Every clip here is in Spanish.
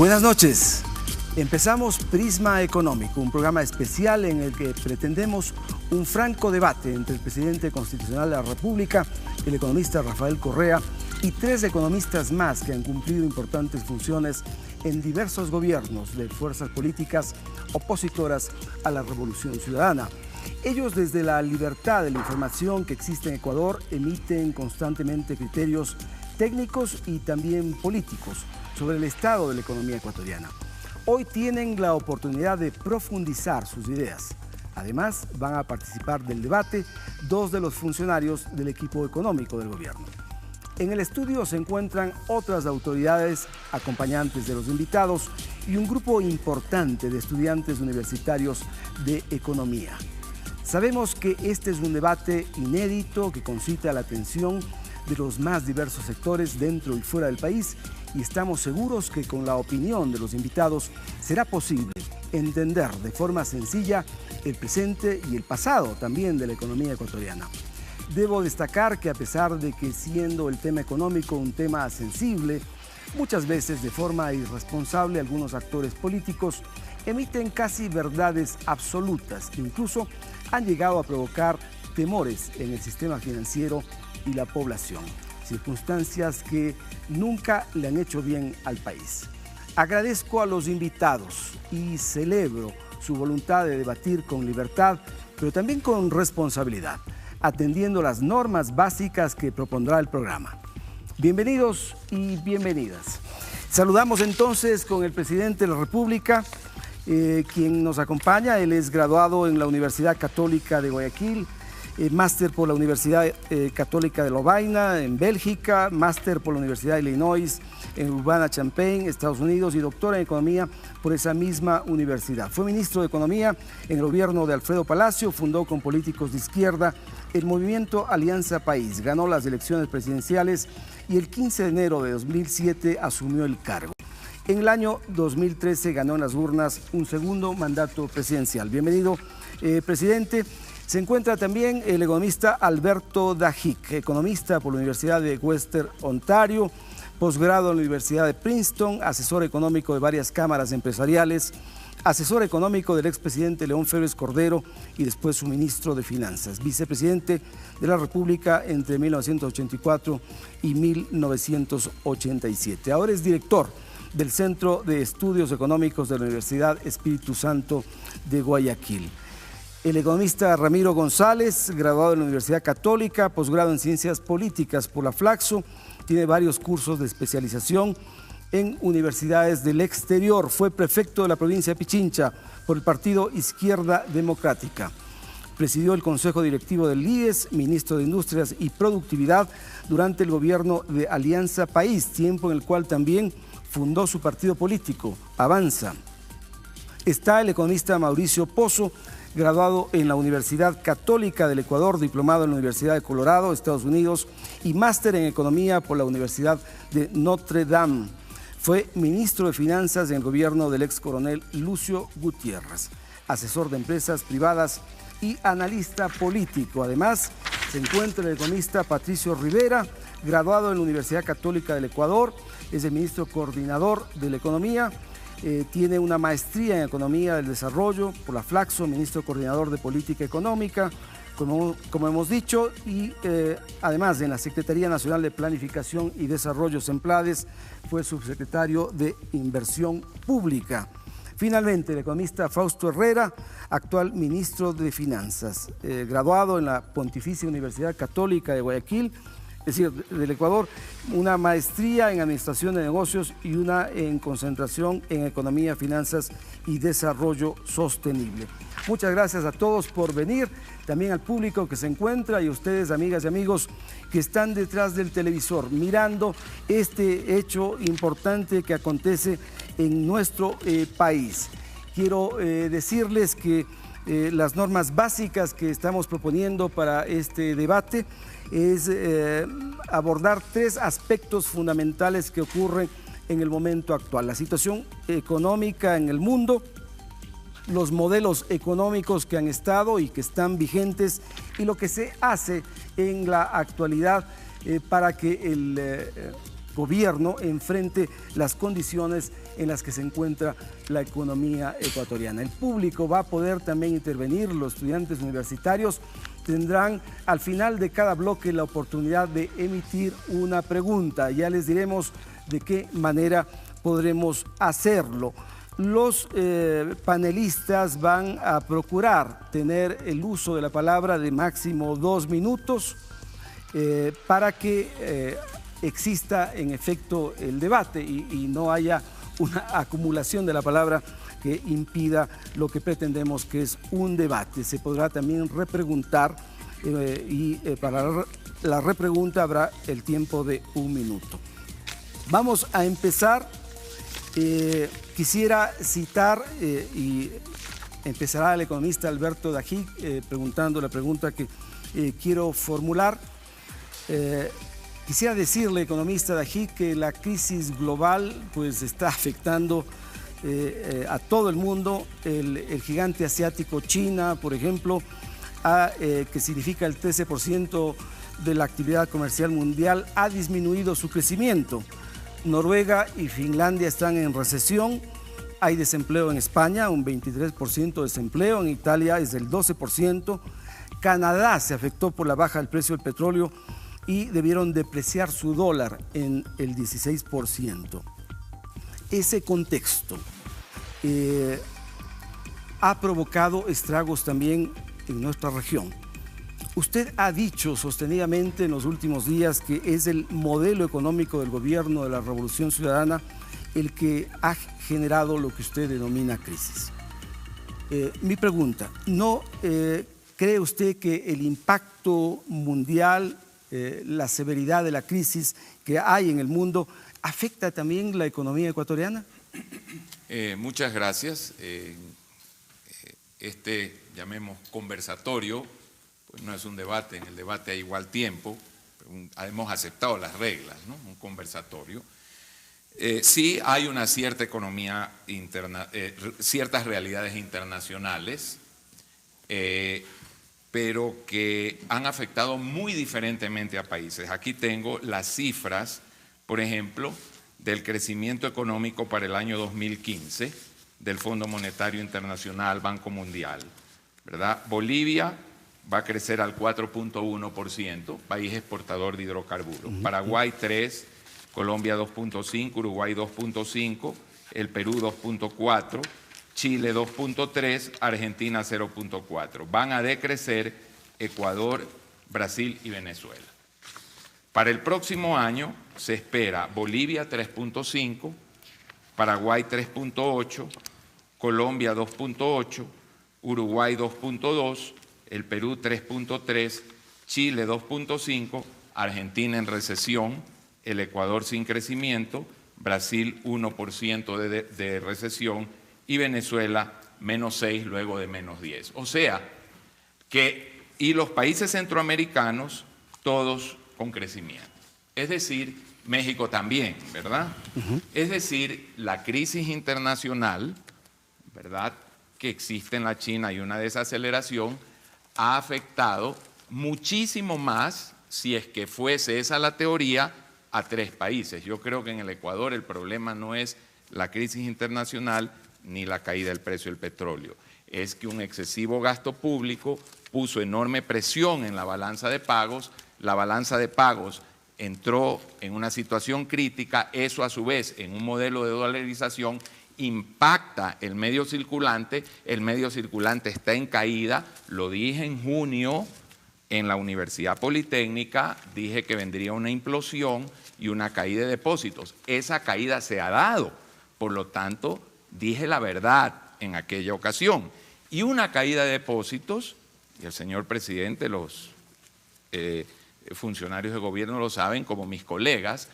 Buenas noches. Empezamos Prisma Económico, un programa especial en el que pretendemos un franco debate entre el presidente constitucional de la República, el economista Rafael Correa, y tres economistas más que han cumplido importantes funciones en diversos gobiernos de fuerzas políticas opositoras a la Revolución Ciudadana. Ellos, desde la libertad de la información que existe en Ecuador, emiten constantemente criterios técnicos y también políticos sobre el estado de la economía ecuatoriana. Hoy tienen la oportunidad de profundizar sus ideas. Además, van a participar del debate dos de los funcionarios del equipo económico del gobierno. En el estudio se encuentran otras autoridades acompañantes de los invitados y un grupo importante de estudiantes universitarios de economía. Sabemos que este es un debate inédito que concita la atención de los más diversos sectores dentro y fuera del país, y estamos seguros que con la opinión de los invitados será posible entender de forma sencilla el presente y el pasado también de la economía ecuatoriana. Debo destacar que, a pesar de que siendo el tema económico un tema sensible, muchas veces de forma irresponsable algunos actores políticos emiten casi verdades absolutas que incluso han llegado a provocar temores en el sistema financiero y la población, circunstancias que nunca le han hecho bien al país. Agradezco a los invitados y celebro su voluntad de debatir con libertad, pero también con responsabilidad, atendiendo las normas básicas que propondrá el programa. Bienvenidos y bienvenidas. Saludamos entonces con el presidente de la República, quien nos acompaña. Él es graduado en la Universidad Católica de Guayaquil, máster por la Universidad Católica de Lovaina en Bélgica, máster por la Universidad de Illinois en Urbana-Champaign, Estados Unidos, y doctora en Economía por esa misma universidad. Fue ministro de Economía en el gobierno de Alfredo Palacio, fundó con políticos de izquierda el movimiento Alianza País, ganó las elecciones presidenciales y el 15 de enero de 2007 asumió el cargo. En el año 2013 ganó en las urnas un segundo mandato presidencial. Bienvenido, presidente. Se encuentra también el economista Alberto Dajic, economista por la Universidad de Western Ontario, posgrado en la Universidad de Princeton, asesor económico de varias cámaras empresariales, asesor económico del expresidente León Febres Cordero y después su ministro de Finanzas, vicepresidente de la República entre 1984 y 1987. Ahora es director del Centro de Estudios Económicos de la Universidad Espíritu Santo de Guayaquil. El economista Ramiro González, graduado en la Universidad Católica, posgrado en Ciencias Políticas por la Flaxo, tiene varios cursos de especialización en universidades del exterior. Fue prefecto de la provincia de Pichincha por el partido Izquierda Democrática. Presidió el Consejo Directivo del IES, ministro de Industrias y Productividad durante el gobierno de Alianza País, tiempo en el cual también fundó su partido político, Avanza. Está el economista Mauricio Pozo, graduado en la Universidad Católica del Ecuador, diplomado en la Universidad de Colorado, Estados Unidos, y máster en Economía por la Universidad de Notre Dame. Fue ministro de Finanzas en el gobierno del ex coronel Lucio Gutiérrez, asesor de empresas privadas y analista político. Además, se encuentra el economista Patricio Rivera, graduado en la Universidad Católica del Ecuador, es el ministro coordinador de la Economía. Tiene una maestría en Economía del Desarrollo por la Flaxo, ministro coordinador de Política Económica, como hemos dicho, y además en la Secretaría Nacional de Planificación y Desarrollo, SEMPLADES, fue subsecretario de Inversión Pública. Finalmente, el economista Fausto Herrera, actual ministro de Finanzas, graduado en la Pontificia Universidad Católica de Guayaquil, es decir, del Ecuador, una maestría en Administración de Negocios y una en concentración en Economía, Finanzas y Desarrollo Sostenible. Muchas gracias a todos por venir, también al público que se encuentra y a ustedes, amigas y amigos, que están detrás del televisor mirando este hecho importante que acontece en nuestro país. Quiero decirles que las normas básicas que estamos proponiendo para este debate es abordar tres aspectos fundamentales que ocurren en el momento actual: la situación económica en el mundo, los modelos económicos que han estado y que están vigentes y lo que se hace en la actualidad para que el gobierno enfrente las condiciones en las que se encuentra la economía ecuatoriana. El público va a poder también intervenir, los estudiantes universitarios tendrán al final de cada bloque la oportunidad de emitir una pregunta. Ya les diremos de qué manera podremos hacerlo. Los panelistas van a procurar tener el uso de la palabra de máximo 2 minutos para que exista en efecto el debate y no haya una acumulación de la palabra que impida lo que pretendemos, que es un debate. Se podrá también repreguntar y para la repregunta habrá el tiempo de 1 minuto. Vamos a empezar. Quisiera citar y empezará el economista Alberto Dajic preguntando la pregunta que quiero formular. Quisiera decirle, economista Dajic, que la crisis global pues está afectando a todo el mundo. El gigante asiático China, por ejemplo, que significa el 13% de la actividad comercial mundial, ha disminuido su crecimiento. Noruega y Finlandia están en recesión. Hay desempleo en España, un 23% de desempleo. En Italia es del 12%. Canadá se afectó por la baja del precio del petróleo y debieron depreciar su dólar en el 16%. Ese contexto ha provocado estragos también en nuestra región. Usted ha dicho sostenidamente en los últimos días que es el modelo económico del gobierno de la Revolución Ciudadana el que ha generado lo que usted denomina crisis. Mi pregunta, ¿no cree usted que el impacto mundial, la severidad de la crisis que hay en el mundo, afecta también la economía ecuatoriana? Muchas gracias. Llamemos conversatorio, pues no es un debate, en el debate hay igual tiempo, hemos aceptado las reglas, ¿no? Un conversatorio. Sí hay una cierta economía interna, ciertas realidades internacionales, pero que han afectado muy diferentemente a países. Aquí tengo las cifras, por ejemplo, del crecimiento económico para el año 2015 del Fondo Monetario Internacional, Banco Mundial, ¿verdad? Bolivia va a crecer al 4.1%, país exportador de hidrocarburos. Paraguay 3%, Colombia 2.5%, Uruguay 2.5%, el Perú 2.4%, Chile 2.3%, Argentina 0.4%. Van a decrecer Ecuador, Brasil y Venezuela. Para el próximo año se espera Bolivia 3.5%, Paraguay 3.8%, Colombia 2.8%, Uruguay 2.2%, el Perú 3.3%, Chile 2.5%, Argentina en recesión, el Ecuador sin crecimiento, Brasil 1% de recesión y Venezuela -6% luego de -10%. O sea, y los países centroamericanos todos con crecimiento. Es decir, México también, ¿verdad? Es decir, la crisis internacional, ¿verdad?, que existe en la China y una desaceleración ha afectado muchísimo más, si es que fuese esa la teoría, a 3 países. Yo creo que en el Ecuador el problema no es la crisis internacional ni la caída del precio del petróleo. Es que un excesivo gasto público puso enorme presión en la balanza de pagos. La balanza de pagos entró en una situación crítica. Eso a su vez en un modelo de dolarización impacta el medio circulante. El medio circulante está en caída. Lo dije en junio en la Universidad Politécnica, dije que vendría una implosión y una caída de depósitos. Esa caída se ha dado, por lo tanto, dije la verdad en aquella ocasión. Y una caída de depósitos, y el señor presidente, los funcionarios de gobierno lo saben, como mis colegas,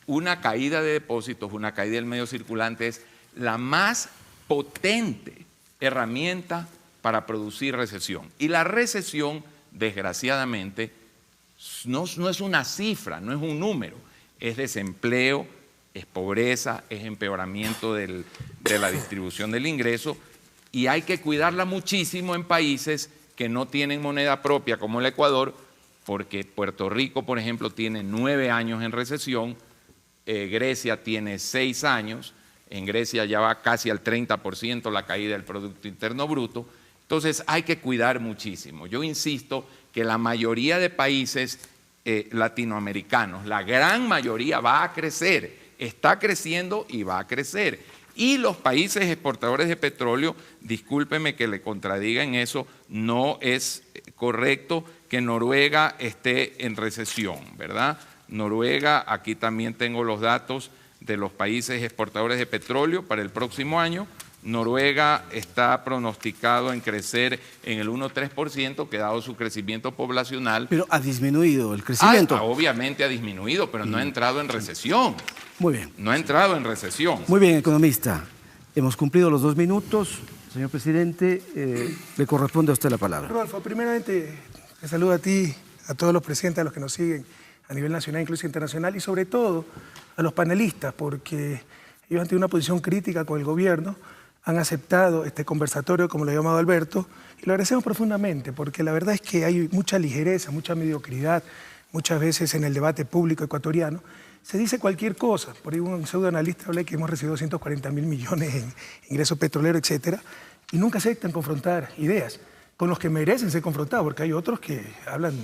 una caída de depósitos, una caída del medio circulante es la más potente herramienta para producir recesión. Y la recesión, desgraciadamente, no es una cifra, no es un número, es desempleo, es pobreza, es empeoramiento de la distribución del ingreso, y hay que cuidarla muchísimo en países que no tienen moneda propia como el Ecuador, porque Puerto Rico, por ejemplo, tiene 9 años en recesión, Grecia tiene 6 años, En Grecia ya va casi al 30% la caída del Producto Interno Bruto. Entonces hay que cuidar muchísimo. Yo insisto que la mayoría de países latinoamericanos, la gran mayoría va a crecer, está creciendo y va a crecer. Y los países exportadores de petróleo, discúlpeme que le contradiga en eso, no es correcto que Noruega esté en recesión, ¿verdad? Noruega, aquí también tengo los datos de los países exportadores de petróleo para el próximo año. Noruega está pronosticado en crecer en el 1,3%, que dado su crecimiento poblacional. Pero ha disminuido el crecimiento. Obviamente ha disminuido, pero no ha entrado en recesión. Muy bien. No ha entrado en recesión. Muy bien, economista. Hemos cumplido los 2 minutos. Señor presidente, le corresponde a usted la palabra. Rodolfo, primeramente, te saludo a ti, a todos los presidentes, a los que nos siguen a nivel nacional, incluso internacional, y sobre todo a los panelistas, porque ellos han tenido una posición crítica con el gobierno, han aceptado este conversatorio, como lo ha llamado Alberto, y lo agradecemos profundamente, porque la verdad es que hay mucha ligereza, mucha mediocridad, muchas veces en el debate público ecuatoriano, se dice cualquier cosa. Por ahí un pseudoanalista habla que hemos recibido 240.000 millones en ingresos petroleros, etcétera, y nunca aceptan confrontar ideas con los que merecen ser confrontados, porque hay otros que hablan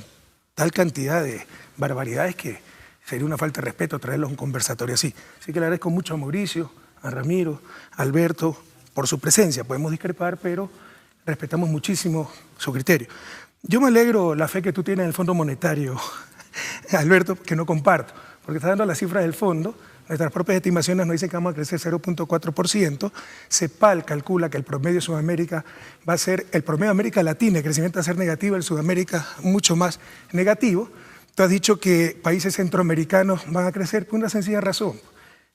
tal cantidad de barbaridades que sería una falta de respeto traerlos a un conversatorio así. Así que le agradezco mucho a Mauricio, a Ramiro, a Alberto, por su presencia. Podemos discrepar, pero respetamos muchísimo su criterio. Yo me alegro la fe que tú tienes en el Fondo Monetario, Alberto, que no comparto, porque está dando las cifras del fondo. Nuestras propias estimaciones nos dicen que vamos a crecer 0.4%. CEPAL calcula que el promedio de Sudamérica va a ser, el promedio de América Latina, el crecimiento va a ser negativo, el Sudamérica mucho más negativo. Tú has dicho que países centroamericanos van a crecer por una sencilla razón.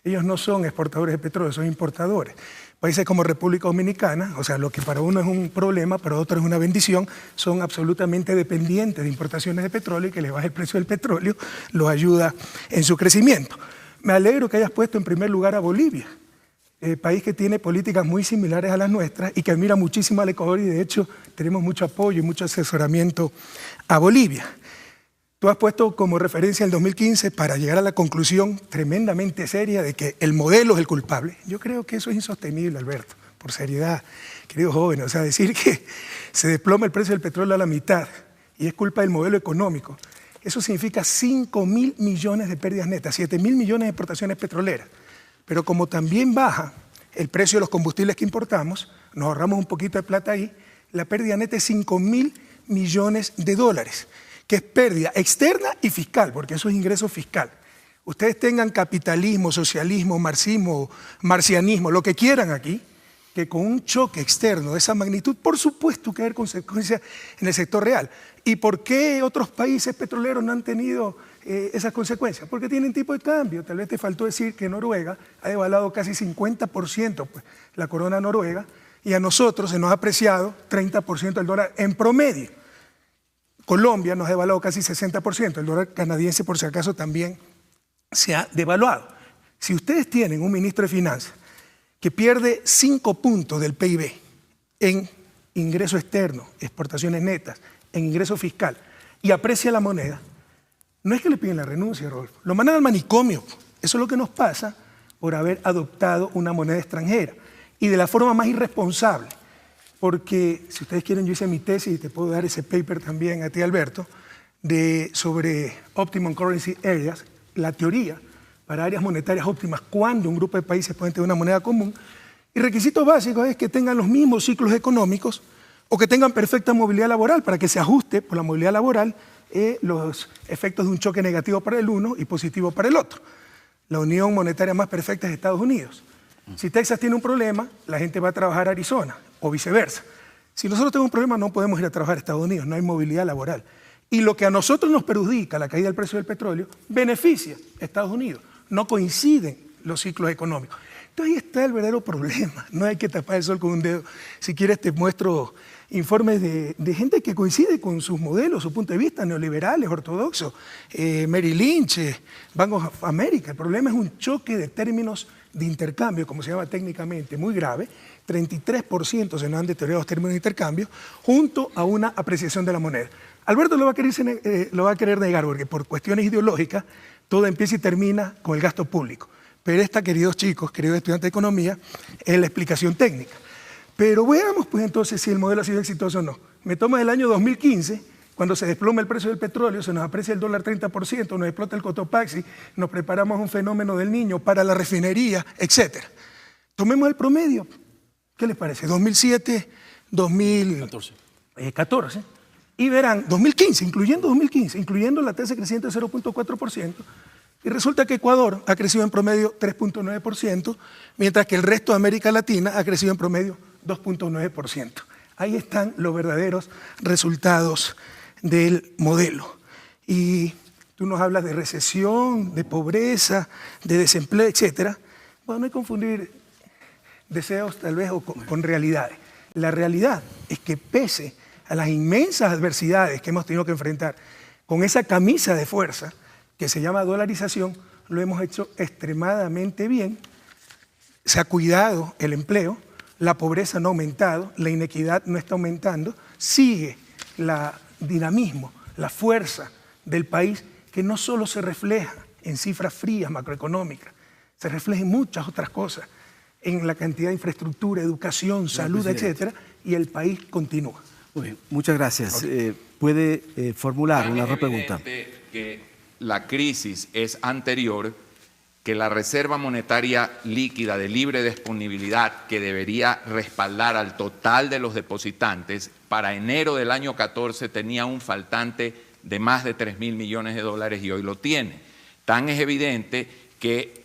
Ellos no son exportadores de petróleo, son importadores. Países como República Dominicana, o sea, lo que para uno es un problema, para otro es una bendición, son absolutamente dependientes de importaciones de petróleo y que les baje el precio del petróleo los ayuda en su crecimiento. Me alegro que hayas puesto en primer lugar a Bolivia, país que tiene políticas muy similares a las nuestras y que admira muchísimo al Ecuador, y de hecho tenemos mucho apoyo y mucho asesoramiento a Bolivia. Tú has puesto como referencia el 2015 para llegar a la conclusión tremendamente seria de que el modelo es el culpable. Yo creo que eso es insostenible, Alberto, por seriedad, queridos jóvenes. O sea, decir que se desploma el precio del petróleo a la mitad y es culpa del modelo económico, eso significa 5.000 millones de pérdidas netas, 7.000 millones de exportaciones petroleras. Pero como también baja el precio de los combustibles que importamos, nos ahorramos un poquito de plata ahí, la pérdida neta es 5.000 millones de dólares. Que es pérdida externa y fiscal, porque eso es ingreso fiscal. Ustedes tengan capitalismo, socialismo, marxismo, marcianismo, lo que quieran aquí, que con un choque externo de esa magnitud, por supuesto que hay consecuencias en el sector real. ¿Y por qué otros países petroleros no han tenido esas consecuencias? Porque tienen tipo de cambio. Tal vez te faltó decir que Noruega ha devaluado casi 50% pues, la corona noruega, y a nosotros se nos ha apreciado 30% el dólar en promedio. Colombia nos ha devaluado casi 60%, el dólar canadiense por si acaso también se ha devaluado. Si ustedes tienen un ministro de Finanzas que pierde 5 puntos del PIB en ingreso externo, exportaciones netas, en ingreso fiscal, y aprecia la moneda, no es que le piden la renuncia, Rodolfo, lo mandan al manicomio. Eso es lo que nos pasa por haber adoptado una moneda extranjera y de la forma más irresponsable. Porque, si ustedes quieren, yo hice mi tesis y te puedo dar ese paper también a ti, Alberto, sobre Optimum Currency Areas, la teoría para áreas monetarias óptimas, cuando un grupo de países pueden tener una moneda común. Y requisitos básicos es que tengan los mismos ciclos económicos o que tengan perfecta movilidad laboral para que se ajuste por la movilidad laboral los efectos de un choque negativo para el uno y positivo para el otro. La unión monetaria más perfecta es Estados Unidos. Si Texas tiene un problema, la gente va a trabajar a Arizona, o viceversa. Si nosotros tenemos un problema, no podemos ir a trabajar a Estados Unidos, no hay movilidad laboral. Y lo que a nosotros nos perjudica, la caída del precio del petróleo, beneficia a Estados Unidos. No coinciden los ciclos económicos. Entonces ahí está el verdadero problema. No hay que tapar el sol con un dedo. Si quieres te muestro informes de gente que coincide con sus modelos, su punto de vista, neoliberales, ortodoxos, Merrill Lynch, Bank of America. El problema es un choque de términos de intercambio, como se llama técnicamente, muy grave. 33% se nos han deteriorado los términos de intercambio, junto a una apreciación de la moneda. Alberto lo va a querer negar, porque por cuestiones ideológicas todo empieza y termina con el gasto público. Pero esta, queridos chicos, queridos estudiantes de economía, es la explicación técnica. Pero veamos pues entonces si el modelo ha sido exitoso o no. Me tomo el año 2015, cuando se desploma el precio del petróleo, se nos aprecia el dólar 30%, nos explota el Cotopaxi, nos preparamos un fenómeno del Niño para la refinería, etc. Tomemos el promedio. ¿Qué les parece? 2007, 2014. Y verán, 2015, incluyendo la tasa creciente de 0.4%, y resulta que Ecuador ha crecido en promedio 3.9%, mientras que el resto de América Latina ha crecido en promedio 2.9%. Ahí están los verdaderos resultados del modelo. Y tú nos hablas de recesión, de pobreza, de desempleo, etc. Bueno, no hay que confundir deseos tal vez con realidades. La realidad es que pese a las inmensas adversidades que hemos tenido que enfrentar, con esa camisa de fuerza que se llama dolarización, lo hemos hecho extremadamente bien. Se ha cuidado el empleo, la pobreza no ha aumentado, la inequidad no está aumentando, sigue el dinamismo, la fuerza del país, que no solo se refleja en cifras frías macroeconómicas, se refleja en muchas otras cosas, en la cantidad de infraestructura, educación, salud, etcétera, y el país continúa. Muy bien, muchas gracias. Puede formular una repregunta. Que la crisis es anterior, que la reserva monetaria líquida de libre disponibilidad, que debería respaldar al total de los depositantes, para enero del año 14 tenía un faltante de más de 3.000 millones de dólares y hoy lo tiene. Tan es evidente que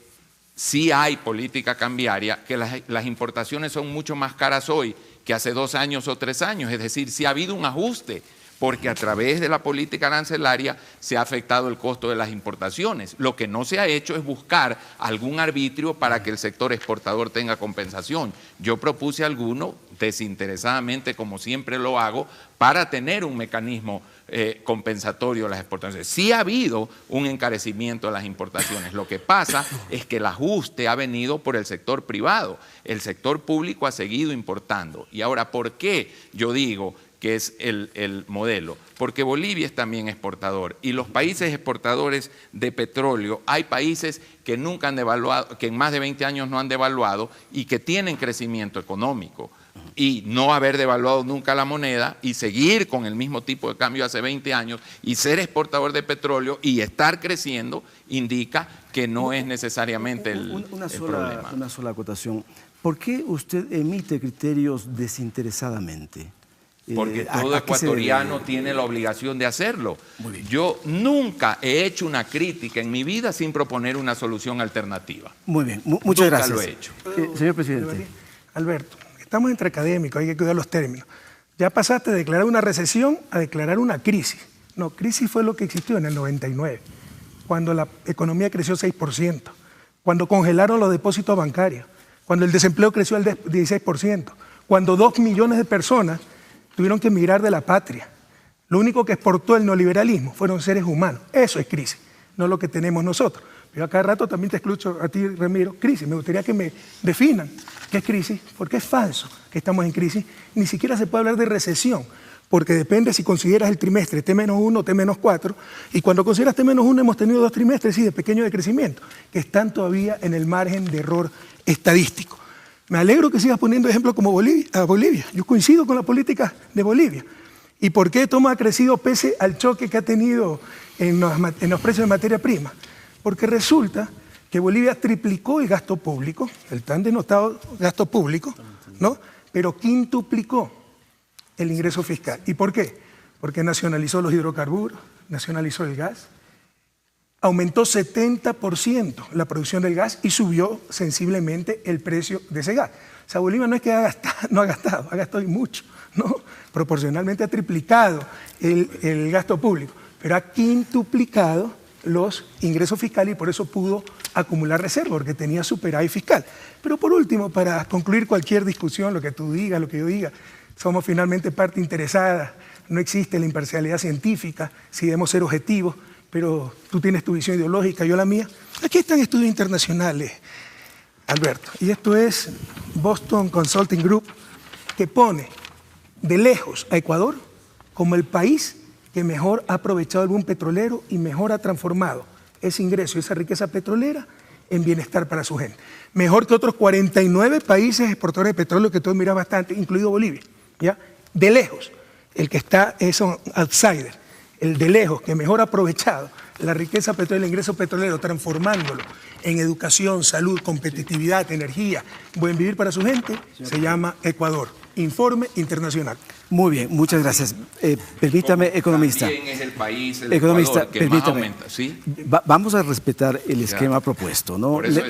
sí hay política cambiaria, que las importaciones son mucho más caras hoy que hace 2 años o 3 años, es decir, sí ha habido un ajuste, porque a través de la política arancelaria se ha afectado el costo de las importaciones. Lo que no se ha hecho es buscar algún arbitrio para que el sector exportador tenga compensación. Yo propuse alguno desinteresadamente, como siempre lo hago, para tener un mecanismo compensatorio de las exportaciones. Sí ha habido un encarecimiento de las importaciones. Lo que pasa es que el ajuste ha venido por el sector privado. El sector público ha seguido importando. Y ahora, ¿por qué yo digo que es el modelo? Porque Bolivia es también exportador, y los países exportadores de petróleo, hay países que nunca han devaluado, que en más de 20 años no han devaluado y que tienen crecimiento económico. Y no haber devaluado nunca la moneda y seguir con el mismo tipo de cambio hace 20 años y ser exportador de petróleo y estar creciendo indica que no es necesariamente el problema. Una sola acotación. ¿Por qué usted emite criterios desinteresadamente? Porque todo ecuatoriano tiene la obligación de hacerlo. Yo nunca he hecho una crítica en mi vida sin proponer una solución alternativa. Muy bien, muchas gracias. Nunca lo he hecho. Señor presidente. Alberto, estamos entre académicos, hay que cuidar los términos. Ya pasaste de declarar una recesión a declarar una crisis. No, crisis fue lo que existió en el 99, cuando la economía creció 6%, cuando congelaron los depósitos bancarios, cuando el desempleo creció al 16%, cuando 2 millones de personas tuvieron que emigrar de la patria. Lo único que exportó el neoliberalismo fueron seres humanos. Eso es crisis, no lo que tenemos nosotros. Yo a cada rato también te escucho a ti, Ramiro, crisis. Me gustaría que me definan qué es crisis, porque es falso que estamos en crisis. Ni siquiera se puede hablar de recesión, porque depende si consideras el trimestre T-1 o T-4, y cuando consideras T-1 hemos tenido 2 trimestres de pequeño decrecimiento, que están todavía en el margen de error estadístico. Me alegro que sigas poniendo ejemplos como Bolivia. Yo coincido con la política de Bolivia. ¿Y por qué Toma ha crecido pese al choque que ha tenido en los precios de materia prima? Porque resulta que Bolivia triplicó el gasto público, el tan denotado gasto público, ¿no? Pero quintuplicó el ingreso fiscal. ¿Y por qué? Porque nacionalizó los hidrocarburos, nacionalizó el gas, aumentó 70% la producción del gas y subió sensiblemente el precio de ese gas. O sea, Bolivia no es que no ha gastado y mucho, ¿no? Proporcionalmente ha triplicado el gasto público, pero ha quintuplicado los ingresos fiscales y por eso pudo acumular reserva, porque tenía superávit fiscal. Pero por último, para concluir cualquier discusión, lo que tú digas, lo que yo diga, somos finalmente parte interesada, no existe la imparcialidad científica, si debemos ser objetivos, pero tú tienes tu visión ideológica, yo la mía. Aquí están estudios internacionales, Alberto, y esto es Boston Consulting Group, que pone de lejos a Ecuador como el país que mejor ha aprovechado el boom petrolero y mejor ha transformado ese ingreso, esa riqueza petrolera en bienestar para su gente. Mejor que otros 49 países exportadores de petróleo que tú admiras bastante, incluido Bolivia, ¿ya? De lejos, el que está es un outsider, el de lejos que mejor ha aprovechado la riqueza petrolera, el ingreso petrolero, transformándolo en educación, salud, competitividad, energía, buen vivir para su gente, se llama Ecuador. Informe internacional. Muy bien, muchas gracias. Permítame, economista. También es el país, el Economista, Ecuador, que permítame. más aumenta, ¿sí? Vamos a respetar el esquema propuesto, ¿no? Por eso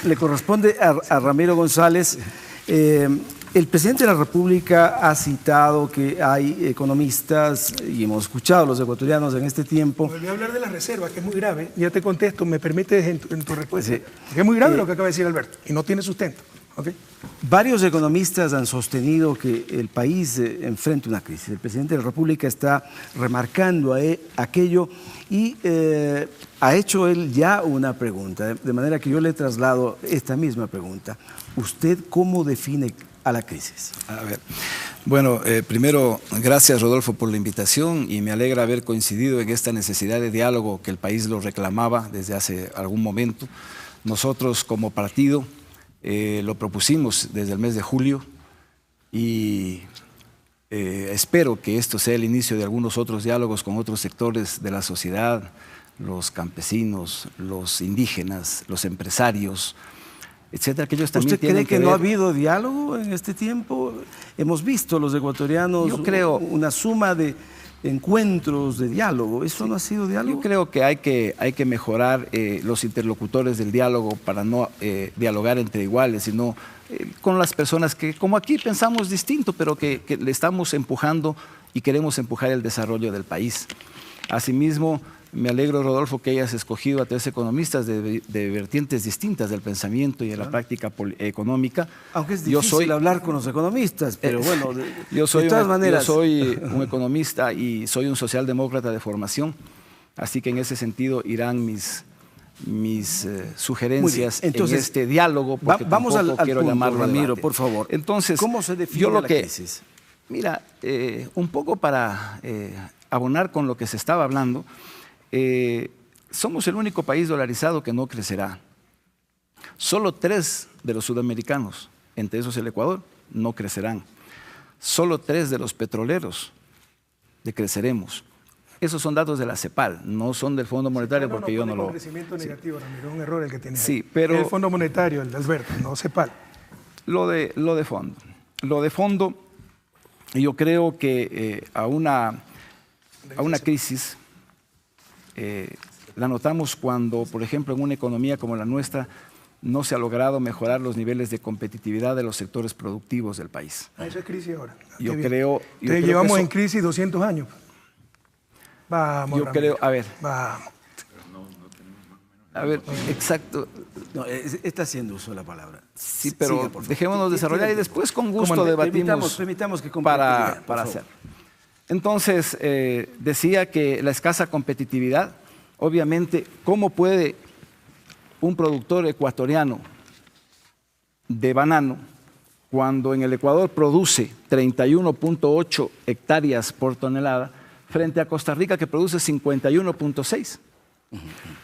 Le corresponde a Ramiro González. El presidente de la República ha citado que hay economistas, y hemos escuchado a los ecuatorianos en este tiempo. Volví a hablar de las reservas, que es muy grave. Ya te contesto, me permites en tu respuesta. Sí. Que es muy grave lo que acaba de decir Alberto, y no tiene sustento. ¿Okay? Varios economistas han sostenido que el país enfrenta una crisis. El presidente de la República está remarcando aquello y ha hecho él ya una pregunta, de manera que yo le traslado esta misma pregunta. ¿Usted cómo define a la crisis? A ver, bueno, primero, gracias Rodolfo por la invitación y me alegra haber coincidido en esta necesidad de diálogo que el país lo reclamaba desde hace algún momento. Nosotros como partido lo propusimos desde el mes de julio y espero que esto sea el inicio de algunos otros diálogos con otros sectores de la sociedad, los campesinos, los indígenas, los empresarios, etcétera, que ellos también ¿Usted cree tienen que ver. no ha habido diálogo en este tiempo? Hemos visto los ecuatorianos Yo creo, una suma de encuentros de diálogo. ¿Eso no ha sido diálogo? Yo creo que hay que mejorar los interlocutores del diálogo para no dialogar entre iguales, sino con las personas que, como aquí pensamos distinto, pero que le estamos empujando y queremos empujar el desarrollo del país. Asimismo, me alegro, Rodolfo, que hayas escogido a 3 economistas de vertientes distintas del pensamiento y de la práctica económica. Aunque es difícil hablar con los economistas, pero bueno, yo soy de todas maneras. Yo soy un economista y soy un socialdemócrata de formación, así que en ese sentido irán mis sugerencias entonces, en este diálogo, porque vamos al quiero punto, llamarlo Ramiro, debate. por favor. Entonces, ¿cómo se define la crisis? Mira, un poco para abonar con lo que se estaba hablando, somos el único país dolarizado que no crecerá. Solo 3 de los sudamericanos, entre esos el Ecuador, no crecerán. Solo 3 de los petroleros decreceremos. Esos son datos de la CEPAL, no son del Fondo Monetario, porque yo no lo... crecimiento negativo, Ramiro, es un error el que tiene. Sí, pero... El Fondo Monetario, el de Alberto, no CEPAL. Lo de fondo. Lo de fondo, yo creo que a una crisis la notamos cuando, por ejemplo, en una economía como la nuestra, no se ha logrado mejorar los niveles de competitividad de los sectores productivos del país. Eso es crisis ahora. Yo creo llevamos que en crisis 200 años. Vamos, yo Ramiro. creo, a ver. Vamos. A ver, exacto. No, está haciendo uso de la palabra. Sí, pero siga, por favor. dejémonos desarrollar y después con gusto debatimos permitamos que para favor. hacer. Entonces, decía que la escasa competitividad, obviamente, ¿cómo puede un productor ecuatoriano de banano, cuando en el Ecuador produce 31.8 hectáreas por tonelada, frente a Costa Rica que produce 51.6?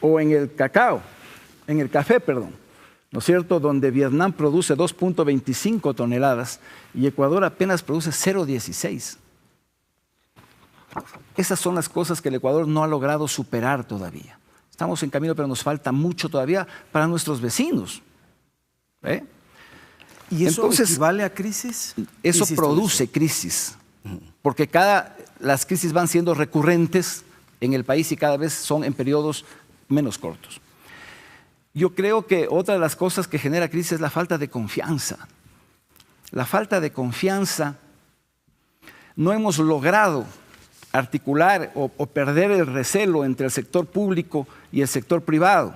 O en el café, ¿no es cierto?, donde Vietnam produce 2.25 toneladas y Ecuador apenas produce 0.16. Esas son las cosas que el Ecuador no ha logrado superar todavía. Estamos en camino, pero nos falta mucho todavía para nuestros vecinos. ¿Y eso entonces equivale a crisis? Eso produce crisis, porque las crisis van siendo recurrentes en el país y cada vez son en periodos menos cortos. Yo creo que otra de las cosas que genera crisis es la falta de confianza. La falta de confianza, no hemos logrado articular o perder el recelo entre el sector público y el sector privado.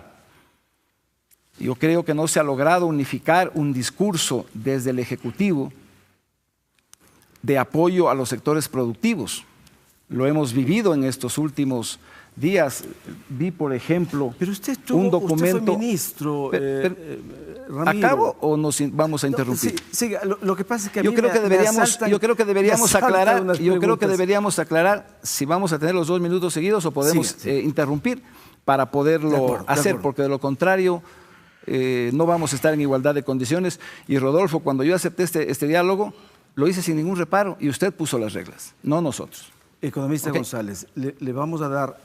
Yo creo que no se ha logrado unificar un discurso desde el Ejecutivo de apoyo a los sectores productivos. Lo hemos vivido en estos últimos días. Vi, por ejemplo, pero usted un documento... Usted fue ministro, Ramiro. ¿Acabo o nos vamos a interrumpir? Sí, lo que pasa es que a yo mí creo que deberíamos aclarar si vamos a tener los 2 minutos seguidos o podemos interrumpir. para poderlo De acuerdo. hacer, porque de lo contrario no vamos a estar en igualdad de condiciones. Y Rodolfo, cuando yo acepté este diálogo, lo hice sin ningún reparo y usted puso las reglas, no nosotros. Economista Ok. González, le vamos a dar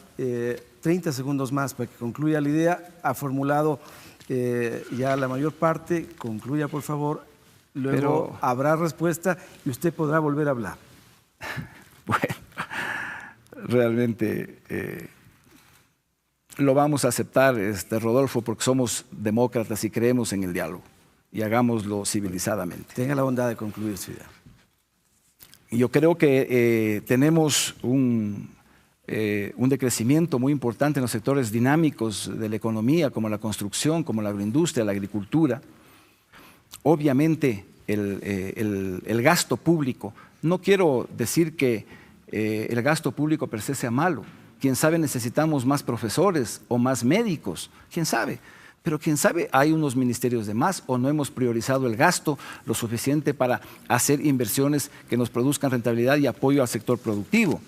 30 segundos más para que concluya la idea. Ha formulado ya la mayor parte. Concluya, por favor. Luego Pero- habrá respuesta y usted podrá volver a hablar. Bueno, realmente lo vamos a aceptar, Rodolfo, porque somos demócratas y creemos en el diálogo. Y hagámoslo civilizadamente. Tenga la bondad de concluir su idea. Y yo creo que tenemos un decrecimiento muy importante en los sectores dinámicos de la economía, como la construcción, como la agroindustria, la agricultura. Obviamente, el gasto público, no quiero decir que el gasto público per se sea malo. Quién sabe, necesitamos más profesores o más médicos, quién sabe. Pero quién sabe, hay unos ministerios de más o no hemos priorizado el gasto lo suficiente para hacer inversiones que nos produzcan rentabilidad y apoyo al sector productivo.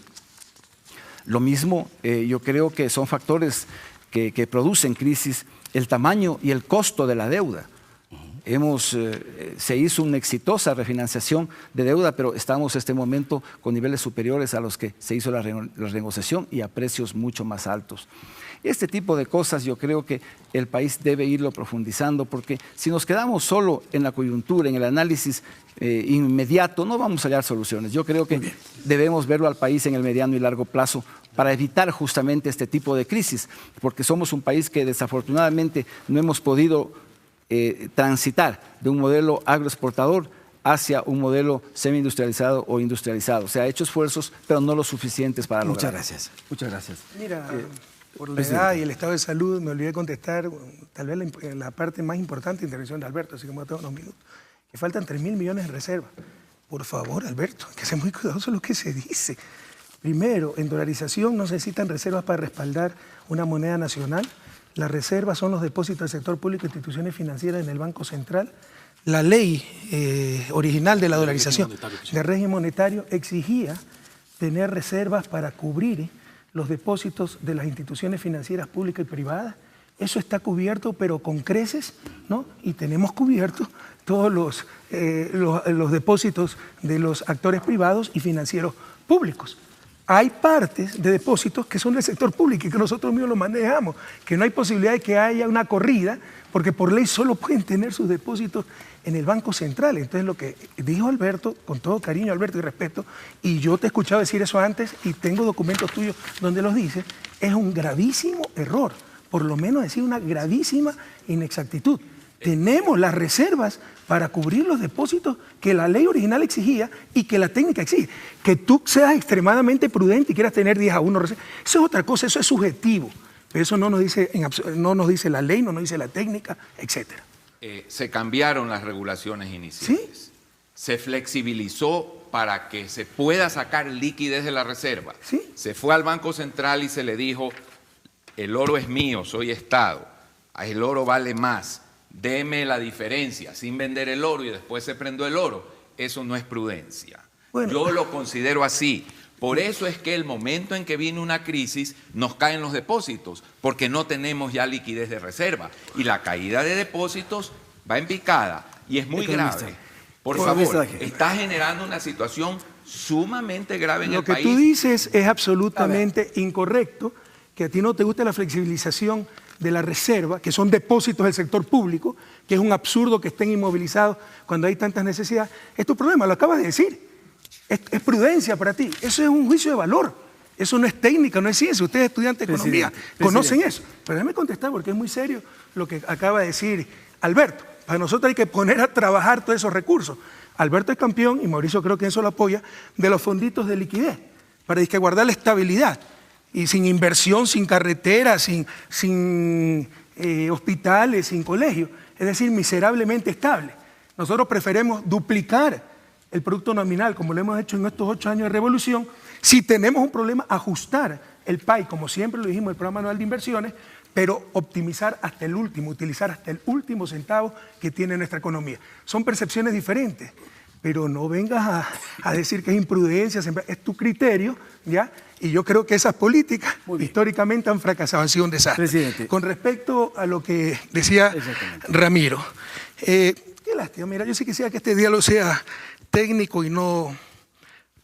Lo mismo, yo creo que son factores que producen crisis, el tamaño y el costo de la deuda. Se hizo una exitosa refinanciación de deuda, pero estamos en este momento con niveles superiores a los que se hizo la renegociación y a precios mucho más altos. Este tipo de cosas yo creo que el país debe irlo profundizando, porque si nos quedamos solo en la coyuntura, en el análisis inmediato, no vamos a hallar soluciones. Yo creo que debemos verlo al país en el mediano y largo plazo para evitar justamente este tipo de crisis, porque somos un país que desafortunadamente no hemos podido transitar de un modelo agroexportador hacia un modelo semi-industrializado o industrializado. Se ha hecho esfuerzos, pero no lo suficientes para Muchas lograrlo. gracias. Muchas gracias. Mira, por la presidente. edad y el estado de salud, me olvidé contestar tal vez la parte más importante de intervención de Alberto, así que me voy a tomar unos minutos. Que faltan 3.000 millones en reserva. Por favor, Alberto, hay que ser muy cuidadoso en lo que se dice. Primero, en dolarización no necesitan reservas para respaldar una moneda nacional. Las reservas son los depósitos del sector público e instituciones financieras en el Banco Central. La ley original de la dolarización de régimen monetario exigía tener reservas para cubrir los depósitos de las instituciones financieras públicas y privadas. Eso está cubierto, pero con creces, ¿no? Y tenemos cubiertos todos los depósitos de los actores privados y financieros públicos. Hay partes de depósitos que son del sector público y que nosotros mismos los manejamos, que no hay posibilidad de que haya una corrida, porque por ley solo pueden tener sus depósitos en el Banco Central. Entonces lo que dijo Alberto, con todo cariño Alberto y respeto, y yo te he escuchado decir eso antes y tengo documentos tuyos donde los dices, es un gravísimo error, por lo menos decir una gravísima inexactitud. Tenemos las reservas para cubrir los depósitos que la ley original exigía y que la técnica exige. Que tú seas extremadamente prudente y quieras tener 10 a 1 reservas, eso es otra cosa, eso es subjetivo. Pero eso no nos dice la ley, no nos dice la técnica, etc. Se cambiaron las regulaciones iniciales. ¿Sí? Se flexibilizó para que se pueda sacar liquidez de la reserva. ¿Sí? Se fue al Banco Central y se le dijo, el oro es mío, soy Estado, el oro vale más, deme la diferencia sin vender el oro y después se prendó el oro. Eso no es prudencia. Bueno. Yo lo considero así. Por eso es que el momento en que viene una crisis nos caen los depósitos, porque no tenemos ya liquidez de reserva. Y la caída de depósitos va en picada y es muy Economista. grave. Por Economista favor, Ángel. está generando una situación sumamente grave en Lo el que país. tú dices es absolutamente incorrecto, que a ti no te gusta la flexibilización de la reserva, que son depósitos del sector público, que es un absurdo que estén inmovilizados cuando hay tantas necesidades. Es tu problema, lo acabas de decir. Es prudencia para ti. Eso es un juicio de valor. Eso no es técnica, no es ciencia. Ustedes estudiantes de economía conocen eso. Pero déjame contestar porque es muy serio lo que acaba de decir Alberto. Para nosotros hay que poner a trabajar todos esos recursos. Alberto es campeón, y Mauricio creo que eso lo apoya, de los fonditos de liquidez, para guardar la estabilidad. Y sin inversión, sin carreteras, sin hospitales, sin colegios. Es decir, miserablemente estable. Nosotros preferimos duplicar el producto nominal, como lo hemos hecho en estos 8 años de revolución. Si tenemos un problema, ajustar el PAI, como siempre lo dijimos, el Programa Anual de Inversiones, pero optimizar hasta el último, utilizar hasta el último centavo que tiene nuestra economía. Son percepciones diferentes. pero no vengas a decir que es imprudencia, es tu criterio, ¿ya? Y yo creo que esas políticas históricamente han fracasado, han sido un desastre. Presidente. Con respecto a lo que decía Ramiro, qué lástima, mira, yo sí quisiera que este diálogo sea técnico y no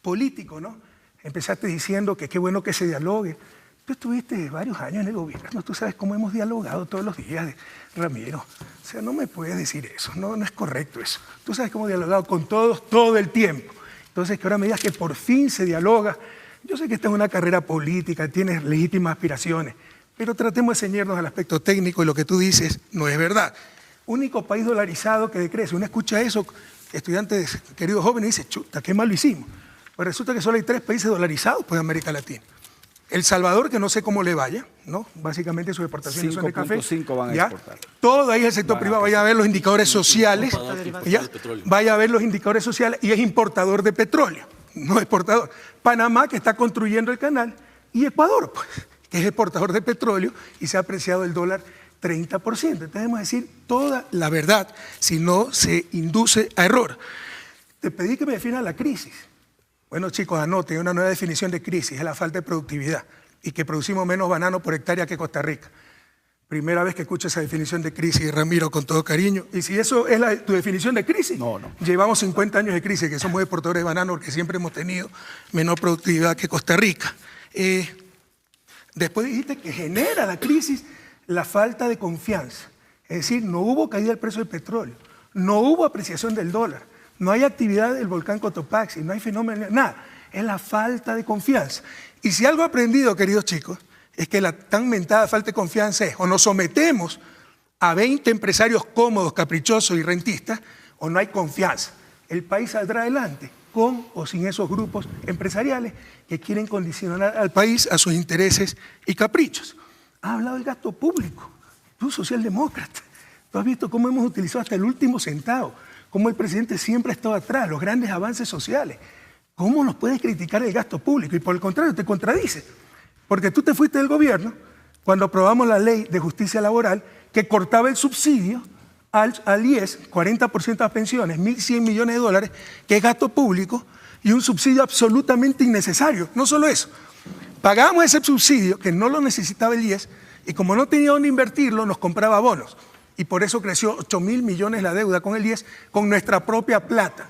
político, ¿no? Empezaste diciendo que qué bueno que se dialogue. Tú estuviste varios años en el gobierno, tú sabes cómo hemos dialogado todos los días, Ramiro. O sea, no me puedes decir eso, no es correcto eso. Tú sabes cómo he dialogado con todos todo el tiempo. Entonces, que ahora me digas que por fin se dialoga. Yo sé que esta es una carrera política, tienes legítimas aspiraciones, pero tratemos de ceñirnos al aspecto técnico y lo que tú dices no es verdad. Único país dolarizado que decrece. Uno escucha eso, estudiantes, queridos jóvenes, y dice, chuta, qué mal lo hicimos. Pues resulta que solo hay 3 países dolarizados pues, en América Latina. El Salvador, que no sé cómo le vaya, ¿no? Básicamente sus exportaciones son de café. 5.5 van a ¿ya? exportar. Todo ahí el sector privado, vaya a ver los indicadores sociales, ¿ya? Vaya a ver los indicadores sociales y es importador de petróleo, no exportador. Panamá, que está construyendo el canal, y Ecuador, pues, que es exportador de petróleo y se ha apreciado el dólar 30%. Entonces debemos decir toda la verdad, si no se induce a error. Te pedí que me definas la crisis. Bueno, chicos, anoten, una nueva definición de crisis, es la falta de productividad y que producimos menos banano por hectárea que Costa Rica. Primera vez que escucho esa definición de crisis, Ramiro, con todo cariño. Y si eso es tu definición de crisis, no. Llevamos 50 años de crisis, que somos exportadores de banano porque siempre hemos tenido menor productividad que Costa Rica. Después dijiste que genera la crisis la falta de confianza. Es decir, no hubo caída del precio del petróleo, no hubo apreciación del dólar. No hay actividad del volcán Cotopaxi, no hay fenómeno, nada. Es la falta de confianza. Y si algo he aprendido, queridos chicos, es que la tan mentada falta de confianza es o nos sometemos a 20 empresarios cómodos, caprichosos y rentistas, o no hay confianza. El país saldrá adelante con o sin esos grupos empresariales que quieren condicionar al país a sus intereses y caprichos. Has hablado del gasto público, tú socialdemócrata. Tú has visto cómo hemos utilizado hasta el último centavo, cómo el presidente siempre ha estado atrás, los grandes avances sociales. ¿Cómo nos puedes criticar el gasto público? Y por el contrario, te contradice. Porque tú te fuiste del gobierno cuando aprobamos la ley de justicia laboral que cortaba el subsidio al IES, 40% de las pensiones, 1.100 millones de dólares, que es gasto público, y un subsidio absolutamente innecesario. No solo eso, pagábamos ese subsidio que no lo necesitaba el IES, y como no tenía dónde invertirlo, nos compraba bonos. Y por eso creció 8.000 millones la deuda con el IES, con nuestra propia plata.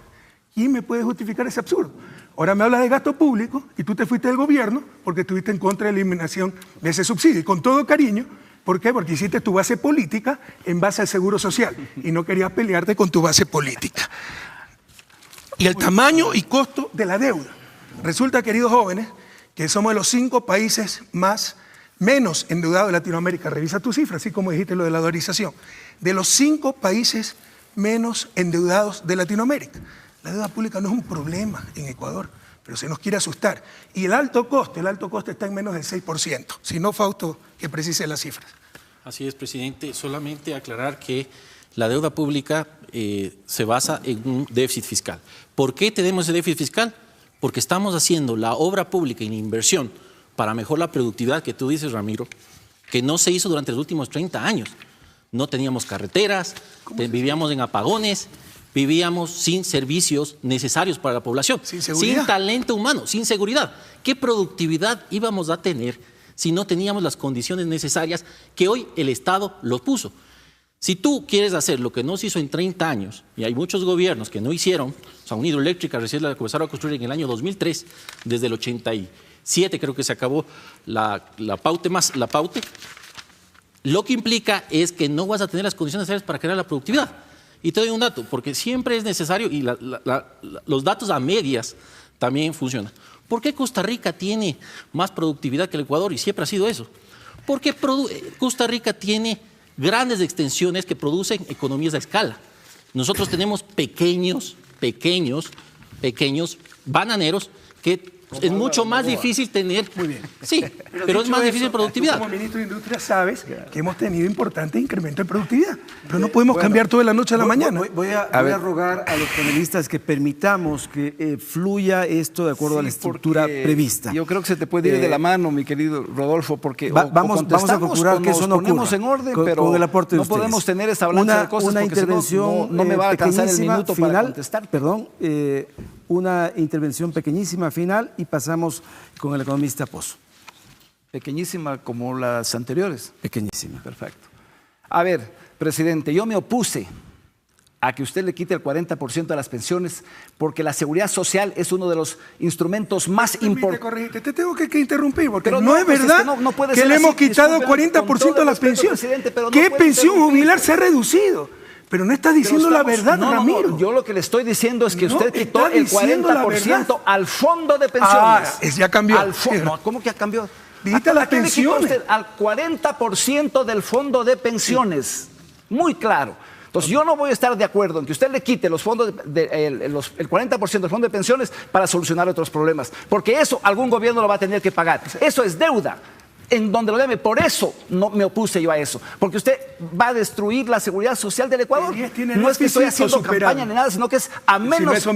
¿Quién me puede justificar ese absurdo? Ahora me hablas de gasto público y tú te fuiste del gobierno porque estuviste en contra de la eliminación de ese subsidio. Y con todo cariño, ¿por qué? Porque hiciste tu base política en base al seguro social y no querías pelearte con tu base política. Y el tamaño y costo de la deuda. Resulta, queridos jóvenes, que somos de los 5 países menos endeudados de Latinoamérica. Revisa tu cifra, así como dijiste lo de la dolarización. De los 5 países menos endeudados de Latinoamérica. La deuda pública no es un problema en Ecuador, pero se nos quiere asustar. Y el alto coste está en menos del 6%. Si no, Fausto, que precise las cifras. Así es, presidente. Solamente aclarar que la deuda pública se basa en un déficit fiscal. ¿Por qué tenemos ese déficit fiscal? Porque estamos haciendo la obra pública y la inversión para mejorar la productividad que tú dices, Ramiro, que no se hizo durante los últimos 30 años. No teníamos carreteras, vivíamos en apagones, vivíamos sin servicios necesarios para la población, sin talento humano, sin seguridad. ¿Qué productividad íbamos a tener si no teníamos las condiciones necesarias que hoy el Estado los puso? Si tú quieres hacer lo que no se hizo en 30 años, y hay muchos gobiernos que no hicieron, o sea, una hidroeléctrica recién la comenzaron a construir en el año 2003, desde el 87 creo que se acabó la PAUTE, lo que implica es que no vas a tener las condiciones necesarias para crear la productividad. Y te doy un dato, porque siempre es necesario, y los datos a medias también funcionan. ¿Por qué Costa Rica tiene más productividad que el Ecuador? Y siempre ha sido eso. Porque Costa Rica tiene grandes extensiones que producen economías a escala. Nosotros tenemos pequeños bananeros que es mucho más difícil tener... Muy bien. Sí, pero es más difícil productividad. Tú como ministro de Industria sabes que hemos tenido importantes incrementos de productividad, pero no podemos cambiar todo de la noche a la mañana. Voy a rogar a los panelistas que permitamos que fluya esto de acuerdo a la estructura prevista. Yo creo que se te puede ir de la mano, mi querido Rodolfo, porque vamos a procurar que eso no ocurra. Ponemos en orden, pero con el aporte de no ustedes. podemos tener esa avalancha de cosas una porque intervención no me va a alcanzar el minuto final, para contestar. Perdón, una intervención pequeñísima final y pasamos con el economista Pozo. Pequeñísima como las anteriores. Pequeñísima. Perfecto. A ver, presidente, yo me opuse a que usted le quite el 40% de las pensiones porque la seguridad social es uno de los instrumentos más importantes. Te tengo que interrumpir porque Pero no es pues verdad no puede que ser le así. hemos quitado Discúlpeme, 40% de las pensiones. ¿Qué pensión jubilar se ha reducido? Pero no está diciendo la verdad, Ramiro. Yo lo que le estoy diciendo es que No usted quitó está el diciendo la 40% verdad. al fondo de pensiones. Ya cambió. No, ¿cómo que ya cambió? Dijiste las ¿A qué le quitó pensiones? usted? Al 40% del fondo de pensiones. Muy claro. Entonces, yo no voy a estar de acuerdo en que usted le quite los fondos el 40% del fondo de pensiones para solucionar otros problemas. Porque eso algún gobierno lo va a tener que pagar. Eso es deuda. En donde lo debe. Por eso no me opuse yo a eso. Porque usted va a destruir la seguridad social del Ecuador. No es que estoy haciendo campaña ni nada, sino que es al menos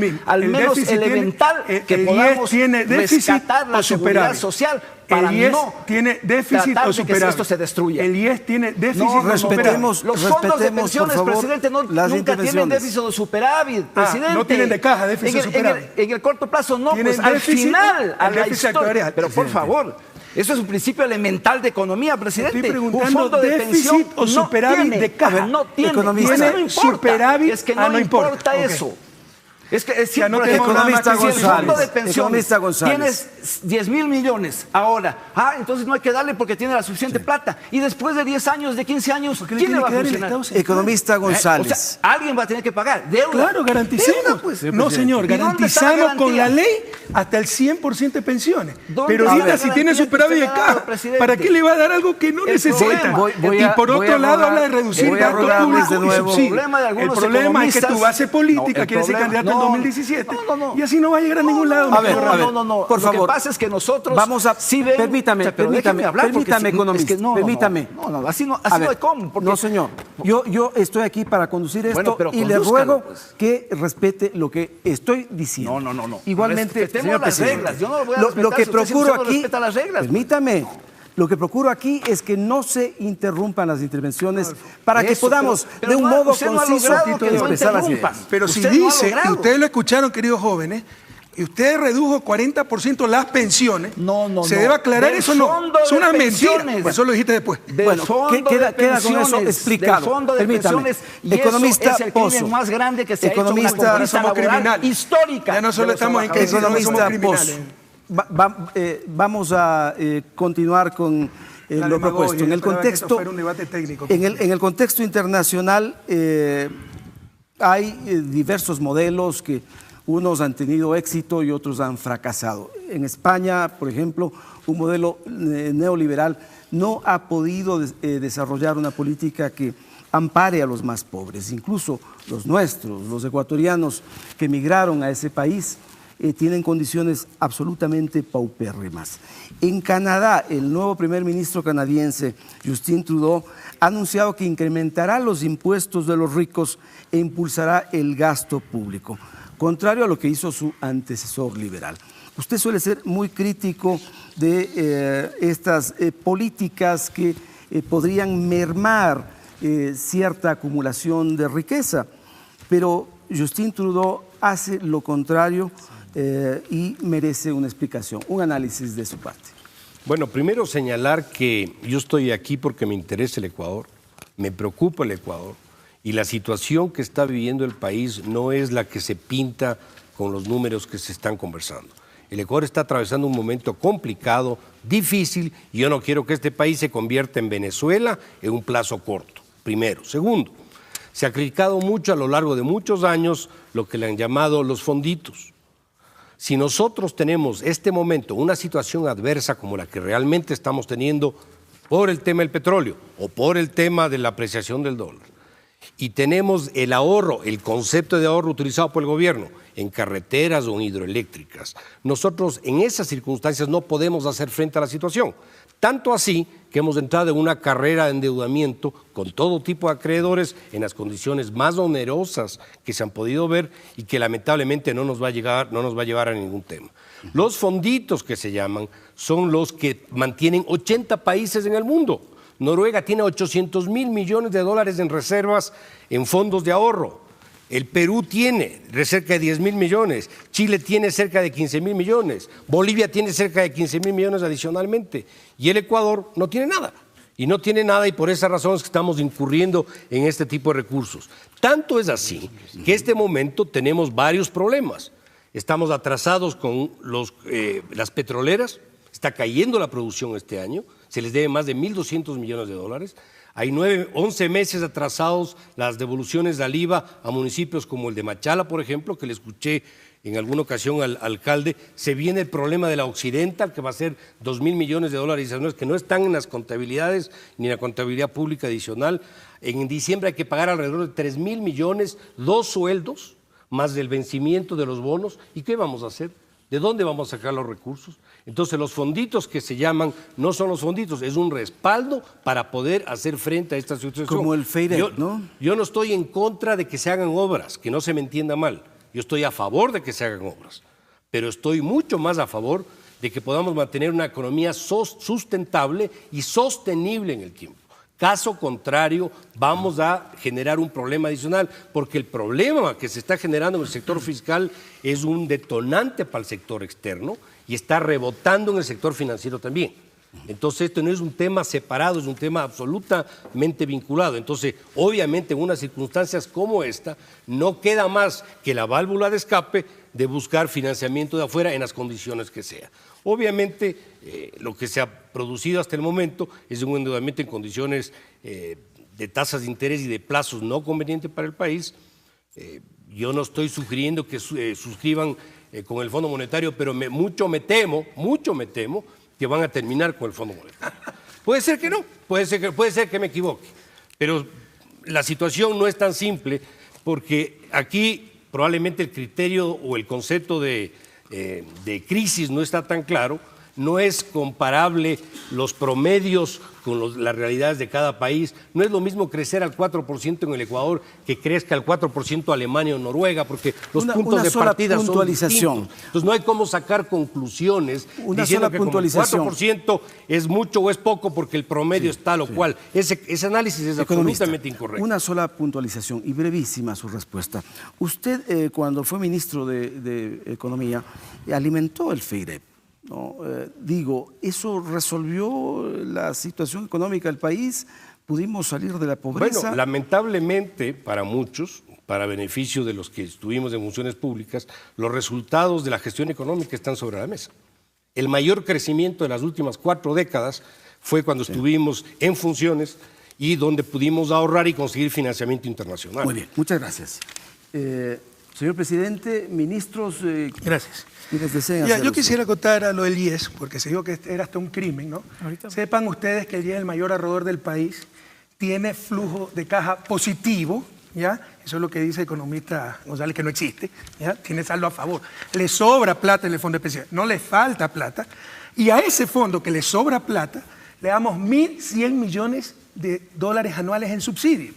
elemental que podamos rescatar la seguridad social para el IES no tiene déficit tratar o de que superávit. esto se destruya. El IES tiene déficit No, o superávit. los fondos de pensiones, por favor, presidente, nunca tienen déficit o superávit, presidente. no tienen de caja déficit o superávit. En el corto plazo no, Tienen pues al déficit, final, a el la déficit historia. actuarial, Pero por presidente. favor, eso es un principio elemental de economía, presidente. Estoy Un preguntando fondo de déficit pensión o superávit no tiene, de caja. no tiene, Economista. Eso no ¿Tiene importa. superávit? Es que no, no importa. Ok. eso. Es que es Ya no simple, tenemos nada más que si el decir. fondo de pensiones Economista González. tienes 10,000 millones ahora, entonces no hay que darle porque tiene la suficiente plata. Y después de 10 años, de 15 años, ¿Por qué le ¿quién le tiene va a que dar el funcionar? Estado central? Economista González. O sea, alguien va a tener que pagar. Deuda. Claro, garanticemos. Deuda, pues. No, señor, ¿Y dónde está la garantizamos con la garantía? ley hasta el 100% de pensiones. ¿Dónde Pero está ahorita la si tiene garantía superávit que de usted le ha dado, caja, presidente? ¿para qué le va a dar algo que no El necesita? problema- Y por otro lado habla de reducir voy a gasto rogarles público de y nuevo. subsidio. El problema de algunos El problema es que tu economistas- base política No, el quiere ser problema- candidato en no, 2017. no. Y así no va a llegar a ningún lado. A ver, mi a ver. hermano. No. Por Lo favor. que pasa es que nosotros Vamos a... sí ven... Permítame, pero déjeme hablar porque permítame, si- economista, es que permítame. No, así no A ver, hay cómo. Porque no, señor. Yo estoy aquí para conducir esto Bueno, pero y le condúzcalo, ruego pues. que respete lo que estoy diciendo. No. Igualmente, Respetemos señor las presidente, reglas. Yo no lo voy a lo respetar que si usted procuro siempre no aquí, respeta las reglas. permítame, lo que procuro aquí es que no se interrumpan las intervenciones para que Eso, podamos pero de un no, modo usted no ha conciso logrado que no expresar las interrumpan. ideas. Pero si Usted no ha dice, y logrado. ustedes lo escucharon, queridos jóvenes, y usted redujo 40% las pensiones, se debe aclarar Del eso, no. fondo Es una de mentira. pensiones. Pues eso lo dijiste después. Del Bueno, fondo queda de con eso pensiones, explicado. del fondo de Permítame. pensiones, y Economista eso es el Pozo. crimen más grande que se ha hecho en Economista- una Ahora conquista somos laboral criminales. histórica. Ya no solo de los estamos en trabajadores. crisis, no somos Economista criminales. Pozo. Vamos a continuar con La lo demagogia, propuesto. En el esperaba que esto contexto, fuera un debate técnico. en el contexto internacional hay diversos modelos que unos han tenido éxito y otros han fracasado. En España, por ejemplo, un modelo neoliberal no ha podido desarrollar una política que ampare a los más pobres. Incluso los nuestros, los ecuatorianos que emigraron a ese país, tienen condiciones absolutamente paupérrimas. En Canadá, el nuevo primer ministro canadiense, Justin Trudeau, ha anunciado que incrementará los impuestos de los ricos e impulsará el gasto público, contrario a lo que hizo su antecesor liberal. Usted suele ser muy crítico de estas políticas que podrían mermar cierta acumulación de riqueza, pero Justin Trudeau hace lo contrario y merece una explicación, un análisis de su parte. Bueno, primero señalar que yo estoy aquí porque me interesa el Ecuador, me preocupa el Ecuador y la situación que está viviendo el país no es la que se pinta con los números que se están conversando. El Ecuador está atravesando un momento complicado, difícil, y yo no quiero que este país se convierta en Venezuela en un plazo corto, primero. Segundo, se ha criticado mucho a lo largo de muchos años lo que le han llamado los fonditos. Si nosotros tenemos este momento una situación adversa como la que realmente estamos teniendo por el tema del petróleo o por el tema de la apreciación del dólar, y tenemos el ahorro, el concepto de ahorro utilizado por el gobierno en carreteras o en hidroeléctricas, nosotros en esas circunstancias no podemos hacer frente a la situación. Tanto así que hemos entrado en una carrera de endeudamiento con todo tipo de acreedores en las condiciones más onerosas que se han podido ver y que lamentablemente no nos va a llevar a ningún tema. Los fonditos que se llaman son los que mantienen 80 países en el mundo. Noruega tiene 800 mil millones de dólares en reservas en fondos de ahorro. El Perú tiene cerca de 10 mil millones, Chile tiene cerca de 15 mil millones, Bolivia tiene cerca de 15 mil millones adicionalmente y el Ecuador no tiene nada. Y no tiene nada y por esa razón es que estamos incurriendo en este tipo de recursos. Tanto es así que en este momento tenemos varios problemas. Estamos atrasados con las petroleras, está cayendo la producción este año, se les debe más de 1.200 millones de dólares. Hay 11 meses atrasados las devoluciones del IVA a municipios como el de Machala, por ejemplo, que le escuché en alguna ocasión al alcalde. Se viene el problema de la Occidental, que va a ser 2.000 millones de dólares adicionales, que no están en las contabilidades ni en la contabilidad pública adicional. En diciembre hay que pagar alrededor de 3.000 millones, 2 sueldos, más el vencimiento de los bonos. ¿Y qué vamos a hacer? ¿De dónde vamos a sacar los recursos? Entonces los fonditos que se llaman no son los fonditos, es un respaldo para poder hacer frente a esta situación. Como el FEIREP, ¿no? Yo no estoy en contra de que se hagan obras, que no se me entienda mal. Yo estoy a favor de que se hagan obras, pero estoy mucho más a favor de que podamos mantener una economía sustentable y sostenible en el tiempo. Caso contrario, vamos a generar un problema adicional, porque el problema que se está generando en el sector fiscal es un detonante para el sector externo y está rebotando en el sector financiero también. Entonces, esto no es un tema separado, es un tema absolutamente vinculado. Entonces, obviamente, en unas circunstancias como esta, no queda más que la válvula de escape de buscar financiamiento de afuera en las condiciones que sea. Obviamente, lo que se ha producido hasta el momento es un endeudamiento en condiciones de tasas de interés y de plazos no convenientes para el país. Yo no estoy sugiriendo que suscriban con el Fondo Monetario, pero mucho me temo que van a terminar con el Fondo Monetario. Puede ser que no, puede ser que me equivoque, pero la situación no es tan simple porque aquí probablemente el criterio o el concepto de crisis no está tan claro, no es comparable los promedios con las realidades de cada país. No es lo mismo crecer al 4% en el Ecuador que crezca al 4% Alemania o Noruega, porque los puntos de partida son distintos. Entonces no hay cómo sacar conclusiones diciendo que como el 4% es mucho o es poco porque el promedio es tal o cual. Ese análisis es absolutamente incorrecto. Una sola puntualización y brevísima su respuesta. Usted, cuando fue ministro de Economía, alimentó el FEIREP. ¿No? ¿Eso resolvió la situación económica del país? ¿Pudimos salir de la pobreza? Bueno, lamentablemente para muchos, para beneficio de los que estuvimos en funciones públicas, los resultados de la gestión económica están sobre la mesa. El mayor crecimiento de las últimas 4 décadas fue cuando estuvimos en funciones y donde pudimos ahorrar y conseguir financiamiento internacional. Muy bien, muchas gracias. Señor presidente, ministros... Gracias. Ya, yo quisiera acotar a lo del IES, porque se dijo que era hasta un crimen, ¿no? Sepan ustedes que el IES, el mayor ahorrador del país, tiene flujo de caja positivo, ¿ya? Eso es lo que dice el economista González, que no existe, ¿ya? Tiene saldo a favor. Le sobra plata en el fondo especial, no le falta plata. Y a ese fondo que le sobra plata, le damos 1.100 millones de dólares anuales en subsidio.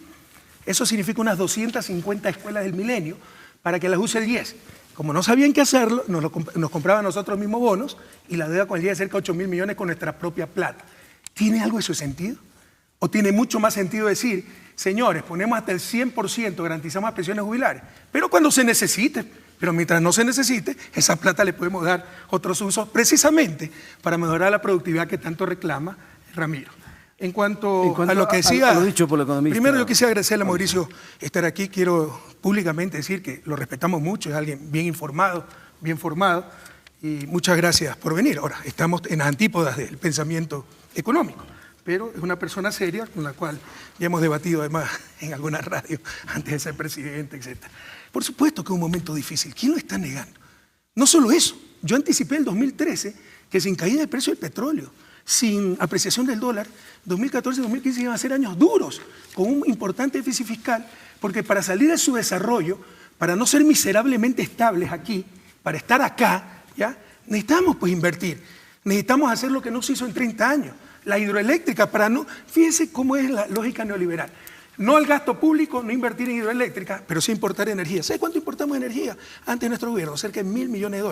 Eso significa unas 250 escuelas del milenio para que las use el IES. Como no sabían qué hacerlo, nos compraban nosotros mismos bonos y la deuda con el IES es cerca de 8.000 millones con nuestra propia plata. ¿Tiene algo de su sentido? ¿O tiene mucho más sentido decir, señores, ponemos hasta el 100%, garantizamos las pensiones jubilares, pero cuando se necesite, pero mientras no se necesite, esa plata le podemos dar otros usos precisamente para mejorar la productividad que tanto reclama Ramiro? En cuanto a lo que decía, lo dicho por el economista, primero yo quisiera agradecerle a Mauricio estar aquí. Quiero públicamente decir que lo respetamos mucho, es alguien bien informado, bien formado, y muchas gracias por venir. Ahora, estamos en las antípodas del pensamiento económico, pero es una persona seria con la cual ya hemos debatido además en algunas radios antes de ser presidente, etc. Por supuesto que es un momento difícil, ¿quién lo está negando? No solo eso, yo anticipé en el 2013 que sin caída del precio del petróleo, sin apreciación del dólar, 2014 y 2015 iban a ser años duros, con un importante déficit fiscal, porque para salir de su desarrollo, para no ser miserablemente estables aquí, para estar acá, ¿ya? Necesitamos pues invertir, necesitamos hacer lo que no se hizo en 30 años, la hidroeléctrica, para no... Fíjense cómo es la lógica neoliberal. No al gasto público, no invertir en hidroeléctrica, pero sí importar energía. ¿Sabe cuánto importamos energía antes de nuestro gobierno? Cerca de $1.000 millones.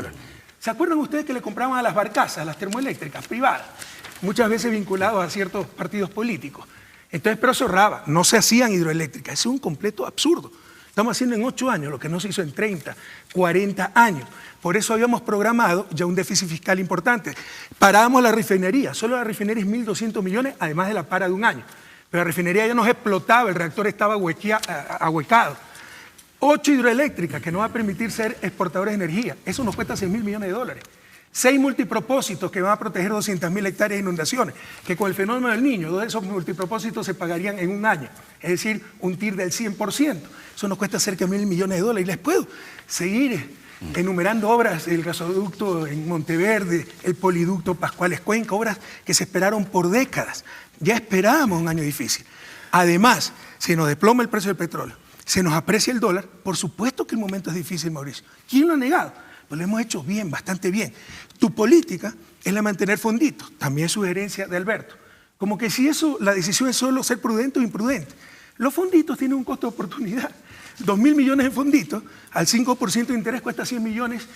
¿Se acuerdan ustedes que le compraban a las barcazas, a las termoeléctricas privadas? Muchas veces vinculados a ciertos partidos políticos. Entonces, pero se ahorraba, no se hacían hidroeléctricas. Eso es un completo absurdo. Estamos haciendo en 8 años lo que no se hizo en 30, 40 años. Por eso habíamos programado ya un déficit fiscal importante. Parábamos la refinería, solo la refinería es 1.200 millones, además de la para de un año. Pero la refinería ya nos explotaba, el reactor estaba ahuecado. 8 hidroeléctricas que nos va a permitir ser exportadores de energía. Eso nos cuesta $6.000 millones. 6 multipropósitos que van a proteger 200.000 hectáreas de inundaciones, que con el fenómeno del Niño, 2 de esos multipropósitos se pagarían en un año. Es decir, un TIR del 100%. Eso nos cuesta cerca de $1.000 millones. Y les puedo seguir enumerando obras, el gasoducto en Monteverde, el poliducto Pascuales Cuenca, obras que se esperaron por décadas. Ya esperábamos un año difícil. Además, se nos desploma el precio del petróleo, se nos aprecia el dólar, por supuesto que el momento es difícil, Mauricio. ¿Quién lo ha negado? Pues lo hemos hecho bien, bastante bien. Tu política es la de mantener fonditos, también sugerencia de Alberto. Como que si eso, la decisión es solo ser prudente o imprudente. Los fonditos tienen un costo de oportunidad. 2.000 millones en fonditos, al 5% de interés cuesta $100 millones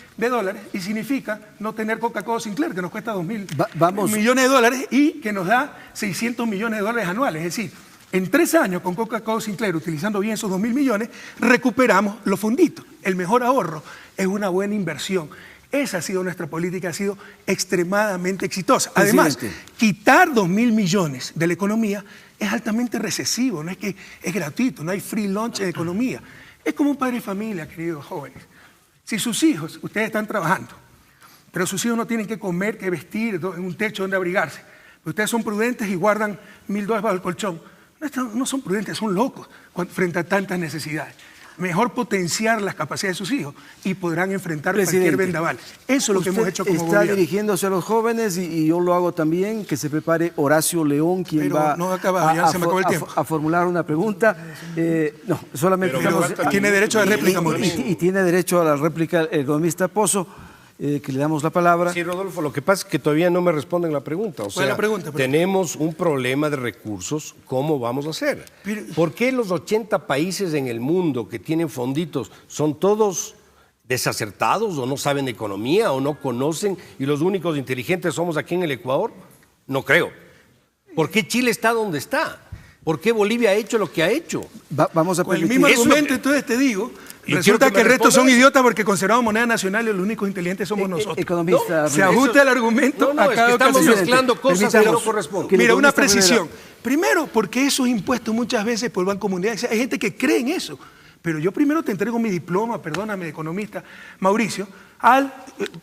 y significa no tener Coca-Cola Sinclair, que nos cuesta 2.000 millones de dólares y que nos da $600 millones anuales. Es decir, en 3 años con Coca-Cola Sinclair, utilizando bien esos 2.000 millones, recuperamos los fonditos. El mejor ahorro es una buena inversión. Esa ha sido nuestra política, ha sido extremadamente exitosa. Además, quitar 2.000 millones de la economía es altamente recesivo, no es que es gratuito, no hay free lunch en economía. Es como un padre de familia, queridos jóvenes. Si sus hijos, ustedes están trabajando, pero sus hijos no tienen que comer, que vestir, en un techo donde abrigarse, ustedes son prudentes y guardan $1.000 bajo el colchón. No son prudentes, son locos frente a tantas necesidades. Mejor potenciar las capacidades de sus hijos y podrán enfrentar cualquier vendaval. Eso es lo que hemos hecho como gobierno. Está dirigiéndose a los jóvenes y yo lo hago también, que se prepare Horacio León, quien va a formular una pregunta. No, solamente tiene derecho a réplica, Mauricio. Y tiene derecho a la réplica el economista Pozo, que le damos la palabra. Sí, Rodolfo, lo que pasa es que todavía no me responden la pregunta. O sea, la pregunta, tenemos un problema de recursos, ¿cómo vamos a hacer? ¿Por qué los 80 países en el mundo que tienen fonditos son todos desacertados o no saben de economía o no conocen y los únicos inteligentes somos aquí en el Ecuador? No creo. ¿Por qué Chile está donde está? ¿Por qué Bolivia ha hecho lo que ha hecho? Vamos a permitir. Con el mismo argumento, entonces te digo, resulta que el resto son idiotas porque conservamos moneda nacional y los únicos inteligentes somos nosotros. Economista, se ajusta el argumento a cada estamos mezclando cosas que no corresponden. Mira, una precisión. Primero, porque esos impuestos muchas veces por el Banco Mundial, hay gente que cree en eso. Pero yo primero te entrego mi diploma, perdóname, economista, Mauricio, al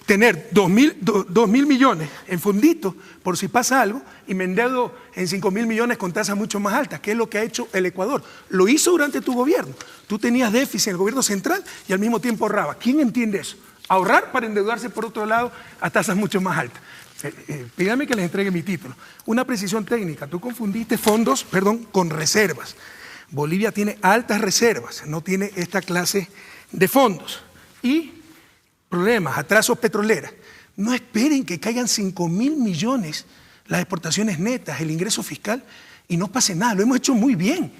tener 2.000 millones en fonditos por si pasa algo y me endeudo en 5.000 millones con tasas mucho más altas, que es lo que ha hecho el Ecuador. Lo hizo durante tu gobierno. Tú tenías déficit en el gobierno central y al mismo tiempo ahorrabas. ¿Quién entiende eso? Ahorrar para endeudarse por otro lado a tasas mucho más altas. Pídame que les entregue mi título. Una precisión técnica. Tú confundiste fondos, con reservas. Bolivia tiene altas reservas, no tiene esta clase de fondos. Y problemas, atrasos petroleros. No esperen que caigan 5.000 millones las exportaciones netas, el ingreso fiscal, y no pase nada. Lo hemos hecho muy bien.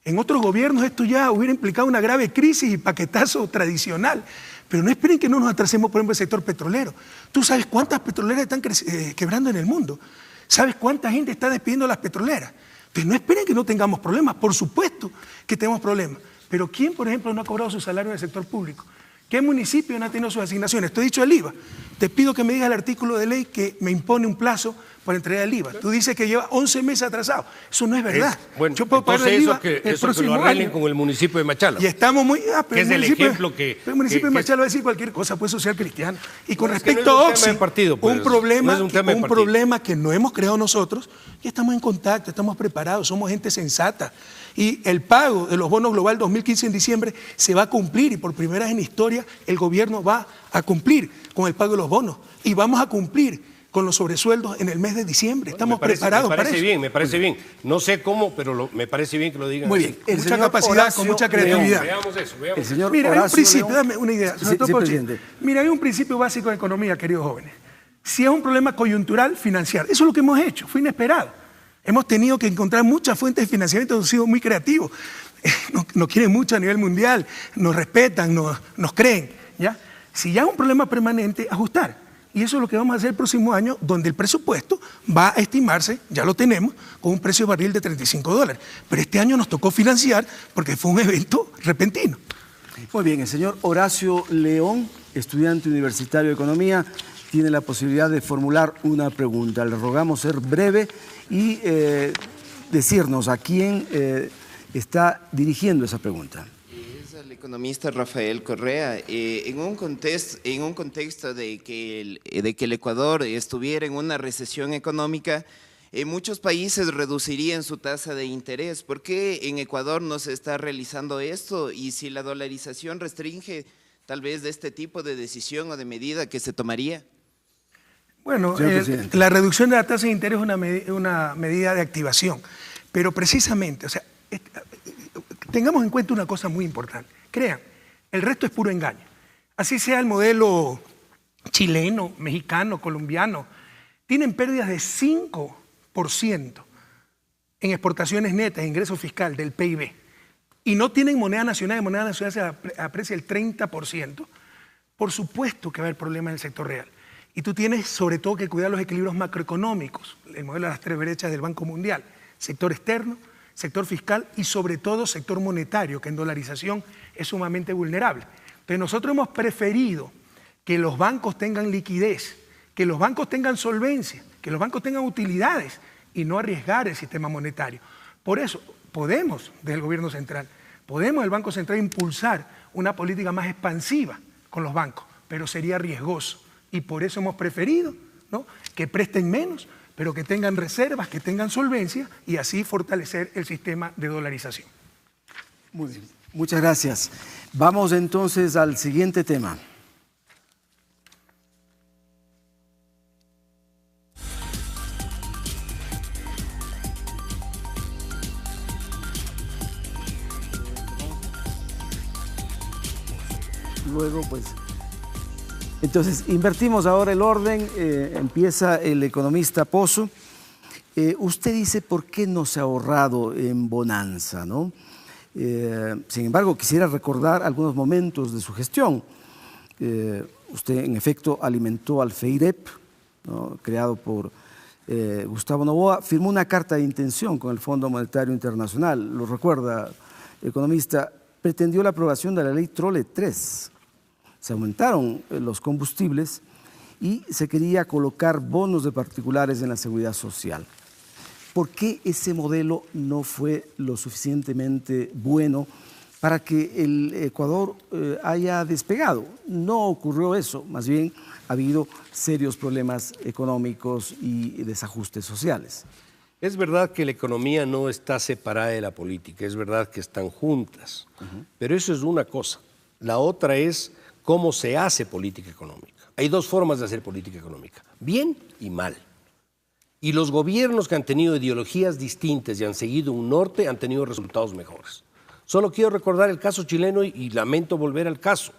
En otros gobiernos esto ya hubiera implicado una grave crisis y paquetazo tradicional. Pero no esperen que no nos atrasemos, por ejemplo, el sector petrolero. ¿Tú sabes cuántas petroleras están quebrando en el mundo? ¿Sabes cuánta gente está despidiendo a las petroleras? Entonces no esperen que no tengamos problemas. Por supuesto que tenemos problemas. Pero ¿quién, por ejemplo, no ha cobrado su salario en el sector público? ¿Qué municipio no ha tenido sus asignaciones? Te he dicho el IVA. Te pido que me digas el artículo de ley que me impone un plazo para entregar el IVA. Tú dices que lleva 11 meses atrasado. Eso no es verdad. Bueno, yo puedo pagar el IVA el próximo lo arreglen año. Con el municipio de Machala. Y estamos muy... pero es el ejemplo que... El municipio de Machala va a decir cualquier cosa, pues social cristiana. Y con respecto a Oxy, un problema que no hemos creado nosotros, y estamos en contacto, estamos preparados, somos gente sensata. Y el pago de los bonos global 2015 en diciembre se va a cumplir y por primera vez en historia el gobierno va a cumplir con el pago de los bonos y vamos a cumplir con los sobresueldos en el mes de diciembre. Estamos preparados para eso. Me parece bien. No sé cómo, pero me parece bien que lo digan. Muy bien. Mucha capacidad, con mucha creatividad. Veamos eso. El señor Mira, hay un Horacio principio, León. dame una idea. Sí, Doctor sí, Pochi, presidente. mira, hay un principio básico de economía, queridos jóvenes. Si es un problema coyuntural, financiar. Eso es lo que hemos hecho, fue inesperado. Hemos tenido que encontrar muchas fuentes de financiamiento, hemos sido muy creativos. Nos quieren mucho a nivel mundial, nos respetan, nos creen. ¿Ya? Si ya es un problema permanente, ajustar. Y eso es lo que vamos a hacer el próximo año, donde el presupuesto va a estimarse, ya lo tenemos, con un precio de barril de $35. Pero este año nos tocó financiar porque fue un evento repentino. Muy bien, el señor Horacio León, estudiante universitario de Economía, tiene la posibilidad de formular una pregunta. Le rogamos ser breve y decirnos a quién está dirigiendo esa pregunta. Es el economista Rafael Correa. En un contexto de que el Ecuador estuviera en una recesión económica, muchos países reducirían su tasa de interés. ¿Por qué en Ecuador no se está realizando esto? Y si la dolarización restringe tal vez de este tipo de decisión o de medida que se tomaría. Bueno, la reducción de la tasa de interés es una medida de activación, pero precisamente, o sea, tengamos en cuenta una cosa muy importante. Crean, el resto es puro engaño. Así sea el modelo chileno, mexicano, colombiano, tienen pérdidas de 5% en exportaciones netas, ingreso fiscal del PIB, y no tienen moneda nacional, y moneda nacional se aprecia el 30%, por supuesto que va a haber problemas en el sector real. Y tú tienes sobre todo que cuidar los equilibrios macroeconómicos, el modelo de las tres brechas del Banco Mundial, sector externo, sector fiscal y sobre todo sector monetario, que en dolarización es sumamente vulnerable. Entonces nosotros hemos preferido que los bancos tengan liquidez, que los bancos tengan solvencia, que los bancos tengan utilidades y no arriesgar el sistema monetario. Por eso podemos, desde el gobierno central, podemos el Banco Central impulsar una política más expansiva con los bancos, pero sería riesgoso. Y por eso hemos preferido, ¿no?, que presten menos, pero que tengan reservas, que tengan solvencia y así fortalecer el sistema de dolarización. Muy bien, muchas gracias. Vamos entonces al siguiente tema. Luego, pues... Entonces, invertimos ahora el orden, empieza el economista Pozo. Usted dice, ¿por qué no se ha ahorrado en bonanza, ¿no? Sin embargo, quisiera recordar algunos momentos de su gestión. Usted, en efecto, alimentó al FEIREP, ¿no?, creado por Gustavo Noboa, firmó una carta de intención con el Fondo Monetario Internacional, lo recuerda, economista, pretendió la aprobación de la ley Trole 3. Se aumentaron los combustibles y se quería colocar bonos de particulares en la seguridad social. ¿Por qué ese modelo no fue lo suficientemente bueno para que el Ecuador haya despegado? No ocurrió eso, más bien ha habido serios problemas económicos y desajustes sociales. Es verdad que la economía no está separada de la política, es verdad que están juntas, pero eso es una cosa. La otra es cómo se hace política económica. Hay dos formas de hacer política económica, bien y mal. Y los gobiernos que han tenido ideologías distintas y han seguido un norte han tenido resultados mejores. Solo quiero recordar el caso chileno y lamento volver al caso.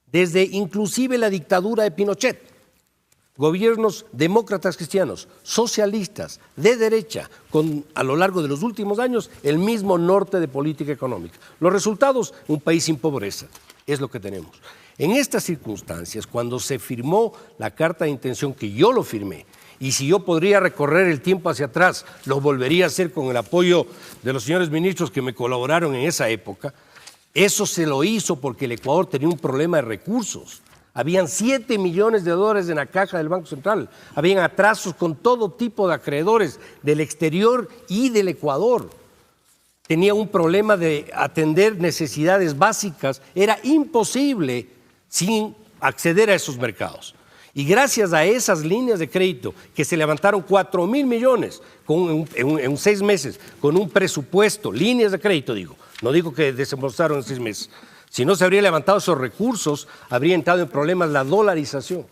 Desde inclusive la dictadura de Pinochet, gobiernos demócratas cristianos, socialistas, de derecha, con a lo largo de los últimos años el mismo norte de política económica. Los resultados, un país sin pobreza, es lo que tenemos. En estas circunstancias, cuando se firmó la carta de intención, que yo lo firmé, y si yo podría recorrer el tiempo hacia atrás, lo volvería a hacer con el apoyo de los señores ministros que me colaboraron en esa época, eso se lo hizo porque el Ecuador tenía un problema de recursos. Habían 7 millones de dólares en la caja del Banco Central, habían atrasos con todo tipo de acreedores del exterior y del Ecuador. Tenía un problema de atender necesidades básicas, era imposible sin acceder a esos mercados. Y gracias a esas líneas de crédito que se levantaron 4.000 millones en 6 meses, con un presupuesto, líneas de crédito digo, no digo que desembolsaron en 6 meses, si no se habría levantado esos recursos, habría entrado en problemas la dolarización.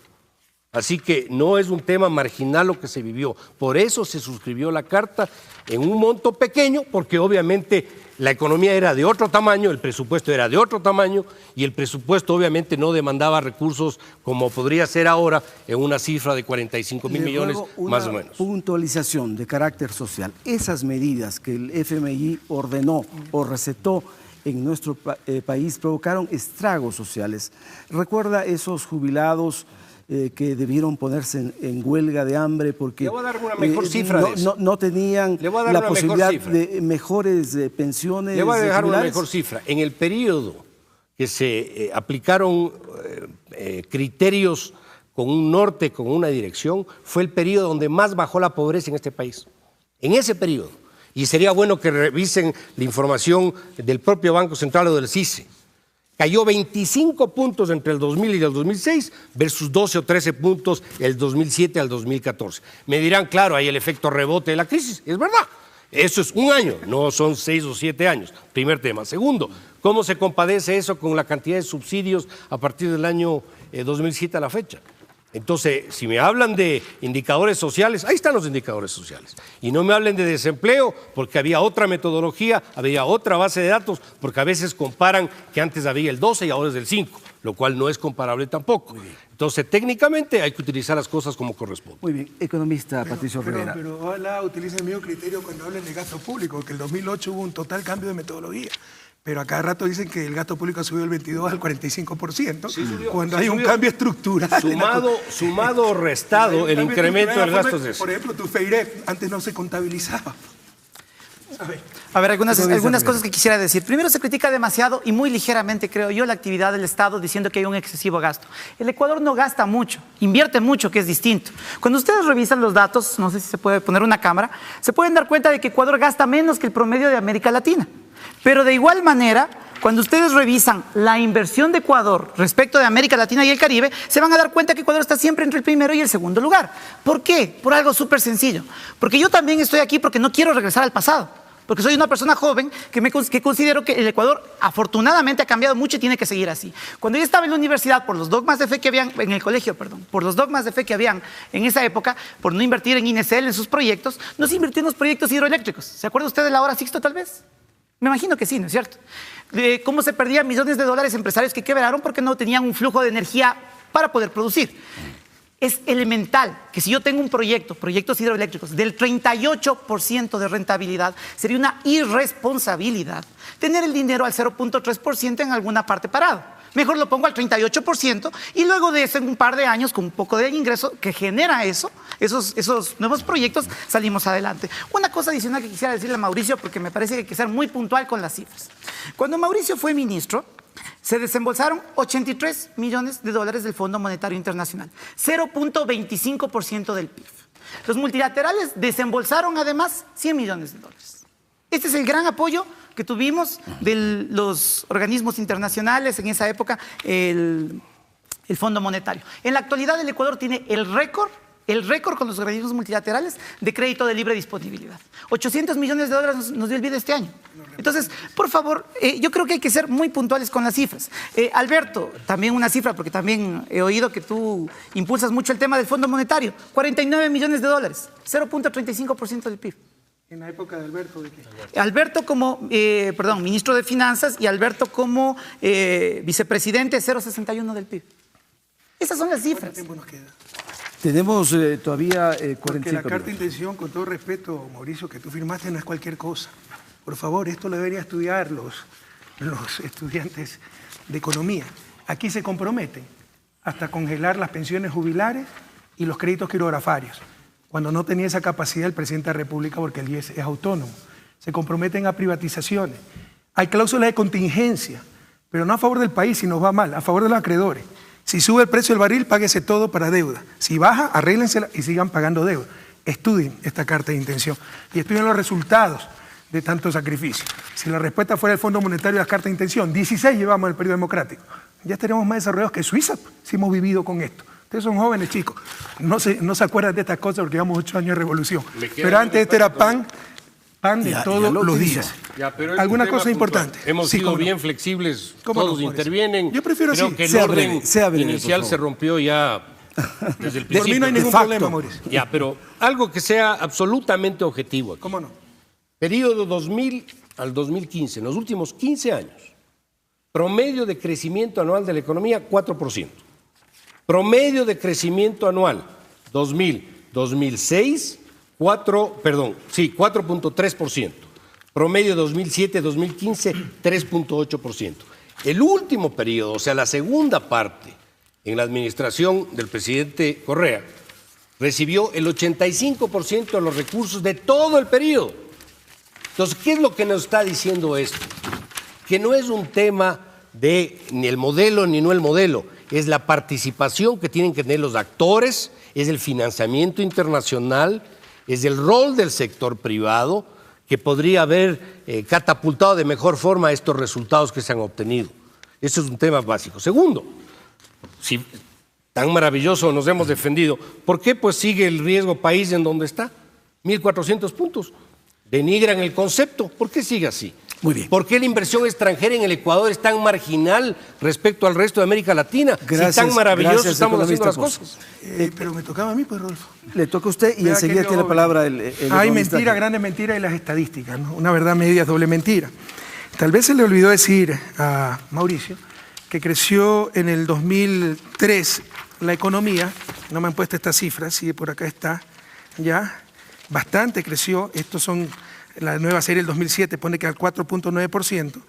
Así que no es un tema marginal lo que se vivió. Por eso se suscribió la carta en un monto pequeño, porque obviamente la economía era de otro tamaño, el presupuesto era de otro tamaño y el presupuesto obviamente no demandaba recursos como podría ser ahora en una cifra de 45.000 millones más o menos. Puntualización de carácter social. Esas medidas que el FMI ordenó o recetó en nuestro país provocaron estragos sociales. ¿Recuerda esos jubilados que debieron ponerse en huelga de hambre porque Le voy a dar una mejor cifra de eso. no tenían la posibilidad de mejores pensiones? Le voy a dejar una jubilares? mejor cifra. En el periodo que se aplicaron criterios con un norte, con una dirección, fue el periodo donde más bajó la pobreza en este país. En ese periodo. Y sería bueno que revisen la información del propio Banco Central o del CICE. Cayó 25 puntos entre el 2000 y el 2006 versus 12 o 13 puntos el 2007 al 2014. Me dirán, claro, hay el efecto rebote de la crisis. Es verdad. Eso es un año, no son 6 o 7 años. Primer tema. Segundo, ¿cómo se compadece eso con la cantidad de subsidios a partir del año 2007 a la fecha? Entonces, si me hablan de indicadores sociales, ahí están los indicadores sociales. Y no me hablen de desempleo, porque había otra metodología, había otra base de datos, porque a veces comparan que antes había el 12 y ahora es el 5, lo cual no es comparable tampoco. Entonces, técnicamente hay que utilizar las cosas como corresponde. Muy bien, economista Patricio Rivera. Pero ojalá utilicen el mismo criterio cuando hablen de gasto público, que el 2008 hubo un total cambio de metodología. Pero a cada rato dicen que el gasto público ha subido del 22 al 45%, cuando hay un cambio estructural. Sumado o restado, el incremento del gasto es eso. Por ejemplo, tu FEIREP antes no se contabilizaba. A ver, algunas cosas que quisiera decir. Primero, se critica demasiado y muy ligeramente, creo yo, la actividad del Estado diciendo que hay un excesivo gasto. El Ecuador no gasta mucho, invierte mucho, que es distinto. Cuando ustedes revisan los datos, no sé si se puede poner una cámara, se pueden dar cuenta de que Ecuador gasta menos que el promedio de América Latina. Pero de igual manera, cuando ustedes revisan la inversión de Ecuador respecto de América Latina y el Caribe, se van a dar cuenta que Ecuador está siempre entre el primero y el segundo lugar. ¿Por qué? Por algo súper sencillo. Porque yo también estoy aquí porque no quiero regresar al pasado. Porque soy una persona joven que considero que el Ecuador afortunadamente ha cambiado mucho y tiene que seguir así. Cuando yo estaba en la universidad, por los dogmas de fe que habían, en el colegio, perdón, por los dogmas de fe que habían en esa época, por no invertir en INESEL, en sus proyectos, no se invirtió en los proyectos hidroeléctricos. ¿Se acuerda usted de la hora Sixto, tal vez? Me imagino que sí, ¿no es cierto? De cómo se perdían millones de dólares empresarios que quebraron porque no tenían un flujo de energía para poder producir. Es elemental que si yo tengo un proyectos hidroeléctricos del 38% de rentabilidad, sería una irresponsabilidad tener el dinero al 0.3% en alguna parte parado. Mejor lo pongo al 38% y luego de eso, en un par de años, con un poco de ingreso que genera esos nuevos proyectos, salimos adelante. Una cosa adicional que quisiera decirle a Mauricio, porque me parece que hay que ser muy puntual con las cifras. Cuando Mauricio fue ministro, se desembolsaron 83 millones de dólares del Fondo Monetario Internacional, 0.25% del PIB. Los multilaterales desembolsaron además 100 millones de dólares. Este es el gran apoyo que tuvimos de los organismos internacionales en esa época, el Fondo Monetario. En la actualidad el Ecuador tiene el récord con los organismos multilaterales de crédito de libre disponibilidad. 800 millones de dólares nos dio el BID este año. Entonces, por favor, yo creo que hay que ser muy puntuales con las cifras. Alberto, también una cifra, porque también he oído que tú impulsas mucho el tema del Fondo Monetario. 49 millones de dólares, 0.35% del PIB. En la época de Alberto, ¿de qué? Alberto como, ministro de Finanzas y Alberto como vicepresidente, 0.61 del PIB. Esas son las cifras. ¿Cuánto tiempo nos queda? Tenemos todavía 45 Porque la carta de minutos. intención, con todo respeto, Mauricio, que tú firmaste no es cualquier cosa. Por favor, esto lo deberían estudiar los estudiantes de economía. Aquí se comprometen hasta congelar las pensiones jubilares y los créditos quirografarios, cuando no tenía esa capacidad el presidente de la República porque el IES es autónomo. Se comprometen a privatizaciones. Hay cláusulas de contingencia, pero no a favor del país si nos va mal, a favor de los acreedores. Si sube el precio del barril, páguese todo para deuda. Si baja, arréglensela y sigan pagando deuda. Estudien esta carta de intención y estudien los resultados de tanto sacrificio. Si la respuesta fuera el Fondo Monetario y las cartas de intención, 16 llevamos en el periodo democrático. Ya estaríamos más desarrollados que Suiza, si hemos vivido con esto. Ustedes son jóvenes, chicos. No se acuerdan de estas cosas porque llevamos 8 años de revolución. Pero antes esto era pan de todos los días. ¿Alguna cosa importante? Hemos sido bien flexibles, todos intervienen. Yo prefiero Creo así. que el orden breve, inicial se rompió ya Desde el Por mí principio. no hay ningún facto. problema, Mauricio. Ya, pero algo que sea absolutamente objetivo aquí. ¿Cómo no? Periodo 2000 al 2015, en los últimos 15 años, promedio de crecimiento anual de la economía, 4%. Promedio de crecimiento anual, 2006, 4.3%. Promedio 2007-2015, 3.8%. El último periodo, o sea, la segunda parte, en la administración del presidente Correa, recibió el 85% de los recursos de todo el periodo. Entonces, ¿qué es lo que nos está diciendo esto? Que no es un tema de ni el modelo ni no el modelo, es la participación que tienen que tener los actores, es el financiamiento internacional, es el rol del sector privado que podría haber catapultado de mejor forma estos resultados que se han obtenido. Eso es un tema básico. Segundo, si tan maravilloso nos hemos defendido, ¿por qué pues sigue el riesgo país en donde está? 1.400 puntos. Denigran el concepto. ¿Por qué sigue así? Muy bien. ¿Por qué la inversión extranjera en el Ecuador es tan marginal respecto al resto de América Latina? Gracias, si tan maravilloso gracias, estamos haciendo las economista cosas. Pero me tocaba a mí, pues, Rodolfo. Le toca a usted y Vea, enseguida querido tiene la joven. palabra el Hay economista. mentira, grandes mentiras y las estadísticas, ¿no? Una verdad media es doble mentira. Tal vez se le olvidó decir a Mauricio que creció en el 2003 la economía, no me han puesto estas cifras, sí, por acá está, ya, bastante creció, estos son, la nueva serie del 2007 pone que al 4.9%,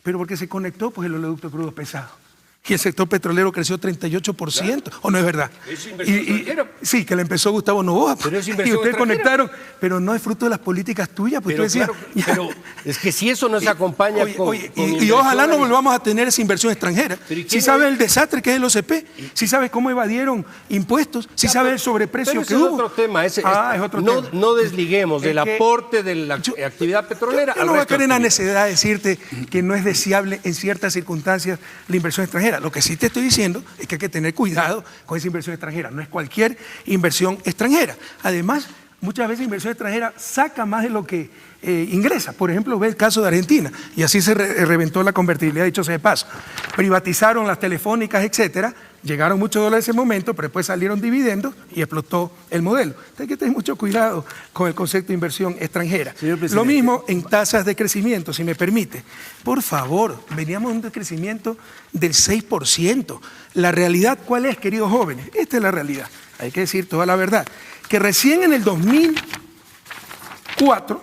pero porque se conectó pues el oleoducto crudo pesado. Y el sector petrolero creció 38%, ¿o no es verdad? Es inversión extranjera. Sí, que la empezó Gustavo Noboa. Pero es y inversión ustedes extranjera. conectaron, pero no es fruto de las políticas tuyas, pues Pero, tú decías... claro, ya. pero es que si eso no se acompaña con y inversión ojalá no ahí- volvamos a tener esa inversión extranjera. Pero ¿y Si quién sabe no- el desastre que es el OCP, si sabe cómo evadieron impuestos, si sabe el sobreprecio Pero que ese hubo. es otro tema. Es otro no, tema. no desliguemos Es del que aporte de la actividad petrolera Yo al no voy a resto de caer en la actividades. necesidad de decirte que no es deseable en ciertas circunstancias la inversión extranjera. Lo que sí te estoy diciendo es que hay que tener cuidado con esa inversión extranjera. No es cualquier inversión extranjera. Además, muchas veces inversión extranjera saca más de lo que ingresa. Por ejemplo, ve el caso de Argentina, y así se reventó la convertibilidad, dicho sea de paso. Privatizaron las telefónicas, etcétera, llegaron muchos dólares en ese momento, pero después salieron dividendos y explotó el modelo. Entonces hay que tener mucho cuidado con el concepto de inversión extranjera. Señor presidente. Lo mismo en tasas de crecimiento, si me permite. Por favor, veníamos de un decrecimiento del 6%. La realidad, ¿cuál es, queridos jóvenes? Esta es la realidad. Hay que decir toda la verdad. Que recién en el 2004,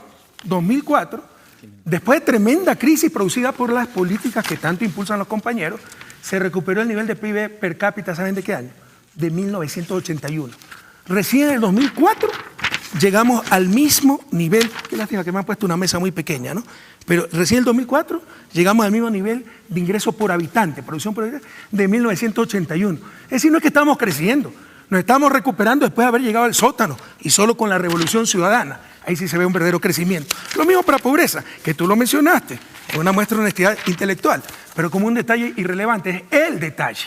después de tremenda crisis producida por las políticas que tanto impulsan los compañeros, se recuperó el nivel de PIB per cápita, ¿saben de qué año? De 1981. Recién en el 2004 llegamos al mismo nivel, qué lástima que me han puesto una mesa muy pequeña, ¿no? Pero recién en el 2004 llegamos al mismo nivel de ingreso por habitante, producción por habitante, de 1981. Es decir, no es que estamos creciendo, nos estamos recuperando después de haber llegado al sótano y solo con la revolución ciudadana. Ahí sí se ve un verdadero crecimiento. Lo mismo para pobreza, que tú lo mencionaste, es una muestra de honestidad intelectual, pero como un detalle irrelevante, es el detalle.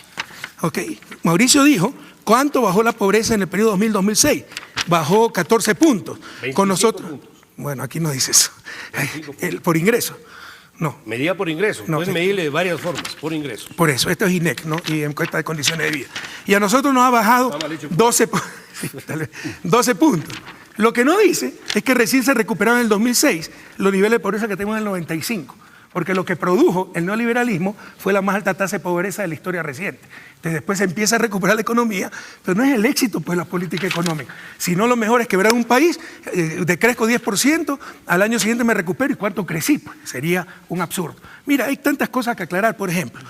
Ok, Mauricio dijo, ¿cuánto bajó la pobreza en el periodo 2000-2006? Bajó 14 puntos. 25 Con nosotros, puntos. Bueno, aquí no dice eso. Por ingreso. No, Medida por ingreso. No, Puedes medirle de varias formas, por ingreso. por eso, esto es INEC, ¿no? Y encuesta de condiciones de vida. Y a nosotros nos ha bajado Está mal hecho. 12 puntos. Lo que no dice es que recién se recuperaron en el 2006 los niveles de pobreza que tenemos en el 95, porque lo que produjo el neoliberalismo fue la más alta tasa de pobreza de la historia reciente. Entonces después se empieza a recuperar la economía, pero no es el éxito pues la política económica, sino lo mejor es quebrar un país, decrezco 10%, al año siguiente me recupero y ¿cuánto crecí? Pues sería un absurdo. Mira, hay tantas cosas que aclarar, por ejemplo.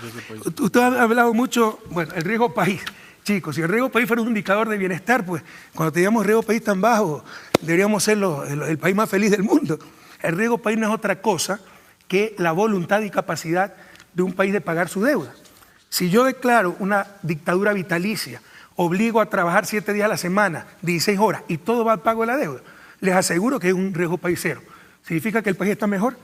Usted ha hablado mucho, bueno, el riesgo país. Chicos, si el riesgo país fuera un indicador de bienestar, pues cuando teníamos riesgo país tan bajo, deberíamos ser el país más feliz del mundo. El riesgo país no es otra cosa que la voluntad y capacidad de un país de pagar su deuda. Si yo declaro una dictadura vitalicia, obligo a trabajar 7 días a la semana, 16 horas, y todo va al pago de la deuda, les aseguro que es un riesgo país cero. ¿Significa que el país está mejor?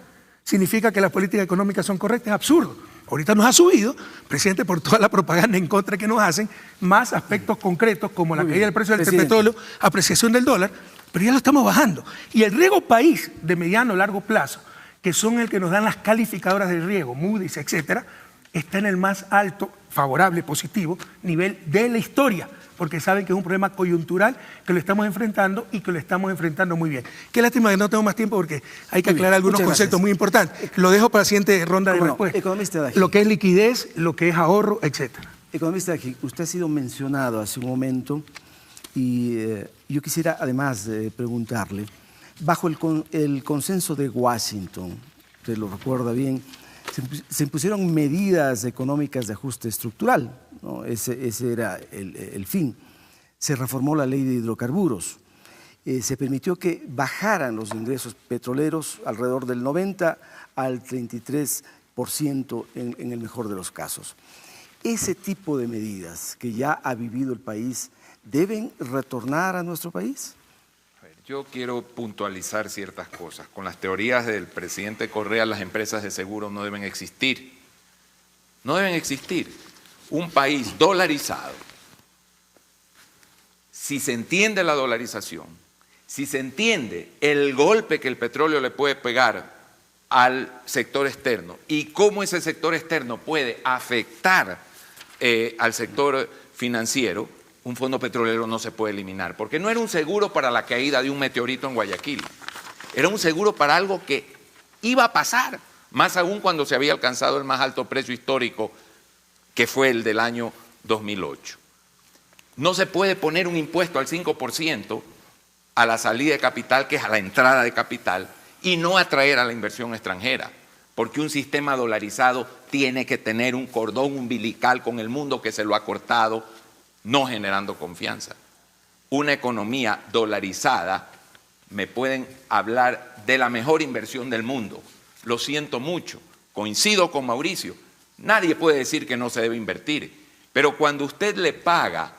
¿Significa que las políticas económicas son correctas? Es absurdo. Ahorita nos ha subido, presidente, por toda la propaganda en contra que nos hacen, más aspectos concretos como la caída del precio del presidente. petróleo, apreciación del dólar, pero ya lo estamos bajando. Y el riesgo país de mediano a largo plazo, que son el que nos dan las calificadoras de riesgo, Moody's, etcétera, está en el más alto, favorable, positivo, nivel de la historia, porque saben que es un problema coyuntural que lo estamos enfrentando y que lo estamos enfrentando muy bien. Qué lástima que no tengo más tiempo porque hay que aclarar algunos conceptos muy importantes. Lo dejo para la siguiente ronda de respuesta. Economista Dají. Lo que es liquidez, lo que es ahorro, etcétera. Economista Dají, usted ha sido mencionado hace un momento y yo quisiera además preguntarle, bajo el consenso de Washington, usted lo recuerda bien, se impusieron medidas económicas de ajuste estructural, ¿no? Ese era el fin. Se reformó la ley de hidrocarburos, se permitió que bajaran los ingresos petroleros alrededor del 90 al 33% en el mejor de los casos. Ese tipo de medidas que ya ha vivido el país, ¿deben retornar a nuestro país? Yo quiero puntualizar ciertas cosas. Con las teorías del presidente Correa, las empresas de seguro no deben existir. No deben existir. Un país dolarizado, si se entiende la dolarización, si se entiende el golpe que el petróleo le puede pegar al sector externo y cómo ese sector externo puede afectar al sector financiero, un fondo petrolero no se puede eliminar, porque no era un seguro para la caída de un meteorito en Guayaquil, era un seguro para algo que iba a pasar, más aún cuando se había alcanzado el más alto precio histórico, que fue el del año 2008. No se puede poner un impuesto al 5% a la salida de capital, que es a la entrada de capital, y no atraer a la inversión extranjera, porque un sistema dolarizado tiene que tener un cordón umbilical con el mundo que se lo ha cortado, no generando confianza. Una economía dolarizada, me pueden hablar de la mejor inversión del mundo. Lo siento mucho, coincido con Mauricio, nadie puede decir que no se debe invertir, pero cuando usted le paga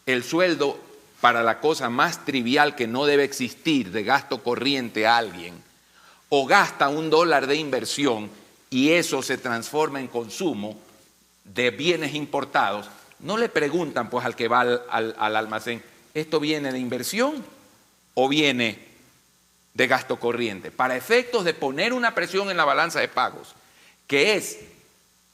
el sueldo para la cosa más trivial que no debe existir de gasto corriente a alguien, o gasta $1 de inversión y eso se transforma en consumo de bienes importados, no le preguntan pues al que va al almacén, ¿esto viene de inversión o viene de gasto corriente? Para efectos de poner una presión en la balanza de pagos, que es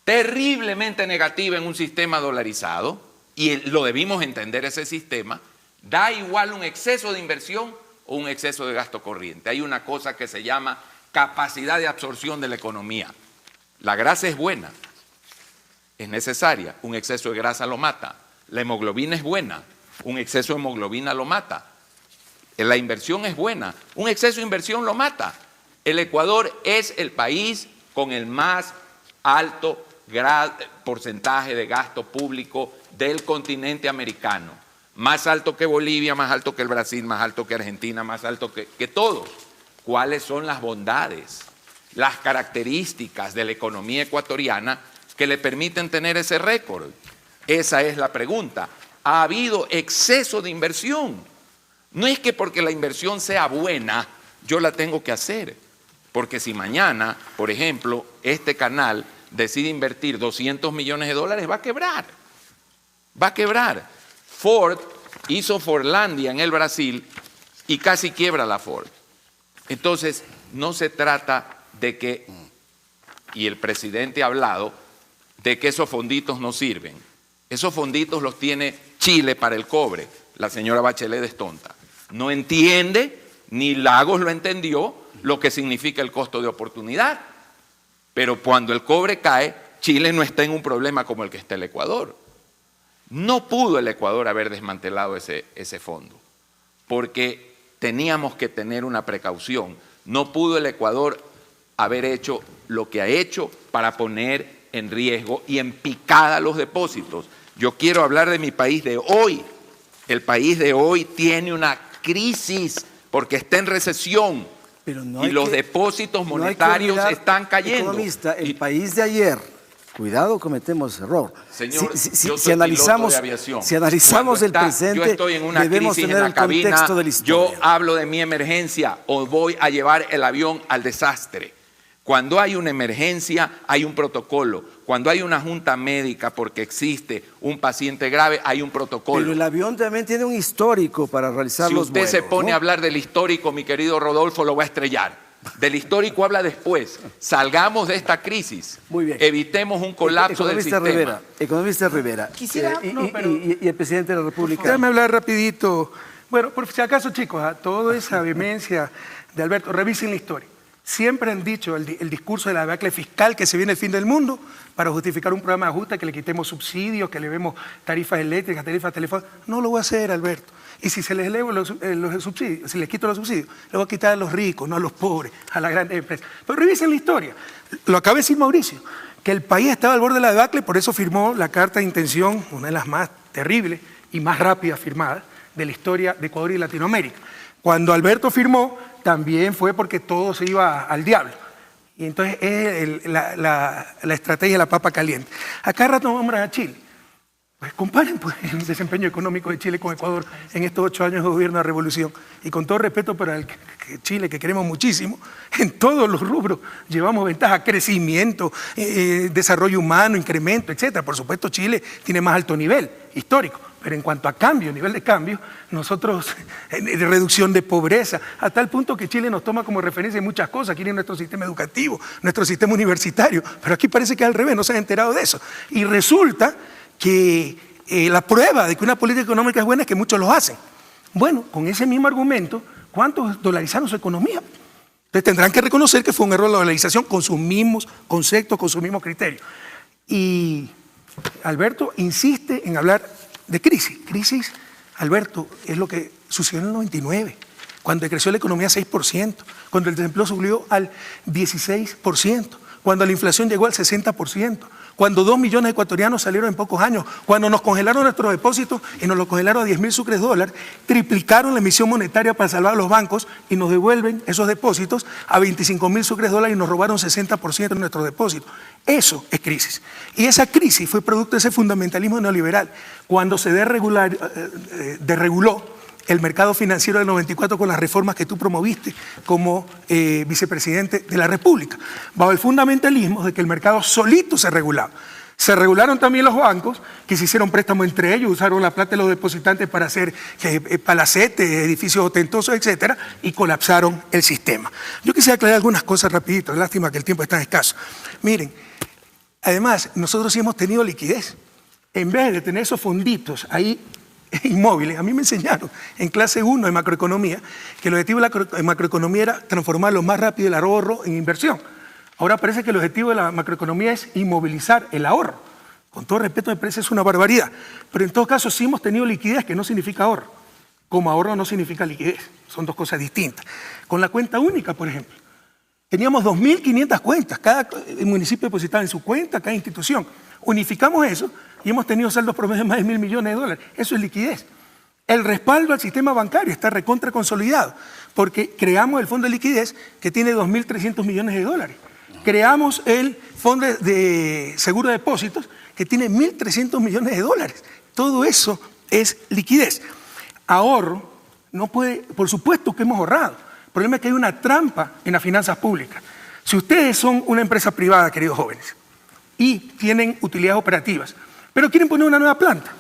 terriblemente negativa en un sistema dolarizado, y lo debimos entender ese sistema, da igual un exceso de inversión o un exceso de gasto corriente. Hay una cosa que se llama capacidad de absorción de la economía. La grasa es buena, es necesaria, un exceso de grasa lo mata. La hemoglobina es buena, un exceso de hemoglobina lo mata. La inversión es buena, un exceso de inversión lo mata. El Ecuador es el país con el más alto porcentaje de gasto público del continente americano. Más alto que Bolivia, más alto que el Brasil, más alto que Argentina, más alto que todos. ¿Cuáles son las bondades, las características de la economía ecuatoriana que le permiten tener ese récord? Esa es la pregunta. ¿Ha habido exceso de inversión? No es que porque la inversión sea buena, yo la tengo que hacer. Porque si mañana, por ejemplo, este canal decide invertir $200 millones, va a quebrar. Va a quebrar. Ford hizo Fordlandia en el Brasil y casi quiebra la Ford. Entonces, no se trata de que, y el presidente ha hablado, de que esos fonditos no sirven. Esos fonditos los tiene Chile para el cobre. La señora Bachelet es tonta. No entiende, ni Lagos lo entendió, lo que significa el costo de oportunidad. Pero cuando el cobre cae, Chile no está en un problema como el que está el Ecuador. No pudo el Ecuador haber desmantelado ese fondo, porque teníamos que tener una precaución. No pudo el Ecuador haber hecho lo que ha hecho para poner en riesgo y en picada los depósitos. Yo quiero hablar de mi país de hoy. El país de hoy tiene una crisis porque está en recesión. Pero no y los depósitos monetarios están cayendo. Economista, el país de ayer, cuidado, cometemos error. Señor, si analizamos el presente, yo estoy en una debemos crisis tener en la el cabina, contexto de la historia. yo hablo de mi emergencia o voy a llevar el avión al desastre. Cuando hay una emergencia, hay un protocolo. Cuando hay una junta médica porque existe un paciente grave, hay un protocolo. Pero el avión también tiene un histórico para realizar los vuelos. Si usted se pone a hablar del histórico, mi querido Rodolfo, lo va a estrellar. Del histórico habla después. Salgamos de esta crisis. Muy bien. Evitemos un colapso del sistema. Economista Rivera. Quisiera- y el presidente de la República. Déjame hablar rapidito. Bueno, por si acaso, chicos, a toda esa vehemencia de Alberto, revisen la historia. Siempre han dicho el discurso de la debacle fiscal que se viene el fin del mundo para justificar un programa de ajuste, que le quitemos subsidios, que le demos tarifas eléctricas, tarifas telefónicas. No lo voy a hacer, Alberto. Y si se les elevo los subsidios, si les quito los subsidios, le voy a quitar a los ricos, no a los pobres, a las grandes empresas. Pero revisen la historia. Lo acaba de decir Mauricio, que el país estaba al borde de la debacle, por eso firmó la carta de intención, una de las más terribles y más rápidas firmadas de la historia de Ecuador y Latinoamérica. Cuando Alberto firmó, también fue porque todo se iba al diablo. Y entonces es la estrategia de la papa caliente. Acá rato vamos a Chile. Pues comparen pues, el desempeño económico de Chile con Ecuador en estos 8 años de gobierno de revolución. Y con todo respeto para el Chile, que queremos muchísimo, en todos los rubros llevamos ventaja, crecimiento, desarrollo humano, incremento, etc. Por supuesto, Chile tiene más alto nivel histórico. Pero en cuanto a cambio, nivel de cambio, nosotros, de reducción de pobreza, a tal punto que Chile nos toma como referencia en muchas cosas. Aquí en nuestro sistema educativo, nuestro sistema universitario, pero aquí parece que es al revés, no se han enterado de eso. Y resulta que la prueba de que una política económica es buena es que muchos lo hacen. Bueno, con ese mismo argumento, ¿cuántos dolarizaron su economía? Entonces tendrán que reconocer que fue un error la dolarización con sus mismos conceptos, con sus mismos criterios. Y Alberto insiste en hablar de crisis. Crisis, Alberto, es lo que sucedió en el 99, cuando creció la economía 6%, cuando el desempleo subió al 16%, cuando la inflación llegó al 60%, cuando 2 millones de ecuatorianos salieron en pocos años, cuando nos congelaron nuestros depósitos y nos lo congelaron a 10.000 sucres dólares, triplicaron la emisión monetaria para salvar a los bancos y nos devuelven esos depósitos a 25.000 sucres dólares y nos robaron 60% de nuestros depósitos. Eso es crisis. Y esa crisis fue producto de ese fundamentalismo neoliberal. Cuando se desreguló el mercado financiero del 94 con las reformas que tú promoviste como vicepresidente de la República, bajo el fundamentalismo de que el mercado solito se regulaba. Se regularon también los bancos, que se hicieron préstamos entre ellos, usaron la plata de los depositantes para hacer palacetes, edificios ostentosos, etcétera, y colapsaron el sistema. Yo quisiera aclarar algunas cosas rapidito, lástima que el tiempo es tan escaso. Miren, además, nosotros sí hemos tenido liquidez. En vez de tener esos fonditos ahí inmóviles, a mí me enseñaron en clase 1 de macroeconomía que el objetivo de la macroeconomía era transformarlo más rápido el ahorro en inversión. Ahora parece que el objetivo de la macroeconomía es inmovilizar el ahorro. Con todo respeto, me parece es una barbaridad. Pero en todo caso sí hemos tenido liquidez, que no significa ahorro. Como ahorro no significa liquidez. Son dos cosas distintas. Con la cuenta única, por ejemplo, teníamos 2.500 cuentas. Cada municipio depositaba en su cuenta, cada institución. Unificamos eso y hemos tenido saldos promedios de más de 1.000 millones de dólares. Eso es liquidez. El respaldo al sistema bancario está recontra consolidado porque creamos el fondo de liquidez que tiene 2.300 millones de dólares. Creamos el fondo de seguro de depósitos que tiene 1.300 millones de dólares. Todo eso es liquidez. Ahorro, no puede, por supuesto que hemos ahorrado. El problema es que hay una trampa en las finanzas públicas. Si ustedes son una empresa privada, queridos jóvenes, y tienen utilidades operativas, pero quieren poner una nueva planta,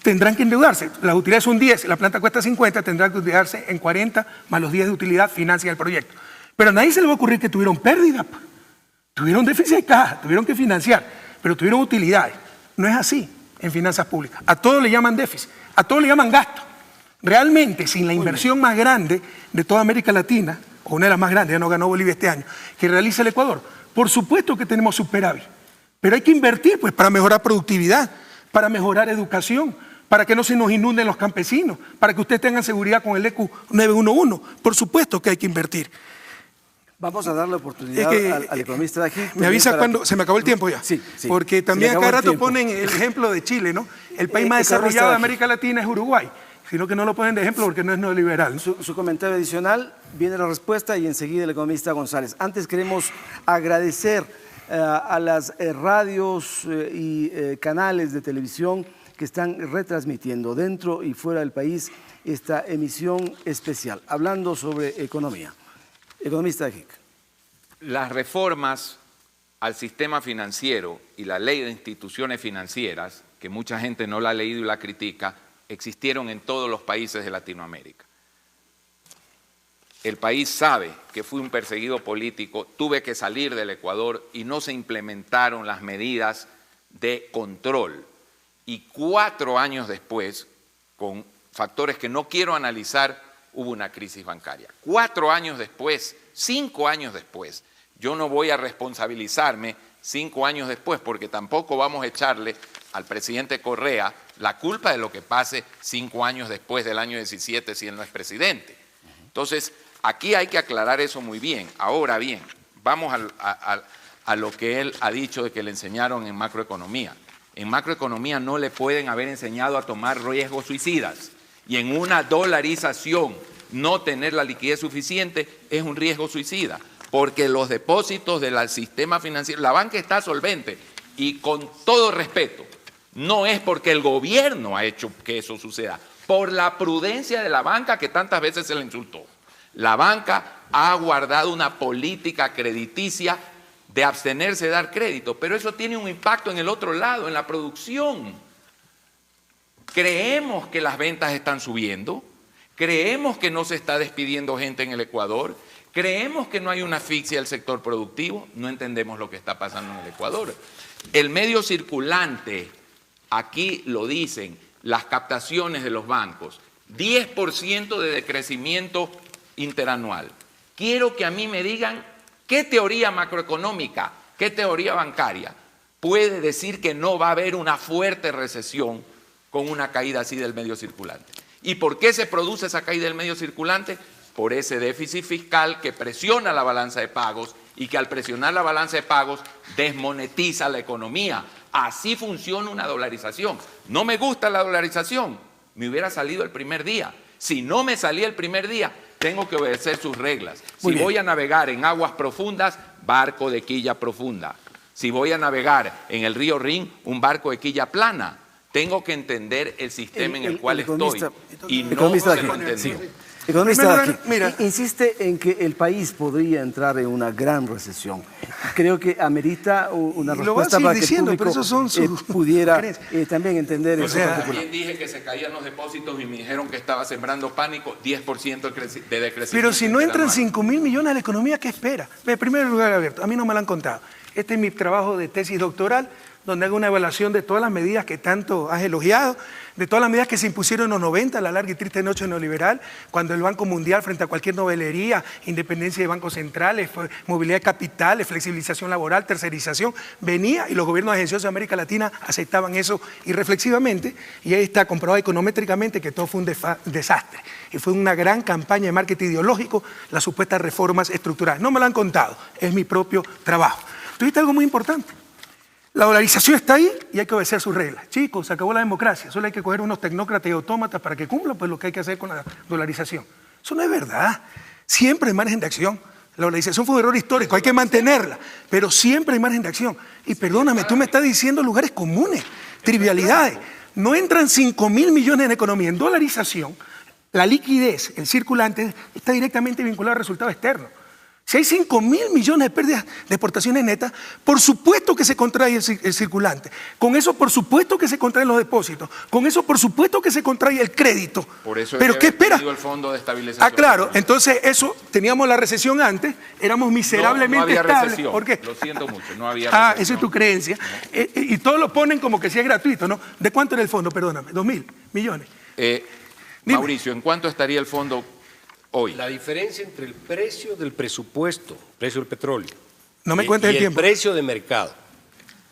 tendrán que endeudarse. Las utilidades son 10, la planta cuesta 50, tendrán que endeudarse en 40 más los 10 de utilidad, financian el proyecto. Pero a nadie se le va a ocurrir que tuvieron pérdida, tuvieron déficit de caja, tuvieron que financiar, pero tuvieron utilidades. No es así en finanzas públicas. A todo le llaman déficit, a todo le llaman gasto. Realmente, sin la inversión más grande de toda América Latina, o una de las más grandes, ya no ganó Bolivia este año, que realiza el Ecuador, por supuesto que tenemos superávit. Pero hay que invertir pues, para mejorar productividad, para mejorar educación, para que no se nos inunden los campesinos, para que ustedes tengan seguridad con el ECU 911. Por supuesto que hay que invertir. Vamos a dar la oportunidad al economista de aquí. Me avisa cuando se me acabó el tiempo ya. Sí. Porque también cada rato ponen el ejemplo de Chile, ¿no? El país más desarrollado de América Latina es Uruguay, sino que no lo ponen de ejemplo porque no es neoliberal. Su comentario adicional, viene la respuesta y enseguida el economista González. Antes queremos agradecer a las radios y canales de televisión que están retransmitiendo dentro y fuera del país esta emisión especial, hablando sobre economía. Economista de HIC. Las reformas al sistema financiero y la ley de instituciones financieras, que mucha gente no la ha leído y la critica, existieron en todos los países de Latinoamérica. el país sabe que fui un perseguido político, tuve que salir del Ecuador y no se implementaron las medidas de control. Y 4 años después, con factores que no quiero analizar, hubo una crisis bancaria. 4 años después, 5 años después, yo no voy a responsabilizarme 5 años después, porque tampoco vamos a echarle al presidente Correa la culpa de lo que pase 5 años después del año 17 si él no es presidente. Entonces, aquí hay que aclarar eso muy bien. Ahora bien, vamos a lo que él ha dicho de que le enseñaron en macroeconomía. En macroeconomía no le pueden haber enseñado a tomar riesgos suicidas. Y en una dolarización, no tener la liquidez suficiente es un riesgo suicida. Porque los depósitos del sistema financiero, la banca está solvente. Y con todo respeto, no es porque el gobierno ha hecho que eso suceda, por la prudencia de la banca que tantas veces se le insultó. La banca ha guardado una política crediticia de abstenerse de dar crédito, pero eso tiene un impacto en el otro lado, en la producción. Creemos que las ventas están subiendo, creemos que no se está despidiendo gente en el Ecuador, creemos que no hay una asfixia del sector productivo, no entendemos lo que está pasando en el Ecuador. El medio circulante, aquí lo dicen, las captaciones de los bancos, 10% de decrecimiento interanual. Quiero que a mí me digan qué teoría macroeconómica, qué teoría bancaria puede decir que no va a haber una fuerte recesión con una caída así del medio circulante. ¿Y por qué se produce esa caída del medio circulante? Por ese déficit fiscal que presiona la balanza de pagos y que al presionar la balanza de pagos desmonetiza la economía. Así funciona una dolarización. No me gusta la dolarización, me hubiera salido el primer día. Si no me salía el primer día, tengo que obedecer sus reglas. Si voy a navegar en aguas profundas, barco de quilla profunda. Si voy a navegar en el río Rin, un barco de quilla plana. Tengo que entender el sistema en el cual estoy. Y no se lo entendió. Economista, insiste en que el país podría entrar en una gran recesión. Creo que amerita una respuesta para que el público pudiera también entender eso. También dije que se caían los depósitos y me dijeron que estaba sembrando pánico, 10% de decrecimiento. Pero si no entran 5.000 millones a la economía, ¿qué espera? En primer lugar, Alberto, a mí no me lo han contado. Este es mi trabajo de tesis doctoral, donde hago una evaluación de todas las medidas que tanto has elogiado, de todas las medidas que se impusieron en los 90, la larga y triste noche neoliberal, cuando el Banco Mundial, frente a cualquier novelería, independencia de bancos centrales, movilidad de capitales, flexibilización laboral, tercerización, venía y los gobiernos agenciosos de América Latina aceptaban eso irreflexivamente, y ahí está comprobado econométricamente que todo fue un desastre. Y fue una gran campaña de marketing ideológico, las supuestas reformas estructurales. No me lo han contado, es mi propio trabajo. Tuviste algo muy importante. La dolarización está ahí y hay que obedecer sus reglas. Chicos, se acabó la democracia. Solo hay que coger unos tecnócratas y autómatas para que cumplan pues, lo que hay que hacer con la dolarización. Eso no es verdad. Siempre hay margen de acción. La dolarización fue un error histórico, hay que mantenerla. Pero siempre hay margen de acción. Y perdóname, tú me estás diciendo lugares comunes, trivialidades. No entran 5.000 millones en economía. En dolarización, la liquidez, el circulante, está directamente vinculado al resultado externo. Si hay 5.000 millones de pérdidas de exportaciones netas, por supuesto que se contrae el circulante. Con eso, por supuesto que se contraen los depósitos. Con eso, por supuesto que se contrae el crédito. Por eso ¿pero qué espera? El fondo de estabilización. Claro. Entonces, eso, teníamos la recesión antes, éramos miserablemente no había estables. Recesión. ¿Por qué? Lo siento mucho, no había recesión. Esa es tu creencia. Y todos lo ponen como que si es gratuito, ¿no? ¿De cuánto era el fondo? Perdóname, 2.000 millones. Mauricio, ¿en cuánto estaría el fondo hoy? La diferencia entre el precio del presupuesto, precio del petróleo, no me cuentes el tiempo. El precio de mercado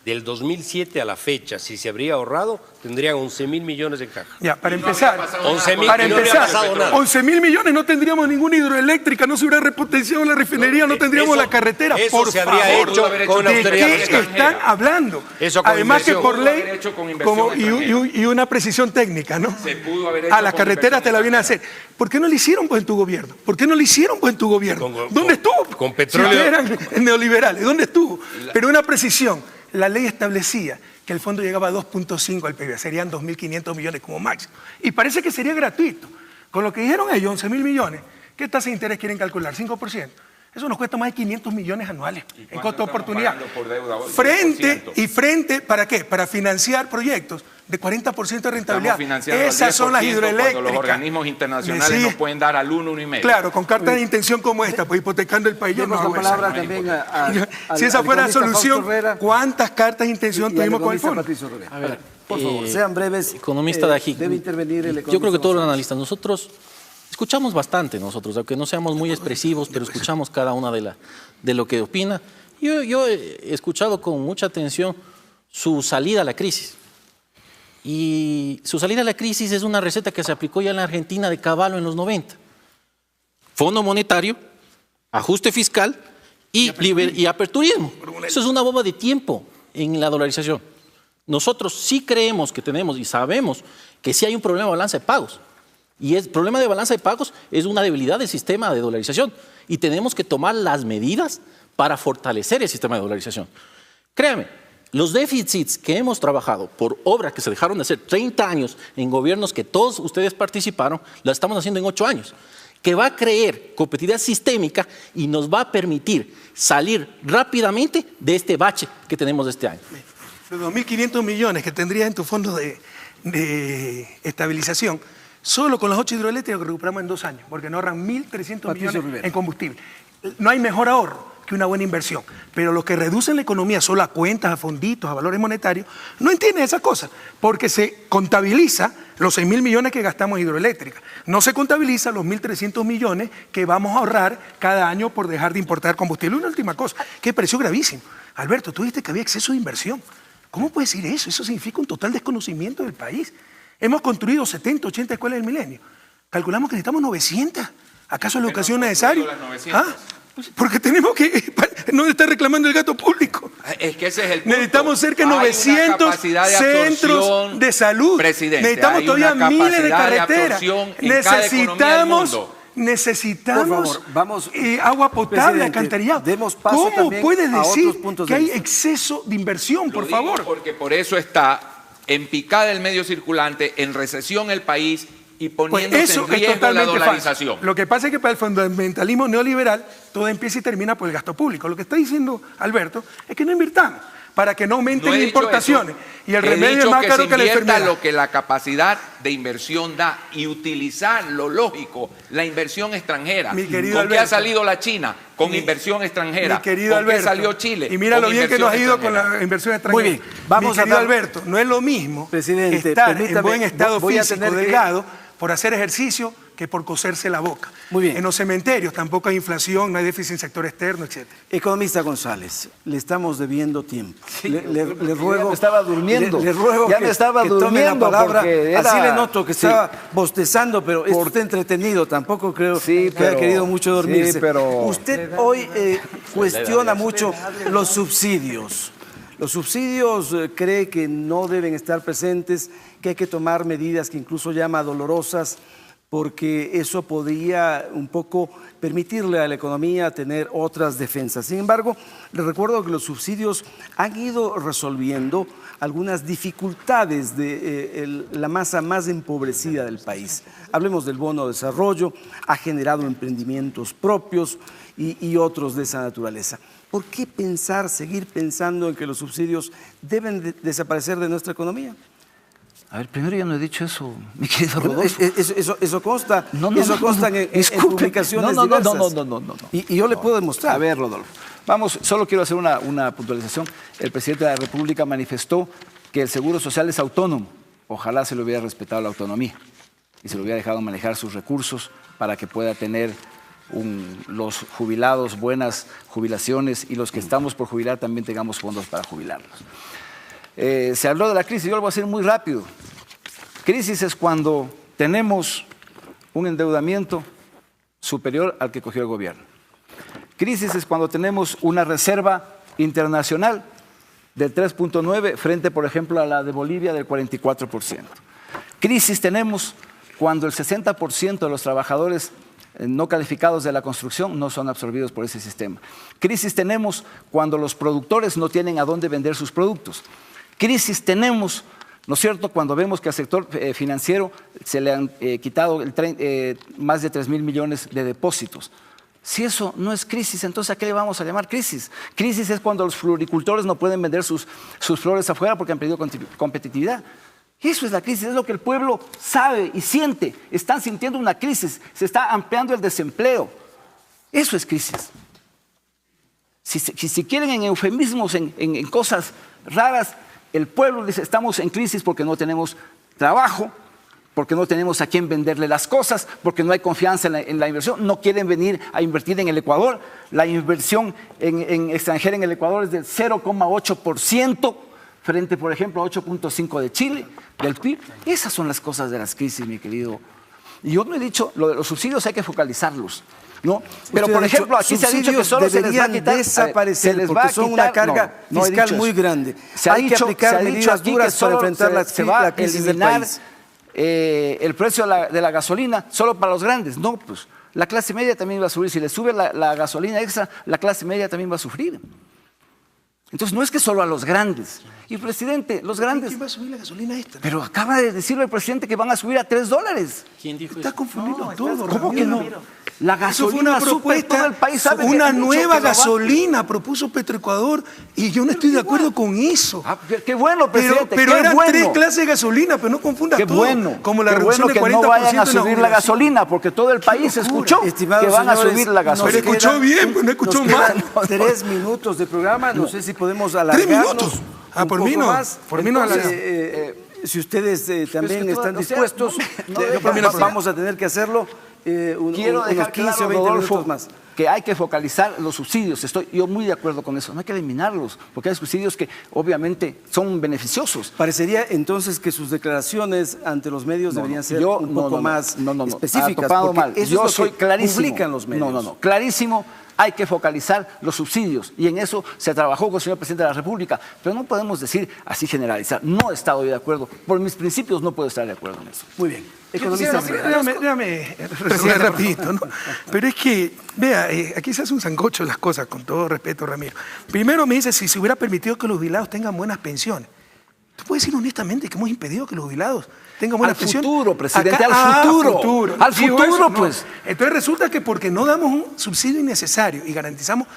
del 2007 a la fecha, si se habría ahorrado, tendrían 11.000 millones en caja. Ya, para empezar, 11.000 millones no tendríamos ninguna hidroeléctrica, no se hubiera repotenciado la refinería, no tendríamos la carretera. Eso por se habría hecho con austeridad fiscal. ¿De qué están hablando? Eso con Además inversión. que por ley y una precisión técnica, ¿no? Se pudo haber hecho a las carreteras te la vienen a hacer. ¿Por qué no lo hicieron pues en tu gobierno? ¿Por qué no lo hicieron pues en tu gobierno? ¿Dónde estuvo? Con petróleo. Si eran neoliberales, ¿dónde estuvo? Pero una precisión. La ley establecía que el fondo llegaba a 2.5 al PIB, serían 2.500 millones como máximo. Y parece que sería gratuito. Con lo que dijeron ellos, 11.000 millones, ¿qué tasa de interés quieren calcular? 5%. Eso nos cuesta más de 500 millones anuales en costo de oportunidad. Por deuda hoy? Frente, ¿para qué? Para financiar proyectos de 40% de rentabilidad. Estamos financiando Esas son las hidroeléctricas. cuando los organismos internacionales nos pueden dar al 1, 1,5. Claro, con cartas de intención como esta, pues hipotecando el país. Demos la palabra también si esa fuera la solución, Herrera, ¿cuántas cartas de intención tuvimos con el fondo? A ver, por favor, sean breves. Economista de aquí. Debe intervenir el economista. Yo creo que todos los González. analistas, nosotros escuchamos bastante, aunque no seamos muy expresivos, pero escuchamos cada una de lo que opina. Yo he escuchado con mucha atención su salida a la crisis. Y su salida a la crisis es una receta que se aplicó ya en la Argentina de Cavallo en los 90. Fondo monetario, ajuste fiscal y aperturismo. Eso es una bomba de tiempo en la dolarización. Nosotros sí creemos que tenemos y sabemos que sí hay un problema de balanza de pagos. Y el problema de balanza de pagos es una debilidad del sistema de dolarización. Y tenemos que tomar las medidas para fortalecer el sistema de dolarización. Créame, los déficits que hemos trabajado por obras que se dejaron de hacer 30 años en gobiernos que todos ustedes participaron, las estamos haciendo en 8 años, que va a crear competitividad sistémica y nos va a permitir salir rápidamente de este bache que tenemos este año. Los 2.500 millones que tendrías en tu fondo de estabilización, solo con las 8 hidroeléctricas que recuperamos en 2 años, porque nos ahorran 1.300 millones en combustible. No hay mejor ahorro que una buena inversión. Pero los que reducen la economía solo a cuentas, a fonditos, a valores monetarios, no entienden esa cosa, porque se contabiliza los 6.000 millones que gastamos en hidroeléctrica. No se contabiliza los 1.300 millones que vamos a ahorrar cada año por dejar de importar combustible. Una última cosa, que pareció gravísimo. Alberto, tú dijiste que había exceso de inversión. ¿Cómo puede decir eso? Eso significa un total desconocimiento del país. Hemos construido 70, 80 escuelas del milenio. Calculamos que necesitamos 900. ¿Acaso la educación es necesaria? Porque tenemos que no está reclamando el gasto público. Es que ese es el punto. Necesitamos cerca de 900 centros de salud. Presidente, necesitamos todavía miles de carreteras. Necesitamos agua potable, alcantarillado. Demos paso ¿Cómo también puedes a decir otros puntos que de hay vista? exceso de inversión, por favor? Porque por eso está en picada el medio circulante, en recesión el país y poniéndose en riesgo la dolarización. Lo que pasa es que para el fundamentalismo neoliberal todo empieza y termina por el gasto público. Lo que está diciendo Alberto es que no invirtamos para que no aumenten las importaciones. Y el remedio es más caro que la enfermedad. Lo que la capacidad de inversión da y utilizar lo lógico, la inversión extranjera. ¿Con qué ha salido la China? Con inversión extranjera. Mi querido ¿Con qué Alberto, salió Chile? Y mira lo bien que nos ha ido con la inversión extranjera. Muy bien, vamos Mi querido Alberto, no es lo mismo estar en buen estado físico, delgado, por hacer ejercicio que por coserse la boca. Muy bien. En los cementerios tampoco hay inflación, no hay déficit en sector externo, etc. Economista González, le estamos debiendo tiempo. Le ruego. Ya me estaba durmiendo. Le ruego ya que, me estaba que tome durmiendo la palabra. porque Así era- le noto que estaba bostezando, pero es usted entretenido. Tampoco creo que haya querido mucho dormirse. sí, pero- Usted hoy cuestiona mucho los subsidios. Los subsidios cree que no deben estar presentes, que hay que tomar medidas que incluso llama dolorosas, porque eso podría un poco permitirle a la economía tener otras defensas. Sin embargo, les recuerdo que los subsidios han ido resolviendo algunas dificultades de la masa más empobrecida del país. Hablemos del bono de desarrollo, ha generado emprendimientos propios y otros de esa naturaleza. ¿Por qué seguir pensando en que los subsidios deben desaparecer de nuestra economía? A ver, primero yo no he dicho eso, mi querido Rodolfo. Eso consta, No, consta en disculpe. publicaciones No. diversas. Y yo le puedo demostrar. A ver, Rodolfo. Vamos, solo quiero hacer una puntualización. El presidente de la República manifestó que el Seguro Social es autónomo. Ojalá se le hubiera respetado la autonomía y se le hubiera dejado manejar sus recursos para que pueda tener los jubilados buenas jubilaciones y los que estamos por jubilar también tengamos fondos para jubilarlos. Se habló de la crisis, yo lo voy a hacer muy rápido. Crisis es cuando tenemos un endeudamiento superior al que cogió el gobierno. Crisis es cuando tenemos una reserva internacional del 3.9 frente, por ejemplo, a la de Bolivia del 44%. Crisis tenemos cuando el 60% de los trabajadores no calificados de la construcción no son absorbidos por ese sistema. Crisis tenemos cuando los productores no tienen a dónde vender sus productos. Crisis tenemos, ¿no es cierto?, cuando vemos que al sector financiero se le han quitado más de 3.000 millones de depósitos. Si eso no es crisis, entonces ¿a qué le vamos a llamar crisis? Crisis es cuando los floricultores no pueden vender sus flores afuera porque han perdido competitividad. Eso es la crisis, es lo que el pueblo sabe y siente. Están sintiendo una crisis, se está ampliando el desempleo. Eso es crisis. Si quieren en eufemismos, en cosas raras, el pueblo dice, estamos en crisis porque no tenemos trabajo, porque no tenemos a quién venderle las cosas, porque no hay confianza en la inversión, no quieren venir a invertir en el Ecuador. La inversión en extranjera en el Ecuador es del 0,8%, frente, por ejemplo, a 8,5% de Chile, del PIB. Esas son las cosas de las crisis, mi querido. Y yo no he dicho, lo de los subsidios hay que focalizarlos, ¿no? Pero, por ejemplo, aquí se ha dicho que solo se les va a quitar, desaparecer porque son una carga fiscal muy grande. Hay que aplicar medidas duras para enfrentar la crisis del país. El precio de la gasolina solo para los grandes. No, pues la clase media también va a subir. Si le sube la gasolina extra, la clase media también va a sufrir. Entonces no es que solo a los grandes. Y presidente, los grandes... ¿Quién va a subir la gasolina extra? Pero acaba de decirle el presidente que van a subir a $3. ¿Quién dijo eso? Está confundido todo. ¿Cómo que no? La Eso fue una gasolina propuesta, todo el país sabe una nueva gasolina propuso Petroecuador y yo no estoy de acuerdo con eso. Qué bueno, presidente. Pero qué eran bueno. 3 clases de gasolina, pero no confundas Qué todo. bueno. Como la qué reducción bueno de que 40% no vayan a en subir la gasolina, porque todo el país escuchó Estimados que van a señores, subir la gasolina. Pero escuchó bien, pues no escuchó nos mal. quedan 3 minutos de programa, no sé si podemos 3 alargarnos minutos. un Por poco mí no. más. Por mí no Entonces, si ustedes también que están o sea, dispuestos, vamos a tener que hacerlo Quiero unos dejar 15 o claro, 20 Rodolfo, minutos más. que hay que focalizar los subsidios. Estoy yo muy de acuerdo con eso. No hay que eliminarlos, porque hay subsidios que obviamente son beneficiosos. Parecería entonces que sus declaraciones ante los medios deberían ser un poco más específicas. Ha topado mal. Eso Yo es lo soy que clarísimo. publican los medios. No, clarísimo. Hay que focalizar los subsidios y en eso se trabajó con el señor presidente de la República, pero no podemos decir así generalizar. No he estado de acuerdo. Por mis principios no puedo estar de acuerdo en eso. Muy bien. Déjame resolver rapidito, ¿no? Pero es que, vea, aquí se hace un sancocho de las cosas, con todo respeto, Ramiro. Primero me dice si se hubiera permitido que los jubilados tengan buenas pensiones. ¿Tú puedes decir honestamente que hemos impedido que los jubilados tengan buenas pensiones? Al futuro, presidente, Acá, al futuro. Al Digo futuro, eso, no. pues. Entonces resulta que porque no damos un subsidio innecesario y garantizamos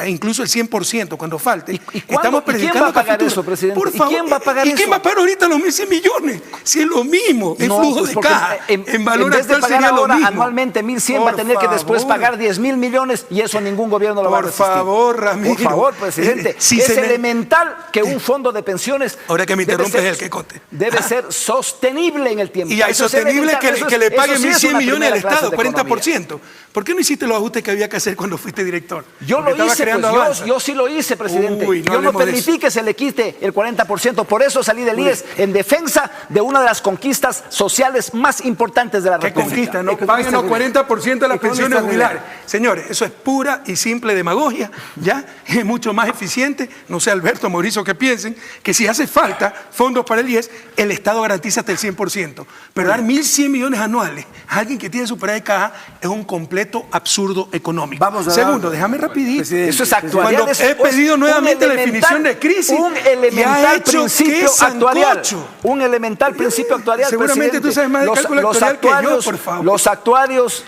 incluso el 100% cuando falte, estamos ¿Quién va a pagar eso, presidente? Por favor, ¿Quién va a pagar eso? ¿Y quién va a pagar ahorita los 1.100 millones? Si es lo mismo, es flujo pues de porque caja. En valor vez de actual pagar sería lo ahora mismo. anualmente 1.100 va a Por tener que después favor. pagar 10.000 millones y eso ningún gobierno lo va a resistir. Por favor, Ramiro. Por favor, presidente. Si es se le- elemental que un fondo de pensiones Ahora que me debe interrumpes, ser- el que conte. debe ser sostenible en el tiempo. Y hay Eso es sostenible elemental. que le Eso paguen sí es 1.100 una millones al primera clase Estado, de economía. 40%. ¿Por qué no hiciste los ajustes que había que hacer cuando fuiste director? Yo Porque lo estaba hice, creando pues, Avanza. yo sí lo hice, presidente. Uy, no yo no hablemos de permití eso. que se le quite el 40%, por eso salí del IES en defensa de una de las conquistas sociales más importantes de la ¿Qué República. conquista? No Economista paguen los Rivera. 40% de las pensiones Economista jubilares. Señores, eso es pura y simple demagogia, ¿ya? Es mucho más eficiente, no sé, Alberto, Mauricio, que piensen que si hace falta fondos para el IES, el Estado garantiza hasta el 100%. Pero dar 1.100 millones anuales a alguien que tiene superávit de caja es un completo absurdo económico. Vamos a Segundo, déjame rapidito. Presidente, Eso es actuarial. Cuando he pedido nuevamente la definición de crisis, Un y ha elemental hecho principio que actuarial. sancocho. Un elemental principio actuarial. Seguramente presidente. tú sabes más de cálculo actuarial que yo, por favor. Los actuarios.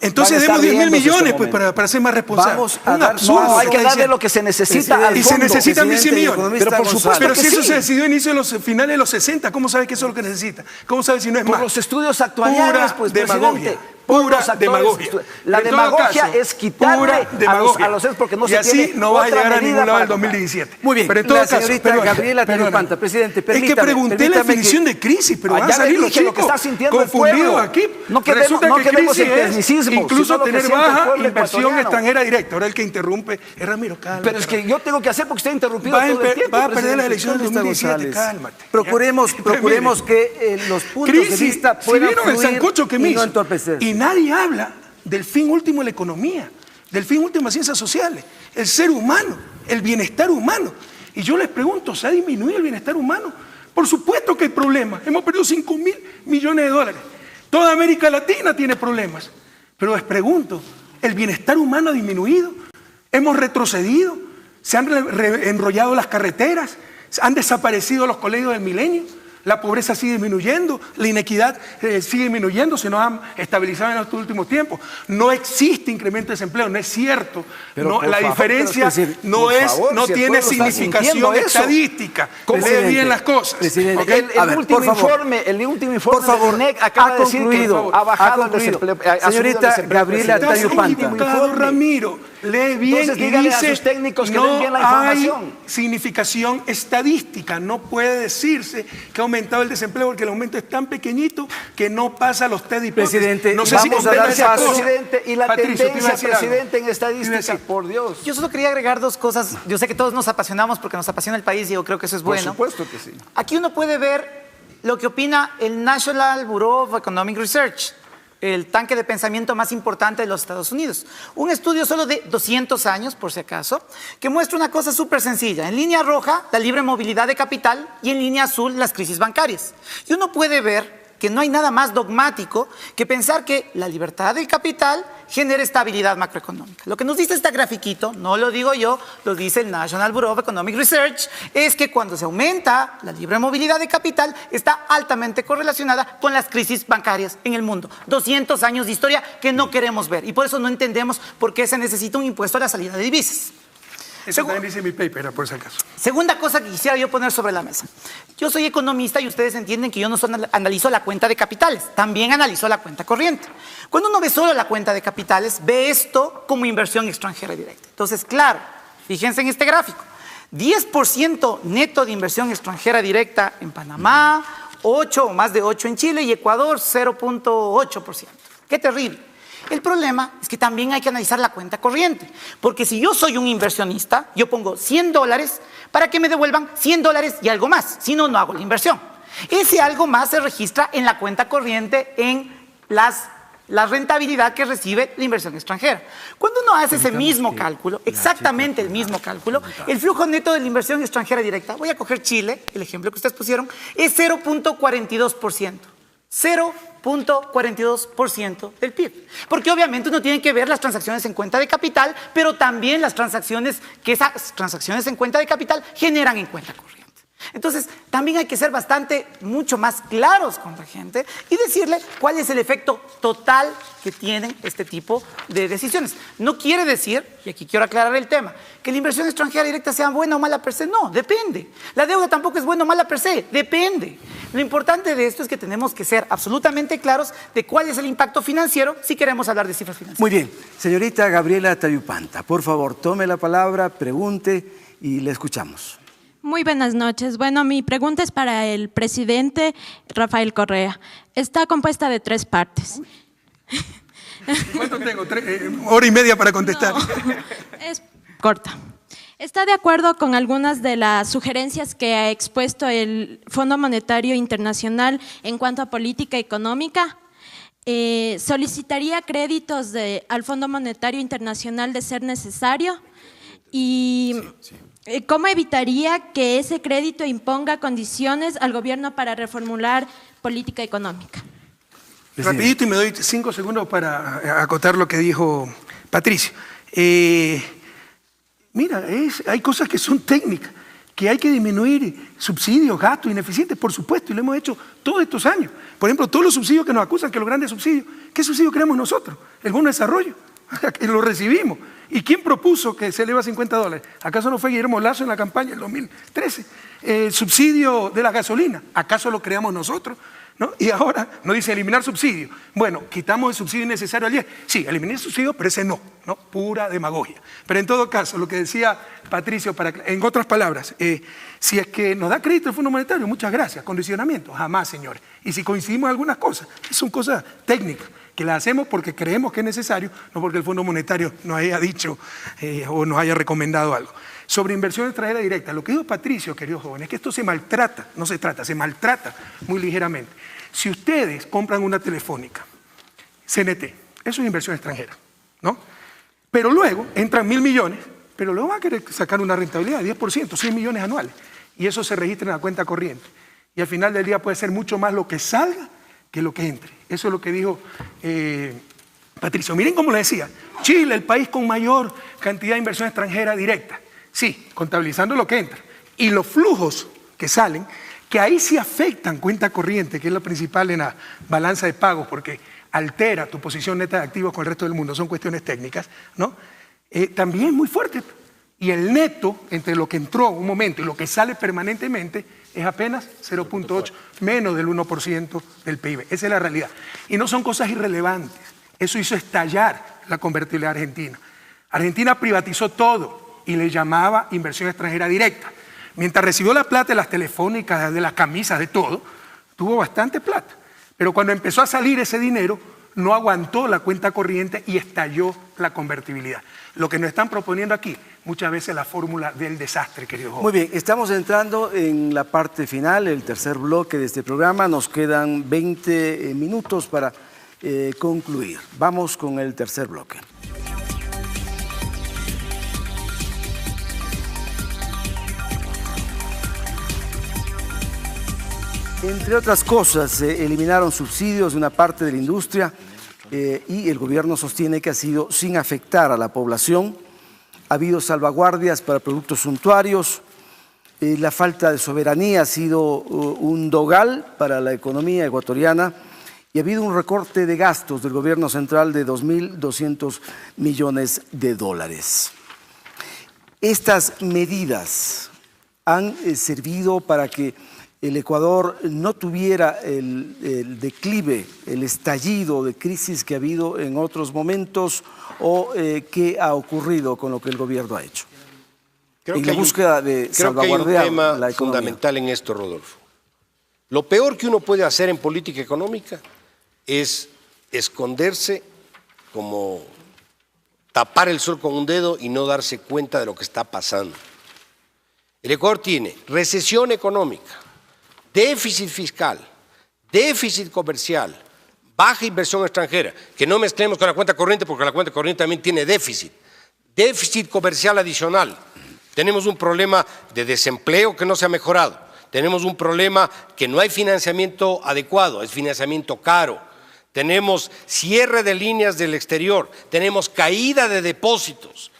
Entonces van a estar demos 10.000 riéndose millones este pues, momento. para ser más responsables. Vamos a Un dar- absurdo. No, hay lo que está darle diciendo. lo que se necesita Presidente, al Y se fondo. necesitan 1.100 Presidente y millones. economista Pero por supuesto Pero que si eso sí. se decidió a inicio de los finales de los 60, ¿cómo sabe que eso es lo que necesita? ¿Cómo sabe si no es Por más? los estudios actuariales, Pura pues, demagogia. presidente. Por Pura los actores demagogia. La En todo demagogia caso, es quitarle pura demagogia. a los ex porque no y se así tiene no va a otra llegar a medida ningún lado para el 2017. Muy bien, Pero en todo la caso, señorita perdona, Gabriela perdona. Teniopanta, presidente, Es que permítame pregunté la que- definición de crisis, pero van a Ya le salir los dije lo que chicos está sintiendo el confundidos pueblo. aquí. No quedemos- Resulta no que quedemos crisis en es tecnicismos, incluso sino lo que tener siente el baja pueblo inversión ecuatoriano. extranjera directa. Ahora el que interrumpe es Ramiro, cálmate. Pero es que yo tengo que hacer porque usted ha interrumpido Va a todo el tiempo. va a perder las presidente. elecciones del Economista 2017, González. cálmate. Procuremos que los puntos de Crisis, vista si puedan vieron el fluir sancocho que me y hizo. no entorpecerse. Y nadie habla del fin último de la economía, del fin último de las ciencias sociales, el ser humano, el bienestar humano. Y yo les pregunto, ¿se ha disminuido el bienestar humano? Por supuesto que hay problemas. Hemos perdido 5.000 millones de dólares. Toda América Latina tiene problemas. Pero les pregunto, ¿el bienestar humano ha disminuido? ¿Hemos retrocedido? ¿Se han enrollado las carreteras? ¿Han desaparecido los colegios del milenio? la pobreza sigue disminuyendo, la inequidad sigue disminuyendo, se nos ha estabilizado en estos últimos tiempos. No existe incremento de desempleo, no es cierto. No, la diferencia no tiene significación estadística. Lee bien las cosas. ¿Okay? El último informe del INEC acaba de decir que ha bajado el desempleo. Señorita Gabriela Tayupanta. Ramiro, lee bien. Entonces, y dice, a sus técnicos que no den bien la información. hay significación estadística. No puede decirse que ha aumentado el desempleo porque el aumento es tan pequeñito que no pasa los test de hipótesis. Presidente, no sé vamos a dar paso. Presidente, y la Patricio, tendencia, presidente, en estadística, por Dios. Yo solo quería agregar dos cosas. Yo sé que todos nos apasionamos porque nos apasiona el país y yo creo que eso es bueno. Por supuesto que sí. Aquí uno puede ver lo que opina el National Bureau of Economic Research, el tanque de pensamiento más importante de los Estados Unidos. Un estudio solo de 200 años, por si acaso, que muestra una cosa súper sencilla. En línea roja, la libre movilidad de capital y en línea azul, las crisis bancarias. Y uno puede ver que no hay nada más dogmático que pensar que la libertad del capital genera estabilidad macroeconómica. Lo que nos dice este grafiquito, no lo digo yo, lo dice el National Bureau of Economic Research, es que cuando se aumenta la libre movilidad de capital está altamente correlacionada con las crisis bancarias en el mundo. 200 años de historia que no queremos ver y por eso no entendemos por qué se necesita un impuesto a la salida de divisas. Eso también dice mi paper, por si acaso. Segunda cosa que quisiera yo poner sobre la mesa. Yo soy economista y ustedes entienden que yo no solo analizo la cuenta de capitales, también analizo la cuenta corriente. Cuando uno ve solo la cuenta de capitales, ve esto como inversión extranjera directa. Entonces, claro, fíjense en este gráfico. 10% neto de inversión extranjera directa en Panamá, 8 o más de 8 en Chile y Ecuador 0.8%. ¡Qué terrible! El problema es que también hay que analizar la cuenta corriente, porque si yo soy un inversionista, yo pongo $100 para que me devuelvan $100 y algo más, si no, no hago la inversión. Ese algo más se registra en la cuenta corriente en la rentabilidad que recibe la inversión extranjera. Cuando uno hace ese mismo cálculo, exactamente el mismo cálculo, el flujo neto de la inversión extranjera directa, voy a coger Chile, el ejemplo que ustedes pusieron, es 0.42%. 0.42% del PIB. Porque obviamente uno tiene que ver las transacciones en cuenta de capital, pero también las transacciones que esas transacciones en cuenta de capital generan en cuenta corriente. Entonces, también hay que ser mucho más claros con la gente y decirle cuál es el efecto total que tienen este tipo de decisiones. No quiere decir, y aquí quiero aclarar el tema, que la inversión extranjera directa sea buena o mala per se. No, depende. La deuda tampoco es buena o mala per se, depende. Lo importante de esto es que tenemos que ser absolutamente claros de cuál es el impacto financiero si queremos hablar de cifras financieras. Muy bien. Señorita Gabriela Tayupanta, por favor, tome la palabra, pregunte y le escuchamos. Muy buenas noches. Bueno, mi pregunta es para el presidente Rafael Correa. Está compuesta de 3 partes. ¿Cuánto tengo? 1 hora y media para contestar. No, es corta. ¿Está de acuerdo con algunas de las sugerencias que ha expuesto el Fondo Monetario Internacional en cuanto a política económica? ¿Solicitaría créditos al Fondo Monetario Internacional de ser necesario? Y ¿cómo evitaría que ese crédito imponga condiciones al gobierno para reformular política económica? Rapidito y me doy 5 segundos para acotar lo que dijo Patricio. Mira, hay cosas que son técnicas, que hay que disminuir subsidios, gastos ineficientes, por supuesto, y lo hemos hecho todos estos años. Por ejemplo, todos los subsidios que nos acusan, que los grandes subsidios, ¿qué subsidio queremos nosotros? El bono de desarrollo, lo recibimos. ¿Y quién propuso que se eleva a $50? ¿Acaso no fue Guillermo Lasso en la campaña del 2013? El subsidio de la gasolina, ¿acaso lo creamos nosotros? ¿No? Y ahora nos dice eliminar subsidio. Bueno, quitamos el subsidio innecesario al 10. Sí, eliminar el subsidio, pero ese no, pura demagogia. Pero en todo caso, lo que decía Patricio, en otras palabras, si es que nos da crédito el Fondo Monetario, muchas gracias. Condicionamiento, jamás, señores. Y si coincidimos en algunas cosas, son cosas técnicas, que las hacemos porque creemos que es necesario, no porque el Fondo Monetario nos haya dicho o nos haya recomendado algo. Sobre inversión extranjera directa, lo que dijo Patricio, queridos jóvenes, es que esto se maltrata, se maltrata muy ligeramente. Si ustedes compran una telefónica, CNT, eso es inversión extranjera, ¿no? Pero luego entran 1.000 millones, pero luego va a querer sacar una rentabilidad de 10%, 100 millones anuales, y eso se registra en la cuenta corriente. Y al final del día puede ser mucho más lo que salga que lo que entre. Eso es lo que dijo Patricio. Miren cómo le decía, Chile, el país con mayor cantidad de inversión extranjera directa. Sí, contabilizando lo que entra. Y los flujos que salen que ahí sí afectan cuenta corriente, que es lo principal en la balanza de pagos, porque altera tu posición neta de activos con el resto del mundo, son cuestiones técnicas, ¿no? También es muy fuerte. Y el neto entre lo que entró un momento y lo que sale permanentemente es apenas 0.8, menos del 1% del PIB. Esa es la realidad. Y no son cosas irrelevantes. Eso hizo estallar la convertibilidad argentina. Argentina privatizó todo y le llamaba inversión extranjera directa. Mientras recibió la plata de las telefónicas, de las camisas, de todo, tuvo bastante plata. Pero cuando empezó a salir ese dinero, no aguantó la cuenta corriente y estalló la convertibilidad. Lo que nos están proponiendo aquí, muchas veces la fórmula del desastre, querido joven. Muy bien, estamos entrando en la parte final, el tercer bloque de este programa. Nos quedan 20 minutos para concluir. Vamos con el tercer bloque. Entre otras cosas, se eliminaron subsidios de una parte de la industria y el gobierno sostiene que ha sido sin afectar a la población. Ha habido salvaguardias para productos suntuarios. La falta de soberanía ha sido un dogal para la economía ecuatoriana y ha habido un recorte de gastos del gobierno central de 2.200 millones de dólares. Estas medidas han servido para que el Ecuador no tuviera el declive, el estallido de crisis que ha habido en otros momentos o qué ha ocurrido con lo que el gobierno ha hecho. En la búsqueda de salvaguardear la economía. Creo que hay un tema fundamental en esto, Rodolfo. Lo peor que uno puede hacer en política económica es esconderse, como tapar el sol con un dedo y no darse cuenta de lo que está pasando. El Ecuador tiene recesión económica, déficit fiscal, déficit comercial, baja inversión extranjera, que no mezclemos con la cuenta corriente porque la cuenta corriente también tiene déficit comercial adicional. Tenemos un problema de desempleo que no se ha mejorado, tenemos un problema que no hay financiamiento adecuado, es financiamiento caro, tenemos cierre de líneas del exterior, tenemos caída de depósitos,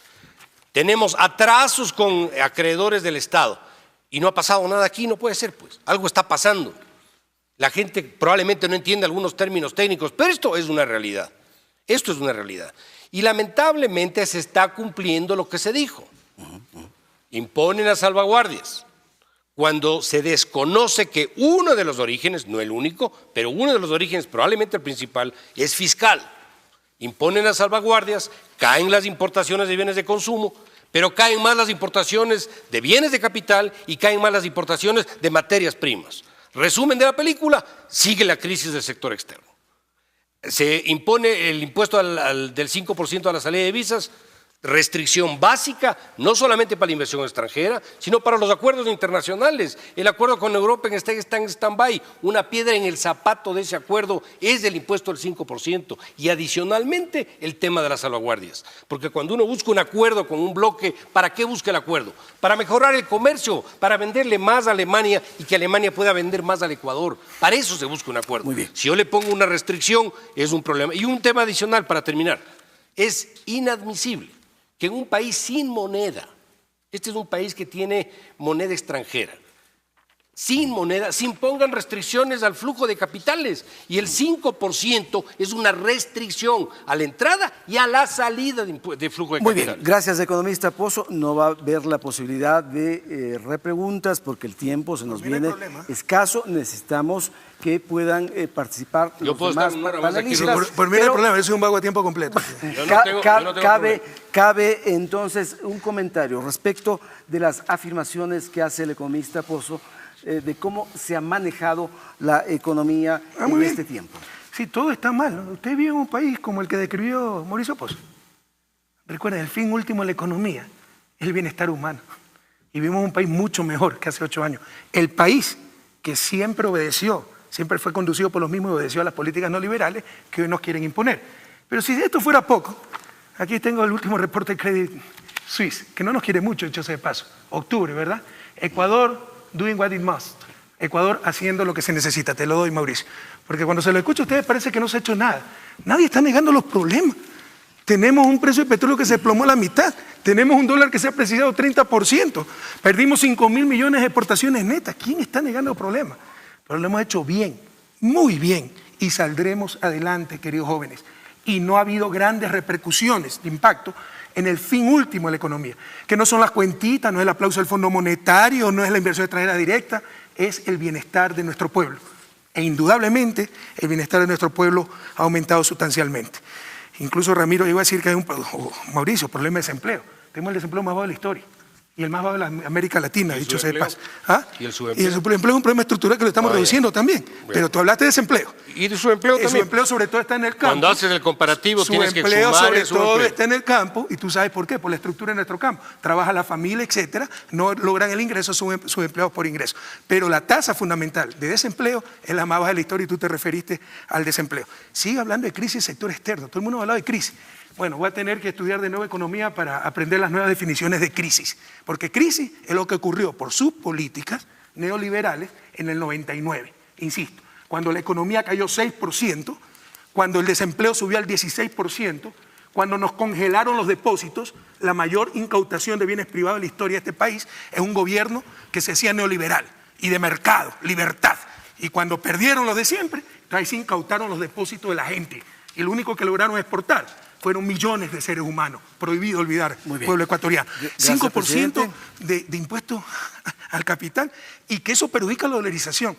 tenemos atrasos con acreedores del Estado. Y no ha pasado nada aquí, no puede ser, pues. Algo está pasando. La gente probablemente no entiende algunos términos técnicos, pero esto es una realidad. Esto es una realidad. Y lamentablemente se está cumpliendo lo que se dijo. Imponen las salvaguardias. Cuando se desconoce que uno de los orígenes, no el único, pero uno de los orígenes, probablemente el principal, es fiscal. Imponen las salvaguardias, caen las importaciones de bienes de consumo, pero caen más las importaciones de bienes de capital y caen más las importaciones de materias primas. Resumen de la película, sigue la crisis del sector externo. Se impone el impuesto del 5% a la salida de divisas, restricción básica, no solamente para la inversión extranjera, sino para los acuerdos internacionales. El acuerdo con Europa está en stand-by. Una piedra en el zapato de ese acuerdo es el impuesto del 5%. Y adicionalmente el tema de las salvaguardias. Porque cuando uno busca un acuerdo con un bloque, ¿para qué busca el acuerdo? Para mejorar el comercio, para venderle más a Alemania y que Alemania pueda vender más al Ecuador. Para eso se busca un acuerdo. Muy bien. Si yo le pongo una restricción, es un problema. Y un tema adicional para terminar. Es inadmisible que en un país sin moneda, este es un país que tiene moneda extranjera, sin moneda, se impongan restricciones al flujo de capitales y el 5% es una restricción a la entrada y a la salida de flujo de capitales. Muy bien, gracias economista Pozo. No va a haber la posibilidad de repreguntas porque el tiempo se nos viene escaso. Necesitamos que puedan participar los demás panelistas. Por mí no hay problema, yo soy un vago a tiempo completo. Cabe entonces un comentario respecto de las afirmaciones que hace el economista Pozo de cómo se ha manejado la economía en este tiempo. Sí, todo está mal, ¿no? Usted vive en un país como el que describió Mauricio Pozo. Recuerden, el fin último de la economía es el bienestar humano. Y vivimos un país mucho mejor que hace 8 años. El país que siempre obedeció, siempre fue conducido por los mismos y obedeció a las políticas no liberales que hoy nos quieren imponer. Pero si esto fuera poco, aquí tengo el último reporte de Credit Suisse, que no nos quiere mucho, dicho sea de paso. Octubre, ¿verdad? Ecuador doing what it must. Ecuador haciendo lo que se necesita. Te lo doy, Mauricio. Porque cuando se lo escucha a ustedes parece que no se ha hecho nada. Nadie está negando los problemas. Tenemos un precio de petróleo que se desplomó a la mitad. Tenemos un dólar que se ha apreciado 30%. Perdimos 5.000 millones de exportaciones netas. ¿Quién está negando el problema? Pero lo hemos hecho bien, muy bien. Y saldremos adelante, queridos jóvenes. Y no ha habido grandes repercusiones de impacto en el fin último de la economía. Que no son las cuentitas, no es el aplauso del Fondo Monetario, no es la inversión extranjera directa, es el bienestar de nuestro pueblo. E indudablemente el bienestar de nuestro pueblo ha aumentado sustancialmente. Incluso Ramiro llegó a decir que hay Mauricio, problema de desempleo. Tenemos el desempleo más bajo de la historia y el más bajo de la América Latina, dicho sea de paso. ¿Ah? ¿Y el subempleo? Y el subempleo es un problema estructural que lo estamos reduciendo también. Bueno. Pero tú hablaste de desempleo. ¿Y de subempleo también? El subempleo sobre todo está en el campo. Cuando haces el comparativo tienes que sumar el subempleo sobre todo está en el campo y tú sabes por qué, por la estructura de nuestro campo. Trabaja la familia, etcétera, no logran el ingreso, son subempleados por ingreso. Pero la tasa fundamental de desempleo es la más baja de la historia y tú te referiste al desempleo. Sigue hablando de crisis sector externo, todo el mundo ha hablado de crisis. Bueno, voy a tener que estudiar de nuevo economía para aprender las nuevas definiciones de crisis, porque crisis es lo que ocurrió por sus políticas neoliberales en el 99, insisto, cuando la economía cayó 6%, cuando el desempleo subió al 16%, cuando nos congelaron los depósitos, la mayor incautación de bienes privados de la historia de este país es un gobierno que se hacía neoliberal y de mercado, libertad. Y cuando perdieron los de siempre, ahí se incautaron los depósitos de la gente y lo único que lograron exportar fueron millones de seres humanos, prohibido olvidar, pueblo ecuatoriano. 5% de impuesto al capital y que eso perjudica la dolarización.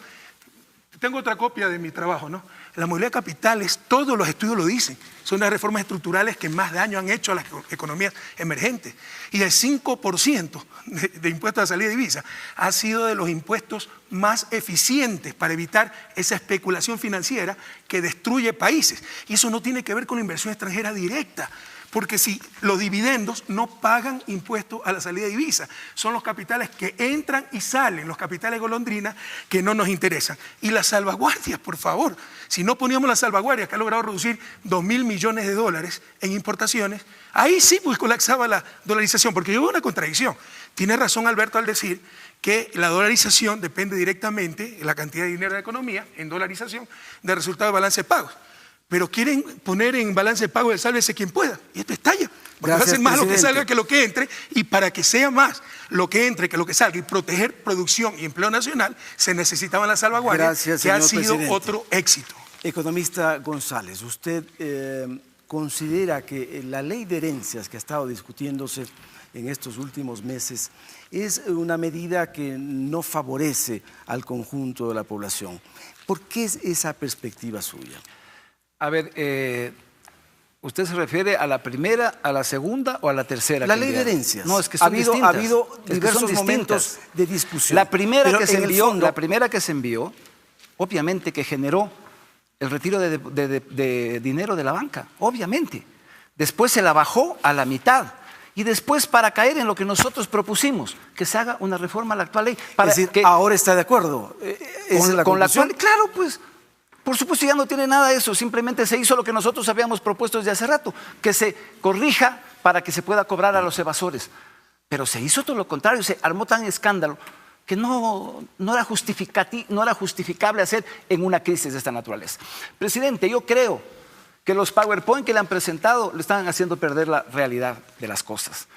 Tengo otra copia de mi trabajo, ¿no? La movilidad de capitales, todos los estudios lo dicen, son las reformas estructurales que más daño han hecho a las economías emergentes. Y el 5% de impuestos a salida de divisa ha sido de los impuestos más eficientes para evitar esa especulación financiera que destruye países. Y eso no tiene que ver con la inversión extranjera directa, porque si los dividendos no pagan impuestos a la salida de divisa, son los capitales que entran y salen, los capitales golondrinas que no nos interesan. Y las salvaguardias, por favor, si no poníamos las salvaguardias que ha logrado reducir 2.000 millones de dólares en importaciones, ahí sí pues colapsaba la dolarización, porque yo veo una contradicción. Tiene razón Alberto al decir que la dolarización depende directamente, la cantidad de dinero de la economía, en dolarización, del resultado de balance de pagos. Pero quieren poner en balance de pago el sálvese quien pueda. Y esto estalla. Porque va a ser más lo que salga que lo que entre. Y para que sea más lo que entre que lo que salga y proteger producción y empleo nacional, se necesitaban las salvaguardias, que ha sido otro éxito. Economista González, ¿usted considera que la ley de herencias que ha estado discutiéndose en estos últimos meses es una medida que no favorece al conjunto de la población? ¿Por qué es esa perspectiva suya? A ver, ¿usted se refiere a la primera, a la segunda o a la tercera? La ley de herencias. No, es que son distintas. Ha habido diversos momentos de discusión. La primera que se envió, obviamente que generó el retiro de dinero de la banca, obviamente. Después se la bajó a la mitad. Y después para caer en lo que nosotros propusimos, que se haga una reforma a la actual ley. Para es decir, que, ahora está de acuerdo con la actual. Claro, pues. Por supuesto ya no tiene nada de eso, simplemente se hizo lo que nosotros habíamos propuesto desde hace rato, que se corrija para que se pueda cobrar a los evasores. Pero se hizo todo lo contrario, se armó tan escándalo que no era justificable hacer en una crisis de esta naturaleza. Presidente, yo creo que los PowerPoint que le han presentado le están haciendo perder la realidad de las cosas.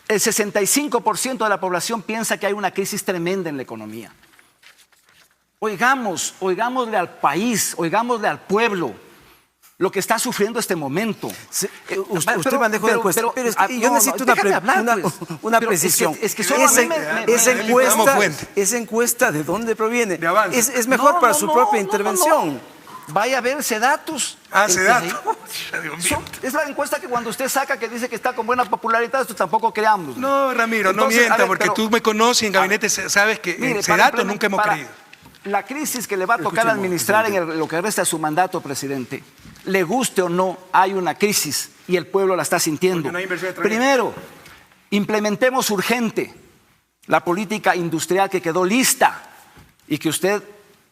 El 65% de la población piensa que hay una crisis tremenda en la economía. Oigámosle al país, oigámosle al pueblo lo que está sufriendo este momento. Usted maneja una encuesta, pero yo necesito una precisión. Esa encuesta, ¿de dónde proviene? De Avance. Es mejor para su propia intervención. Vaya a ver Sedatus. Sedatus. Es la encuesta que cuando usted saca que dice que está con buena popularidad, esto tampoco creamos. No, Ramiro, entonces, no mienta, porque tú me conoces y en gabinete sabes que en Sedatus nunca hemos creído. La crisis que le va a tocar administrar en lo que resta de su mandato, presidente, le guste o no, hay una crisis y el pueblo la está sintiendo. No hay inversión Primero, implementemos urgente la política industrial que quedó lista y que usted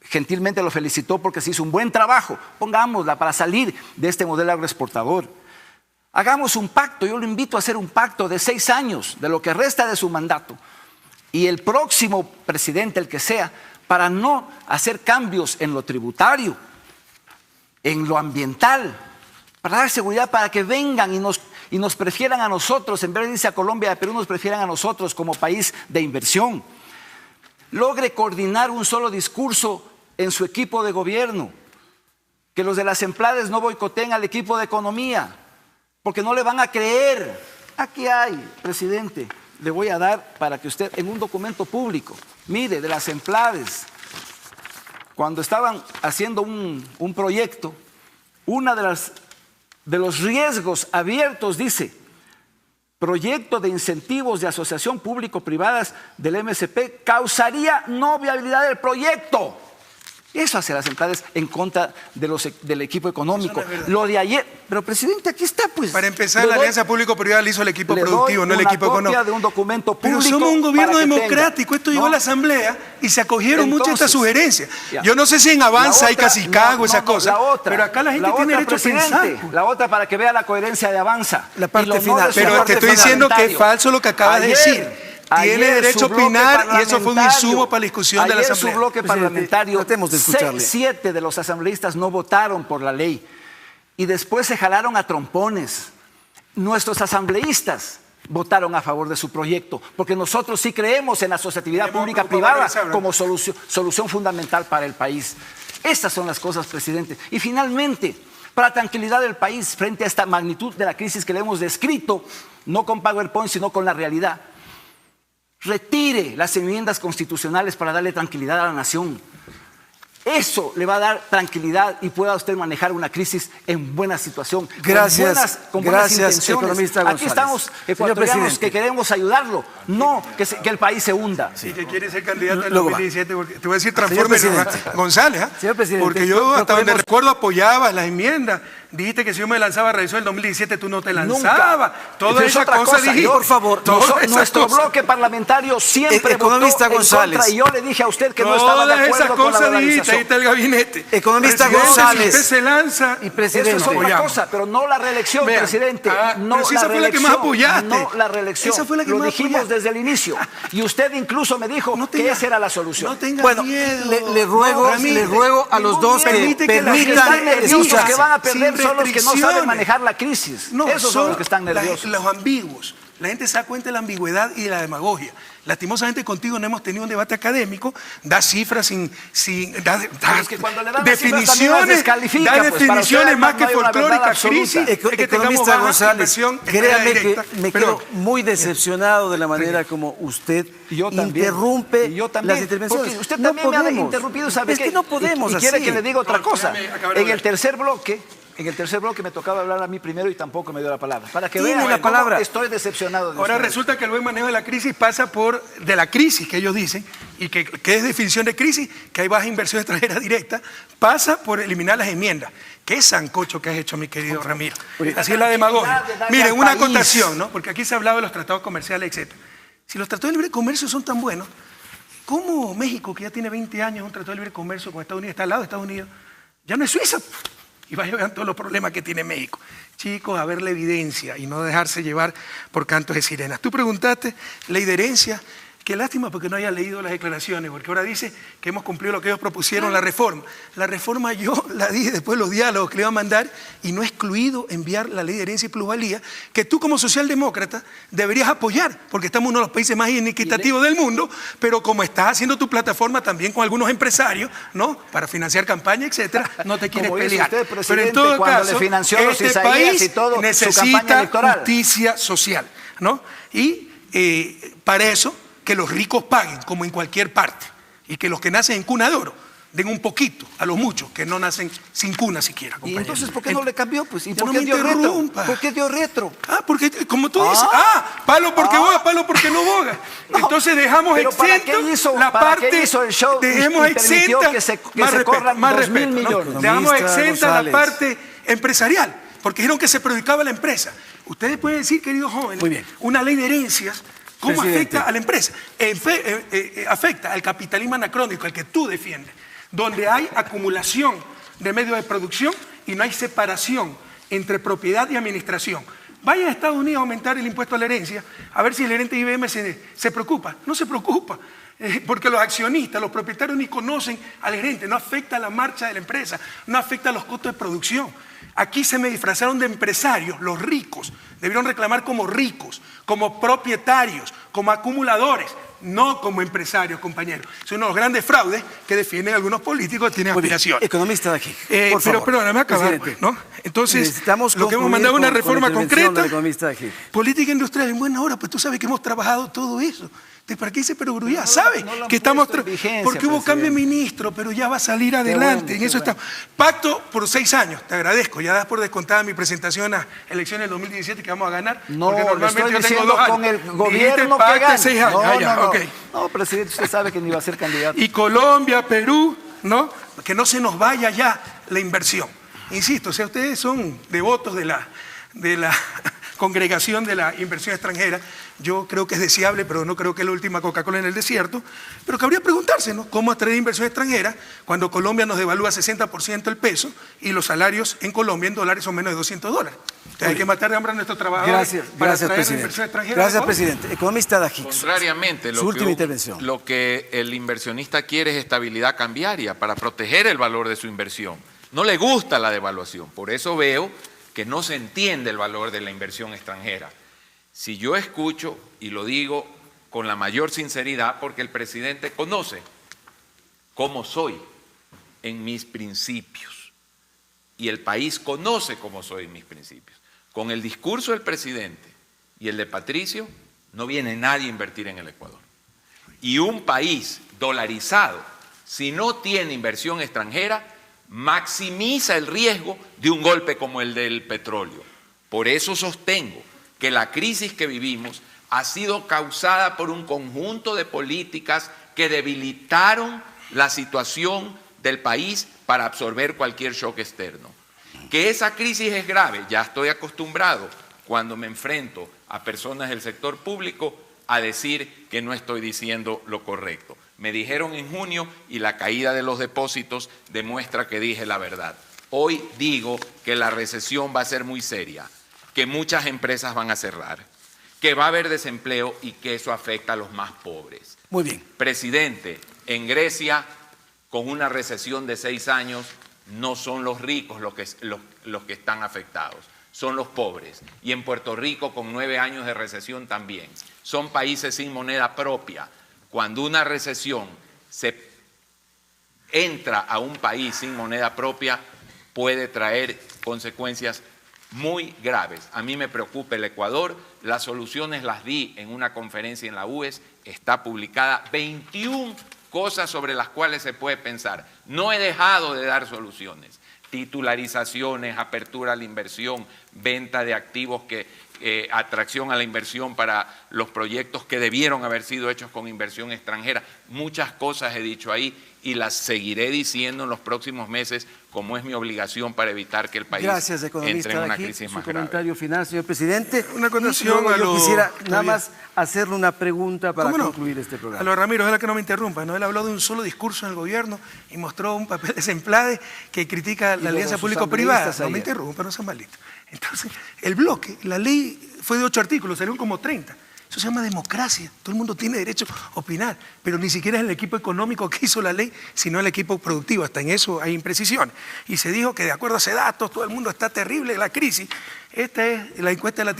gentilmente lo felicitó porque se hizo un buen trabajo. Pongámosla para salir de este modelo agroexportador. Hagamos un pacto, yo lo invito a hacer un pacto de 6 años, de lo que resta de su mandato. Y el próximo presidente, el que sea, para no hacer cambios en lo tributario, en lo ambiental, para dar seguridad, para que vengan y nos prefieran a nosotros, en vez de irse a Colombia, a Perú, nos prefieran a nosotros como país de inversión. Logre coordinar un solo discurso en su equipo de gobierno, que los de las empleadas no boicoteen al equipo de economía, porque no le van a creer. Aquí hay, presidente, le voy a dar para que usted, en un documento público, mire, de las empleadas, cuando estaban haciendo un proyecto, una de los riesgos abiertos dice, proyecto de incentivos de asociación público-privadas del MSP causaría no viabilidad del proyecto. Eso hace las empleadas en contra del equipo económico. Lo de ayer, pero presidente, aquí está pues. Para empezar, la alianza público-privada le hizo el equipo productivo, no el equipo económico. Copia de un documento público. Pero somos un gobierno democrático, esto llegó a la Asamblea y se acogieron muchas de estas sugerencias. Yo no sé si en Avanza hay Casicago, esas cosas, pero acá la gente tiene derecho a pensar. La otra para que vea la coherencia de Avanza. La parte final. Pero te estoy diciendo que es falso lo que acabas de decir. Tiene derecho a opinar y eso fue un insumo para la discusión de la Asamblea. Su bloque parlamentario, tratemos de escucharle. 7 de los asambleístas no votaron por la ley y después se jalaron a trompones. Nuestros asambleístas votaron a favor de su proyecto, porque nosotros sí creemos en la asociatividad pública-privada como solución fundamental para el país. Estas son las cosas, presidente. Y finalmente, para tranquilidad del país frente a esta magnitud de la crisis que le hemos descrito, no con PowerPoint, sino con la realidad, retire las enmiendas constitucionales para darle tranquilidad a la nación. Eso le va a dar tranquilidad y pueda usted manejar una crisis en buena situación. Gracias, con buenas gracias, economista González. Aquí estamos ecuatorianos que queremos ayudarlo, no que el país se hunda. Sí, que quiere ser candidato en 2017, porque te voy a decir transforme González, Señor presidente, porque yo hasta donde recuerdo apoyabas las enmiendas. Dijiste que si yo me lanzaba a revisar el 2017, tú no te lanzabas. Toda esa cosa dije. Por favor, nuestro bloque parlamentario siempre economista votó González. En contra, y yo le dije a usted que no estaba de acuerdo con la dolarización. Ahí está el gabinete. Economista Si González. usted se lanza y presidente. Eso es otra cosa, pero no la reelección, presidente. No pero si la esa fue la que más apoyaste. No la reelección. Esa fue la que lo más dijimos apoyaste. desde el inicio. Y usted incluso me dijo que esa era la solución. No tenga Bueno, miedo. le ruego a los dos que permite que la gente permitan nerviosos escuchar. que van a perder Sin son los que no saben restricciones. manejar la crisis. No, esos son los que están nerviosos. Los ambiguos. La gente se da cuenta de la ambigüedad y de la demagogia. Lastimosamente contigo no hemos tenido un debate académico, da cifras da es que cuando le dan las cifras también las definiciones, descalifica, da pues, para definiciones usted más no que hay una verdad folclóricas, absoluta. crisis, es que tengamos Economista baja González, inversión créame directa. que me Perdón. quedo muy decepcionado de la manera como usted interrumpe las intervenciones. Porque usted no también me ha podemos. interrumpido, ¿sabe Es qué? que no podemos y quiere así. que le diga otra No, cosa. déjame acabar de En el hablar. tercer bloque me tocaba hablar a mí primero y tampoco me dio la palabra. Para que Tiene vean la cómo palabra. estoy decepcionado de Ahora ustedes. resulta que el buen manejo de la crisis pasa de la crisis que ellos dicen, y que es definición de crisis, que hay baja inversión extranjera directa, pasa por eliminar las enmiendas. Qué sancocho que has hecho, mi querido Ramiro. Así es la demagogia. Miren, una acotación, ¿no? Porque aquí se ha hablado de los tratados comerciales, etc. Si los tratados de libre comercio son tan buenos, ¿cómo México, que ya tiene 20 años, un tratado de libre comercio con Estados Unidos, está al lado de Estados Unidos, ya no es Suiza? Y va a llegar todos los problemas que tiene México. Chicos, a ver la evidencia y no dejarse llevar por cantos de sirenas. Tú preguntaste, ley de herencia, qué lástima porque no haya leído las declaraciones, porque ahora dice que hemos cumplido lo que ellos propusieron, la reforma. La reforma yo la dije después de los diálogos que le iba a mandar y no he excluido enviar la ley de herencia y plusvalía, que tú como socialdemócrata deberías apoyar, porque estamos en uno de los países más inequitativos del mundo, pero como estás haciendo tu plataforma también con algunos empresarios, ¿no? Para financiar campaña, etcétera, no te quieres Como dice pelear. usted, Pero en presidente, todo cuando caso, le financió a los este Isaías país y todo, su campaña necesita electoral. justicia social, ¿no? Y para eso, que los ricos paguen, como en cualquier parte, y que los que nacen en cuna de oro den un poquito a los muchos que no nacen sin cuna siquiera, ¿Y compañero. entonces por qué no le cambió? Pues? ¿Y Ya por no qué me dio retro? interrumpa. ¿Por qué dio retro? Porque como tú dices, palo porque boga, palo porque no boga. Entonces dejamos Pero ¿para exento qué hizo- la para parte, qué hizo el show dejemos y permitió exenta, que se más respeto, corran más 2.000 respeto, ¿no? millones? Dejamos Economista exenta González. la parte empresarial, porque dijeron que se perjudicaba a la empresa. Ustedes pueden decir, queridos jóvenes, Muy bien. una ley de herencias, ¿cómo Presidente. afecta a la empresa? Afecta al capitalismo anacrónico, el que tú defiendes, donde hay acumulación de medios de producción y no hay separación entre propiedad y administración. Vaya a Estados Unidos a aumentar el impuesto a la herencia, a ver si el gerente de IBM se preocupa. No se preocupa, porque los accionistas, los propietarios ni conocen al gerente, no afecta la marcha de la empresa, no afecta los costos de producción. Aquí se me disfrazaron de empresarios, los ricos, debieron reclamar como ricos, como propietarios, como acumuladores, no como empresarios, compañeros. Son unos grandes fraudes que defienden algunos políticos que tienen aspiraciones. Economista de aquí, por favor. Pero perdóname acabar, ¿no? Entonces, necesitamos lo que hemos mandado es una reforma concreta. Economista de aquí. Política industrial en buena hora, pues tú sabes que hemos trabajado todo eso. ¿Para qué dice perogrullar? ¿Sabe que estamos... Porque hubo cambio de ministro, pero ya va a salir adelante. En eso estamos. Pacto por 6 años, te agradezco. Ya das por descontada mi presentación a elecciones del 2017 que vamos a ganar. No, porque normalmente yo tengo 2 años. Con el gobierno pacto que gane. de 6 años. No, presidente, usted sabe que ni va a ser candidato. Y Colombia, Perú, ¿no? Que no se nos vaya ya la inversión. Insisto, o sea, ustedes son devotos de la congregación de la inversión extranjera. Yo creo que es deseable, pero no creo que es la última Coca-Cola en el desierto. Pero cabría preguntarse, ¿no? ¿Cómo atraer inversión extranjera cuando Colombia nos devalúa 60% el peso y los salarios en Colombia en dólares son menos de $200? Entonces hay que matar de hambre a nuestros trabajadores para atraer la inversión extranjera. Gracias, presidente. Economista de aquí. Contrariamente, su última intervención. Lo que el inversionista quiere es estabilidad cambiaria para proteger el valor de su inversión. No le gusta la devaluación. Por eso veo que no se entiende el valor de la inversión extranjera. Si yo escucho, y lo digo con la mayor sinceridad, porque el presidente conoce cómo soy en mis principios, y el país conoce cómo soy en mis principios. Con el discurso del presidente y el de Patricio, no viene nadie a invertir en el Ecuador. Y un país dolarizado, si no tiene inversión extranjera, maximiza el riesgo de un golpe como el del petróleo. Por eso sostengo que la crisis que vivimos ha sido causada por un conjunto de políticas que debilitaron la situación del país para absorber cualquier shock externo. Que esa crisis es grave, ya estoy acostumbrado cuando me enfrento a personas del sector público a decir que no estoy diciendo lo correcto. Me dijeron en junio y la caída de los depósitos demuestra que dije la verdad. Hoy digo que la recesión va a ser muy seria, que muchas empresas van a cerrar, que va a haber desempleo y que eso afecta a los más pobres. Muy bien. Presidente, en Grecia, con una recesión de 6 años, no son los ricos los que están afectados, son los pobres. Y en Puerto Rico, con 9 años de recesión también. Son países sin moneda propia. Cuando una recesión se entra a un país sin moneda propia, puede traer consecuencias muy graves. A mí me preocupa el Ecuador, las soluciones las di en una conferencia en la UES, está publicada, 21 cosas sobre las cuales se puede pensar. No he dejado de dar soluciones, titularizaciones, apertura a la inversión, venta de activos, atracción a la inversión para los proyectos que debieron haber sido hechos con inversión extranjera. Muchas cosas he dicho ahí y las seguiré diciendo en los próximos meses, como es mi obligación para evitar que el país entre en una crisis más grave. Comentario final, señor presidente. Una condición yo quisiera nada más hacerle una pregunta para concluir este programa. A los Ramiro, ojalá que no me interrumpa, ¿no? Él habló de un solo discurso en el gobierno y mostró un papel desemplade que critica la alianza público-privada. No me interrumpa, no sean malitos. Entonces, el bloque, la ley fue de 8 artículos, salieron como 30. Eso se llama democracia. Todo el mundo tiene derecho a opinar, pero ni siquiera es el equipo económico que hizo la ley, sino el equipo productivo. Hasta en eso hay imprecisiones. Y se dijo que de acuerdo a ese dato, todo el mundo está terrible, la crisis. Esta es la encuesta de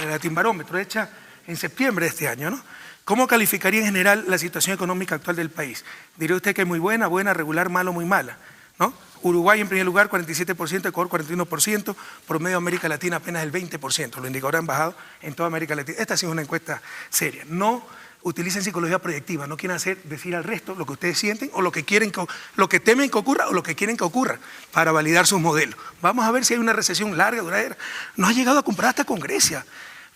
la Timbarómetro, hecha en septiembre de este año, ¿no? ¿Cómo calificaría en general la situación económica actual del país? Diría usted que es muy buena, buena, regular, malo, muy mala, ¿no? Uruguay en primer lugar, 47%, Ecuador 41%, promedio de América Latina apenas el 20%. Los indicadores han bajado en toda América Latina. Esta sí es una encuesta seria. No utilicen psicología proyectiva, no quieren decir al resto lo que ustedes sienten o lo que temen que ocurra o lo que quieren que ocurra para validar sus modelos. Vamos a ver si hay una recesión larga, duradera. No ha llegado a comparar hasta con Grecia.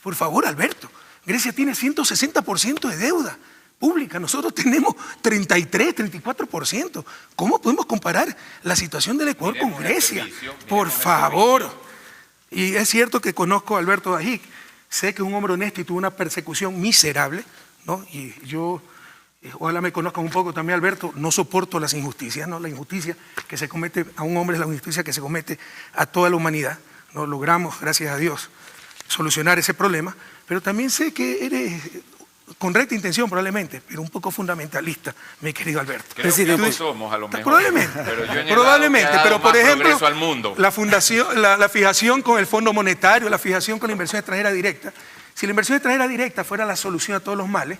Por favor, Alberto, Grecia tiene 160% de deuda pública, nosotros tenemos 33, 34%. ¿Cómo podemos comparar la situación del Ecuador con Grecia? Por favor. Y es cierto que conozco a Alberto Dajic, sé que es un hombre honesto y tuvo una persecución miserable, ¿no? Y yo, ojalá me conozcan un poco también, Alberto, no soporto las injusticias, ¿no? La injusticia que se comete a un hombre es la injusticia que se comete a toda la humanidad. Lo logramos, gracias a Dios, solucionar ese problema, pero también sé que eres con recta intención probablemente, pero un poco fundamentalista, mi querido Alberto. Creo que ambos somos, a lo mejor. Probablemente, pero yo he probablemente, pero por ejemplo, al mundo. La fijación con el Fondo Monetario, la fijación con la inversión extranjera directa, si la inversión extranjera directa fuera la solución a todos los males,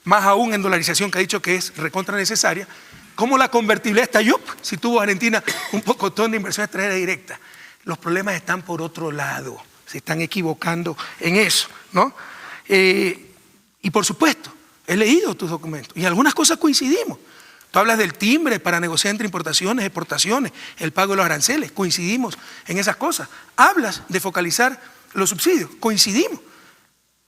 más aún en dolarización que ha dicho que es recontra necesaria, ¿cómo la convertibilidad estalló? Si tuvo Argentina un pocotón de inversión extranjera directa. Los problemas están por otro lado, se están equivocando en eso, ¿no? Y por supuesto, he leído tus documentos y en algunas cosas coincidimos. Tú hablas del timbre para negociar entre importaciones, exportaciones, el pago de los aranceles, coincidimos en esas cosas. Hablas de focalizar los subsidios, coincidimos.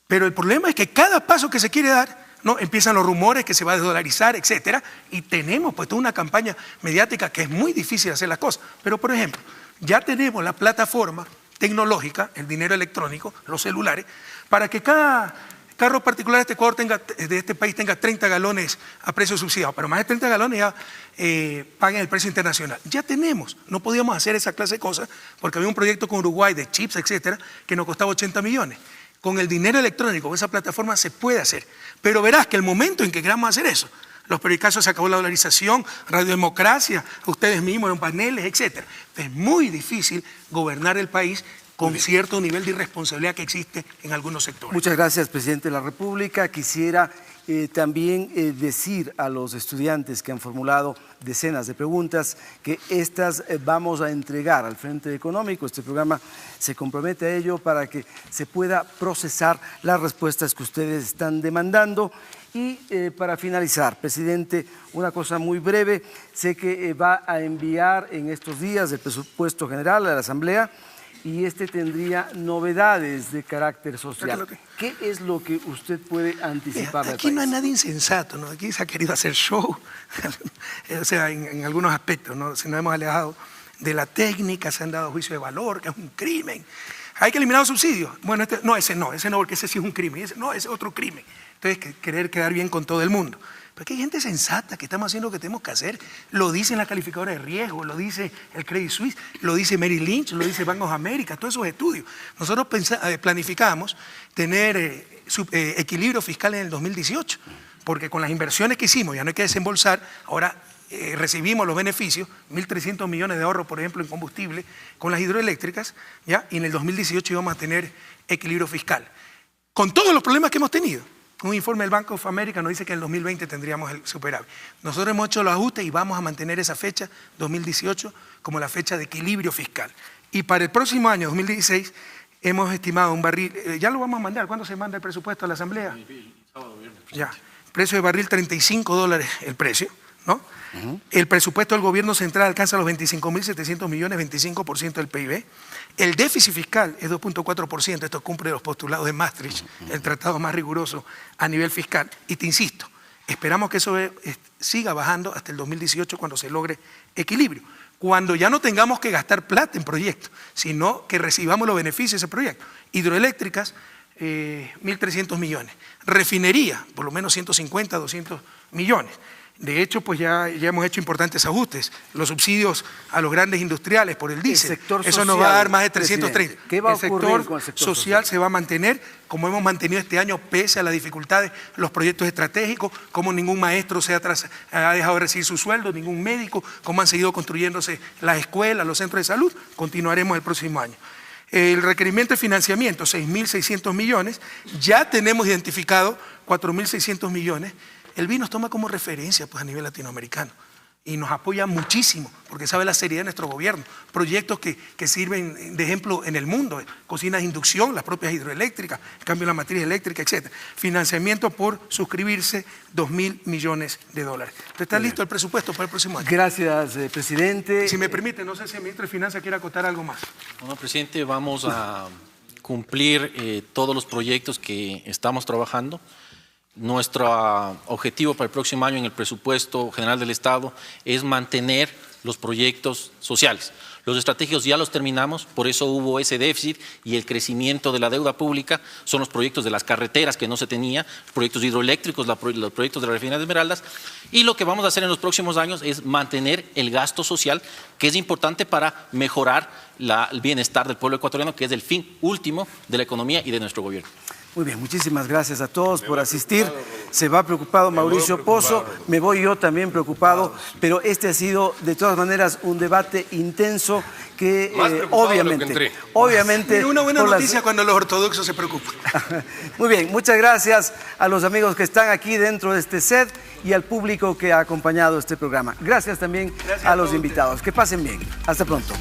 Pero el problema es que cada paso que se quiere dar, ¿no? Empiezan los rumores que se va a desdolarizar, etcétera, y tenemos pues toda una campaña mediática que es muy difícil hacer las cosas. Pero por ejemplo, ya tenemos la plataforma tecnológica, el dinero electrónico, los celulares, para que cada carro particular de este país tenga 30 galones a precio subsidiado, pero más de 30 galones ya paguen el precio internacional. Ya tenemos, no podíamos hacer esa clase de cosas porque había un proyecto con Uruguay de chips, etcétera, que nos costaba 80 millones. Con el dinero electrónico, con esa plataforma se puede hacer, pero verás que el momento en que queramos hacer eso, los periodistas se acabó la dolarización, radiodemocracia, ustedes mismos en paneles, etcétera. Es muy difícil gobernar el país con cierto nivel de irresponsabilidad que existe en algunos sectores. Muchas gracias, presidente de la República. Quisiera también decir a los estudiantes que han formulado decenas de preguntas que estas vamos a entregar al Frente Económico. Este programa se compromete a ello para que se pueda procesar las respuestas que ustedes están demandando. Y para finalizar, presidente, una cosa muy breve. Sé que va a enviar en estos días el presupuesto general a la Asamblea y este tendría novedades de carácter social. ¿Qué es lo que usted puede anticipar del país? Aquí no hay nada insensato, ¿no? Aquí se ha querido hacer show, o sea, en algunos aspectos, ¿no? Si nos hemos alejado de la técnica, se han dado juicio de valor, que es un crimen. Hay que eliminar los subsidios. Bueno, ese no, porque ese sí es un crimen, ese es otro crimen. Entonces, querer quedar bien con todo el mundo. Porque hay gente sensata que estamos haciendo lo que tenemos que hacer. Lo dice la calificadora de riesgo, lo dice el Credit Suisse, lo dice Merrill Lynch, lo dice Bank of America, todos esos estudios. Nosotros planificamos tener equilibrio fiscal en el 2018, porque con las inversiones que hicimos, ya no hay que desembolsar, ahora recibimos los beneficios, 1.300 millones de ahorro, por ejemplo, en combustible, con las hidroeléctricas, ¿ya? Y en el 2018 íbamos a tener equilibrio fiscal. Con todos los problemas que hemos tenido. Un informe del Bank of America nos dice que en el 2020 tendríamos el superávit. Nosotros hemos hecho los ajustes y vamos a mantener esa fecha, 2018, como la fecha de equilibrio fiscal. Y para el próximo año, 2016, hemos estimado un barril, ya lo vamos a mandar, ¿cuándo se manda el presupuesto a la Asamblea? Ya, precio de barril $35 el precio, ¿no? El presupuesto del gobierno central alcanza los 25.700 millones, 25% del PIB. El déficit fiscal es 2.4%, esto cumple los postulados de Maastricht, el tratado más riguroso a nivel fiscal. Y te insisto, esperamos que eso siga bajando hasta el 2018 cuando se logre equilibrio. Cuando ya no tengamos que gastar plata en proyectos, sino que recibamos los beneficios de ese proyecto. Hidroeléctricas, 1.300 millones. Refinería, por lo menos 150, 200 millones. De hecho, pues ya hemos hecho importantes ajustes. Los subsidios a los grandes industriales por el diésel, eso nos va a dar más de 330. ¿Qué va a ocurrir con el sector social? Se va a mantener, como hemos mantenido este año, pese a las dificultades, los proyectos estratégicos, como ningún maestro ha dejado de recibir su sueldo, ningún médico, como han seguido construyéndose las escuelas, los centros de salud, continuaremos el próximo año. El requerimiento de financiamiento, 6.600 millones, ya tenemos identificado 4.600 millones. El BID nos toma como referencia pues, a nivel latinoamericano y nos apoya muchísimo porque sabe la seriedad de nuestro gobierno. Proyectos que sirven de ejemplo en el mundo, cocinas de inducción, las propias hidroeléctricas, el cambio de la matriz eléctrica, etc. Financiamiento por suscribirse, $2.000 millones. Entonces, ¿está listo el presupuesto para el próximo año? Gracias, presidente. Si me permite, no sé si el ministro de Finanzas quiere acotar algo más. Bueno, presidente, vamos a cumplir todos los proyectos que estamos trabajando. Nuestro objetivo para el próximo año en el presupuesto general del Estado es mantener los proyectos sociales. Los estratégicos ya los terminamos, por eso hubo ese déficit y el crecimiento de la deuda pública. Son los proyectos de las carreteras que no se tenía, proyectos hidroeléctricos, los proyectos de la refinería de Esmeraldas. Y lo que vamos a hacer en los próximos años es mantener el gasto social, que es importante para mejorar el bienestar del pueblo ecuatoriano, que es el fin último de la economía y de nuestro gobierno. Muy bien, muchísimas gracias a todos por asistir. Se va preocupado Mauricio Pozo, me voy yo también preocupado, pero este ha sido de todas maneras un debate intenso que obviamente... Una buena noticia cuando los ortodoxos se preocupan. Muy bien, muchas gracias a los amigos que están aquí dentro de este set y al público que ha acompañado este programa. Gracias también a los invitados. Que pasen bien. Hasta pronto.